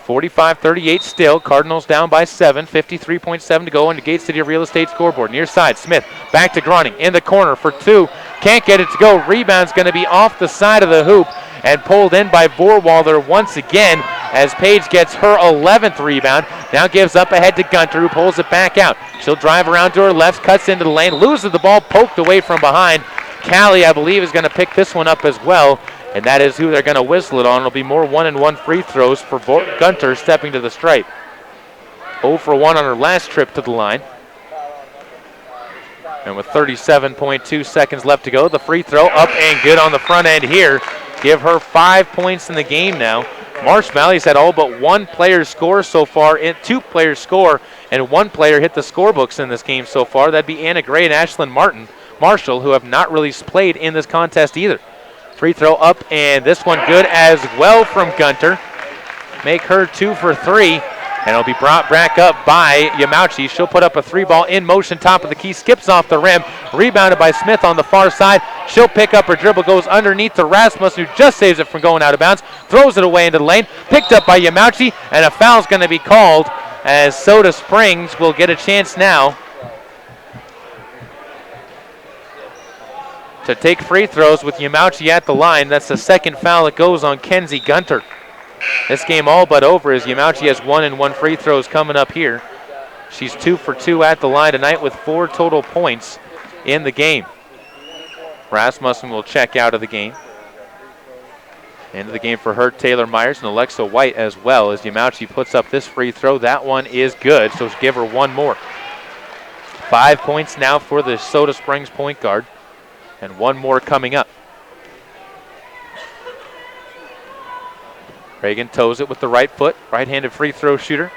45-38 still. Cardinals down by 7. 53.7 to go on the Gate City Real Estate scoreboard. Near side, Smith back to Groning in the corner for 2. Can't get it to go. Rebound's going to be off the side of the hoop and pulled in by Vorwaller once again as Page gets her 11th rebound. Now gives up ahead to Gunter, who pulls it back out. She'll drive around to her left, cuts into the lane, loses the ball, poked away from behind. Callie, I believe, is going to pick this one up as well. And that is who they're going to whistle it on. It'll be more 1-and-1 free throws for Gunter stepping to the stripe. 0 for 1 on her last trip to the line. And with 37.2 seconds left to go, the free throw up and good on the front end here. Give her 5 points in the game now. Marsh Valley's had all but one player score so far. 2 players score, and 1 player hit the scorebooks in this game so far. That'd be Anna Gray and Ashlyn Marshall, who have not really played in this contest either. Free throw up, and this one good as well from Gunter. Make her 2 for 3, and it'll be brought back up by Yamauchi. She'll put up a 3-ball in motion, top of the key, skips off the rim, rebounded by Smith on the far side. She'll pick up her dribble, goes underneath to Rasmussen, who just saves it from going out of bounds, throws it away into the lane, picked up by Yamauchi, and a foul's going to be called as Soda Springs will get a chance now to take free throws with Yamauchi at the line. That's the second foul that goes on Kenzie Gunter. This game all but over as Yamauchi has 1-and-1 free throws coming up here. She's 2 for 2 at the line tonight with 4 total points in the game. Rasmussen will check out of the game. Into the game for her, Taylor Myers and Alexa White as well as Yamauchi puts up this free throw. That one is good, so give her 1 more. 5 points now for the Soda Springs point guard. And 1 more coming up. Reagan toes it with the right foot. Right-handed free throw shooter.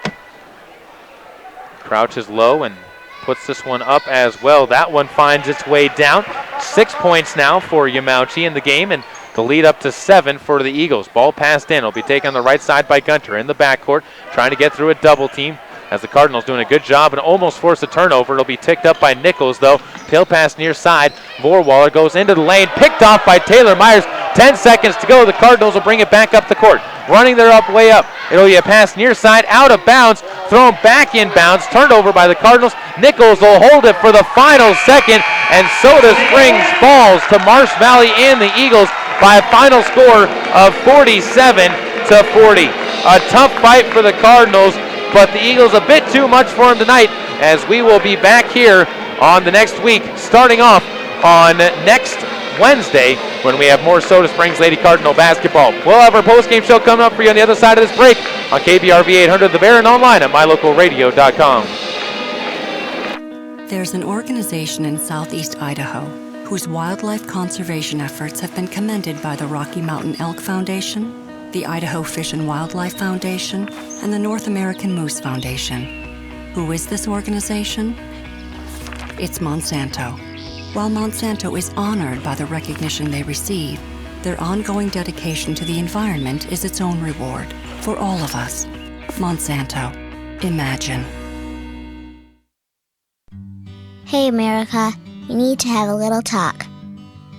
Crouches low and puts this one up as well. That one finds its way down. 6 points now for Yamauchi in the game, and the lead up to 7 for the Eagles. Ball passed in. It'll be taken on the right side by Gunter in the backcourt, trying to get through a double team. As the Cardinals doing a good job and almost force a turnover. It'll be ticked up by Nichols, though. Pill pass near side. Vorwaller goes into the lane, picked off by Taylor Myers. 10 seconds to go. The Cardinals will bring it back up the court. Running their way up. It'll be a pass near side, out of bounds, thrown back in bounds, turned over by the Cardinals. Nichols will hold it for the final second, and Soda Springs falls to Marsh Valley and the Eagles by a final score of 47-40. A tough fight for the Cardinals, but the Eagles a bit too much for them tonight, as we will be back here on the next week, starting off on next Wednesday when we have more Soda Springs Lady Cardinal basketball. We'll have our post-game show coming up for you on the other side of this break on KBRV 800 The Bear and online at mylocalradio.com. There's an organization in southeast Idaho whose wildlife conservation efforts have been commended by the Rocky Mountain Elk Foundation, the Idaho Fish and Wildlife Foundation, and the North American Moose Foundation. Who is this organization? It's Monsanto. While Monsanto is honored by the recognition they receive, their ongoing dedication to the environment is its own reward for all of us. Monsanto. Imagine. Hey, America. We need to have a little talk.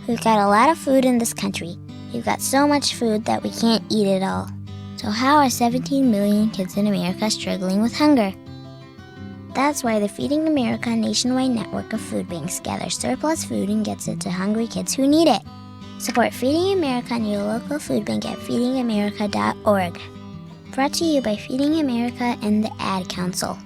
We've got a lot of food in this country. We've got so much food that we can't eat it all. So how are 17 million kids in America struggling with hunger? That's why the Feeding America nationwide network of food banks gathers surplus food and gets it to hungry kids who need it. Support Feeding America and your local food bank at feedingamerica.org. Brought to you by Feeding America and the Ad Council.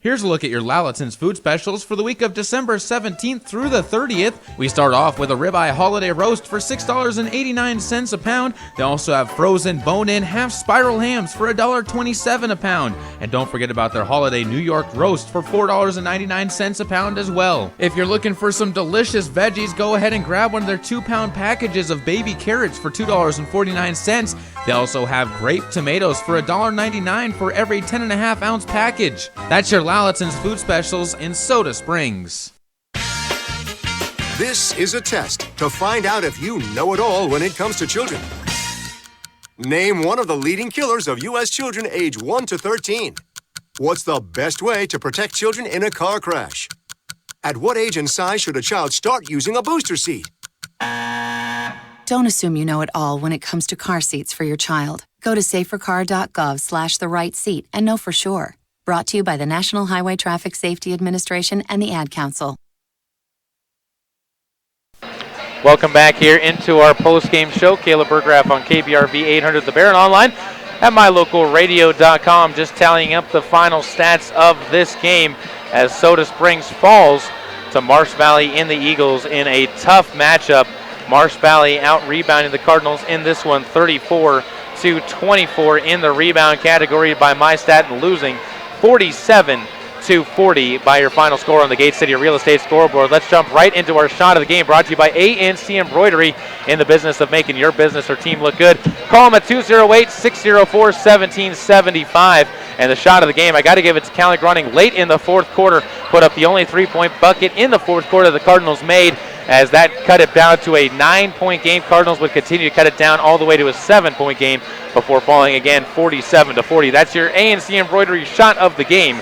Here's a look at your Lalaton's food specials for the week of December 17th through the 30th. We start off with a ribeye holiday roast for $6.89 a pound. They also have frozen bone-in half-spiral hams for $1.27 a pound. And don't forget about their holiday New York roast for $4.99 a pound as well. If you're looking for some delicious veggies, go ahead and grab one of their 2-pound packages of baby carrots for $2.49. They also have grape tomatoes for $1.99 for every 10.5-ounce package. That's your Lalaton's food specials in Soda Springs. This is a test to find out if you know it all when it comes to children. Name one of the leading killers of U.S. children age 1 to 13. What's the best way to protect children in a car crash? At what age and size should a child start using a booster seat? Don't assume you know it all when it comes to car seats for your child. Go to safercar.gov/the-right-seat and know for sure. Brought to you by the National Highway Traffic Safety Administration and the Ad Council. Welcome back here into our post-game show. Caleb Berggraf on KBRV 800 The Bear and online at mylocalradio.com. Just tallying up the final stats of this game as Soda Springs falls to Marsh Valley in the Eagles in a tough matchup. Marsh Valley out-rebounding the Cardinals in this one 34-24 in the rebound category by my stat and losing 47-40 by your final score on the Gate City Real Estate scoreboard. Let's jump right into our shot of the game, brought to you by ANC Embroidery, in the business of making your business or team look good. Call them at 208-604-1775. And the shot of the game, I got to give it to Callie Grunning late in the fourth quarter, put up the only three-point bucket in the fourth quarter the Cardinals made, as that cut it down to a 9-point game. Cardinals would continue to cut it down all the way to a 7-point game before falling again 47-40. That's your ANC Embroidery shot of the game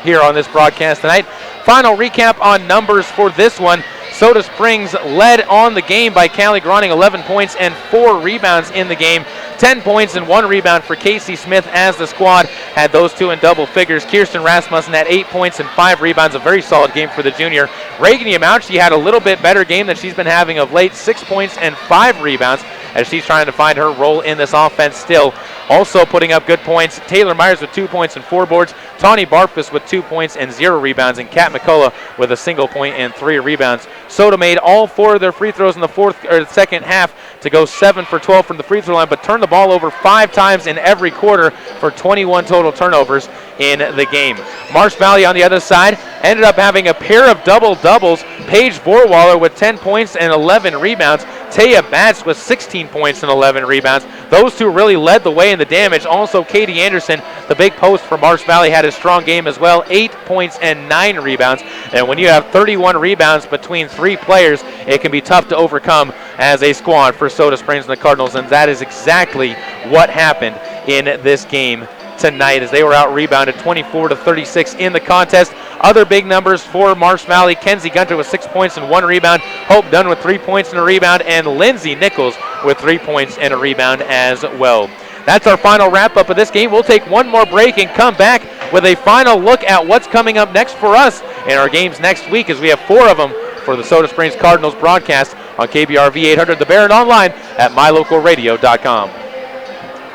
here on this broadcast tonight. Final recap on numbers for this one. Soda Springs led on the game by Callie Grunning, 11 points and 4 rebounds in the game. 10 points and 1 rebound for Casey Smith as the squad had those two in double figures. Kirsten Rasmussen had 8 points and 5 rebounds, a very solid game for the junior. Reagan Yamauchi had a little bit better game than she's been having of late, 6 points and 5 rebounds as she's trying to find her role in this offense still. Also putting up good points, Taylor Myers with 2 points and 4 boards, Tawny Barfus with 2 points and 0 rebounds, and Kat McCullough with a single point and 3 rebounds. Soda made all 4 of their free throws in the second half to go 7 for 12 from the free throw line, but turned the ball over 5 times in every quarter for 21 total turnovers in the game. Marsh Valley on the other side ended up having a pair of double-doubles. Paige Vorwaller with 10 points and 11 rebounds. Taya Batts with 16 points and 11 rebounds. Those two really led the way in the damage. Also, Katie Anderson, the big post for Marsh Valley, had a strong game as well. 8 points and 9 rebounds. And when you have 31 rebounds between 3 players, it can be tough to overcome as a squad for Soda Springs and the Cardinals. And that is exactly what happened in this game tonight, as they were out-rebounded 24-36 in the contest. Other big numbers for Marsh Valley: Kenzie Gunter with 6 points and 1 rebound, Hope Dunn with 3 points and a rebound, and Lindsay Nichols with 3 points and a rebound as well. That's our final wrap-up of this game. We'll take one more break and come back with a final look at what's coming up next for us in our games next week, as we have 4 of them for the Soda Springs Cardinals broadcast on KBRV 800 The Bear and online at mylocalradio.com.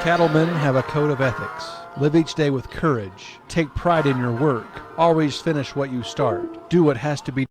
Cattlemen have a code of ethics. Live each day with courage. Take pride in your work. Always finish what you start. Do what has to be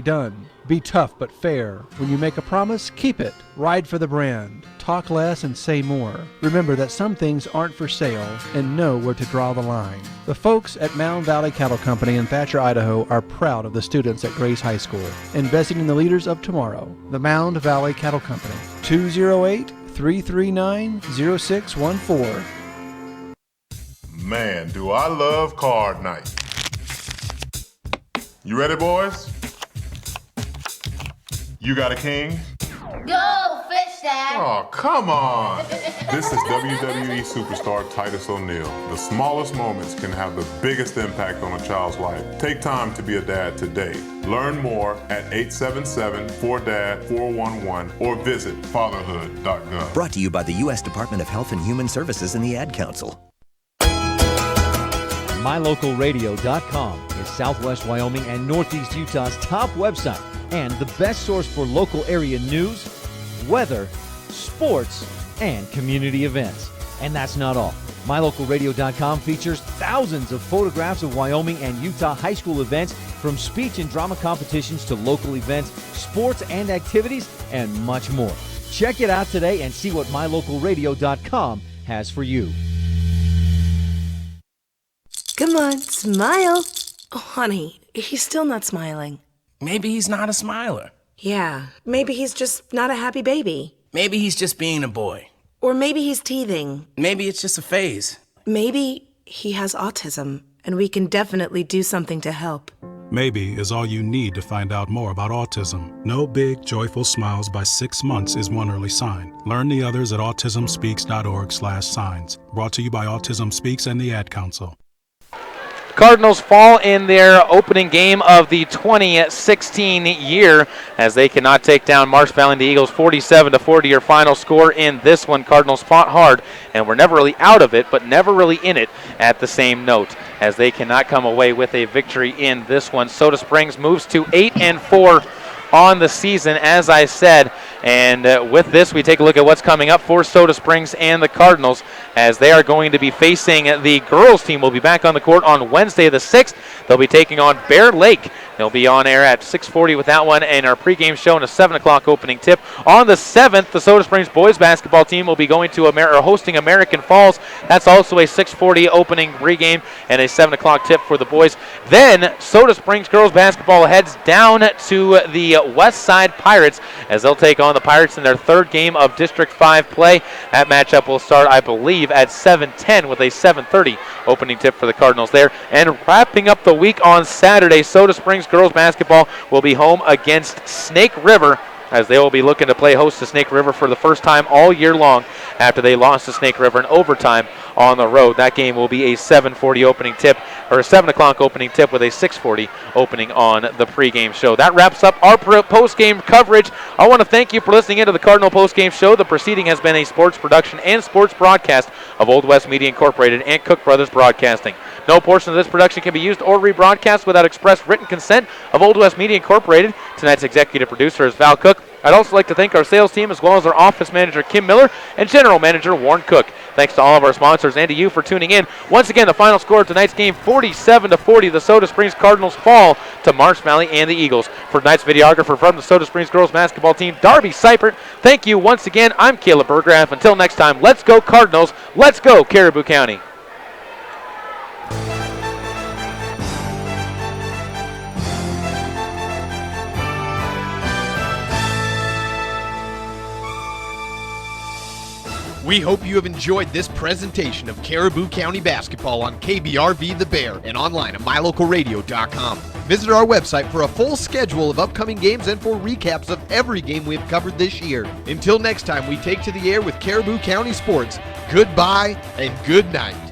done. Be tough but fair. When you make a promise, keep it. Ride for the brand. Talk less and say more. Remember that some things aren't for sale, and know where to draw the line. The folks at Mound Valley Cattle Company in Thatcher, Idaho are proud of the students at Grace High School, investing in the leaders of tomorrow. The Mound Valley Cattle Company, 208-339-0614. Man, do I love card night. You ready, boys? You got a king? Go, fish dad! Oh, come on! This is WWE superstar Titus O'Neil. The smallest moments can have the biggest impact on a child's life. Take time to be a dad today. Learn more at 877-4DAD-411 or visit fatherhood.gov. Brought to you by the U.S. Department of Health and Human Services and the Ad Council. MyLocalRadio.com is Southwest Wyoming and Northeast Utah's top website and the best source for local area news, weather, sports, and community events. And that's not all. MyLocalRadio.com features thousands of photographs of Wyoming and Utah high school events, from speech and drama competitions to local events, sports and activities, and much more. Check it out today and see what MyLocalRadio.com has for you. Come on, smile. Oh, honey, he's still not smiling. Maybe he's not a smiler. Yeah, maybe he's just not a happy baby. Maybe he's just being a boy. Or maybe he's teething. Maybe it's just a phase. Maybe he has autism, and we can definitely do something to help. Maybe is all you need to find out more about autism. No big, joyful smiles by 6 months is one early sign. Learn the others at autismspeaks.org/signs. Brought to you by Autism Speaks and the Ad Council. Cardinals fall in their opening game of the 2016 year as they cannot take down Marsh Valley and the Eagles 47-40, your final score in this one. Cardinals fought hard and were never really out of it, but never really in it at the same note, as they cannot come away with a victory in this one. Soda Springs moves to 8-4 on the season, as I said. And with this, we take a look at what's coming up for Soda Springs and the Cardinals, as they are going to be facing the girls team. Will be back on the court on Wednesday the 6th. They'll be taking on Bear Lake. They'll be on air at 6:40 with that one, and our pregame show and a 7 o'clock opening tip. On the 7th, the Soda Springs boys basketball team will be going to hosting American Falls. That's also a 6:40 opening pregame and a 7 o'clock tip for the boys. Then Soda Springs girls basketball heads down to the West Side Pirates as they'll take on the Pirates in their third game of District 5 play. That matchup will start, I believe, at 7:10 with a 7:30 opening tip for the Cardinals there. And wrapping up the week on Saturday, Soda Springs girls basketball will be home against Snake River, as they will be looking to play host to Snake River for the first time all year long after they lost to Snake River in overtime on the road. That game will be a 7:40 opening tip, or a 7 o'clock opening tip with a 6:40 opening on the pregame show. That wraps up our postgame coverage. I want to thank you for listening into the Cardinal postgame show. The proceeding has been a sports production and sports broadcast of Old West Media Incorporated and Cook Brothers Broadcasting. No portion of this production can be used or rebroadcast without express written consent of Old West Media Incorporated. Tonight's executive producer is Val Cook. I'd also like to thank our sales team, as well as our office manager, Kim Miller, and general manager, Warren Cook. Thanks to all of our sponsors and to you for tuning in. Once again, the final score of tonight's game, 47-40. The Soda Springs Cardinals fall to Marsh Valley and the Eagles. For tonight's videographer from the Soda Springs girls basketball team, Darby Seipert, thank you once again. I'm Caleb Burgraff. Until next time, let's go Cardinals. Let's go Caribou County. We hope you have enjoyed this presentation of Caribou County basketball on KBRV The Bear and online at MyLocalRadio.com. Visit our website for a full schedule of upcoming games and for recaps of every game we have covered this year. Until next time we take to the air with Caribou County Sports, goodbye and good night.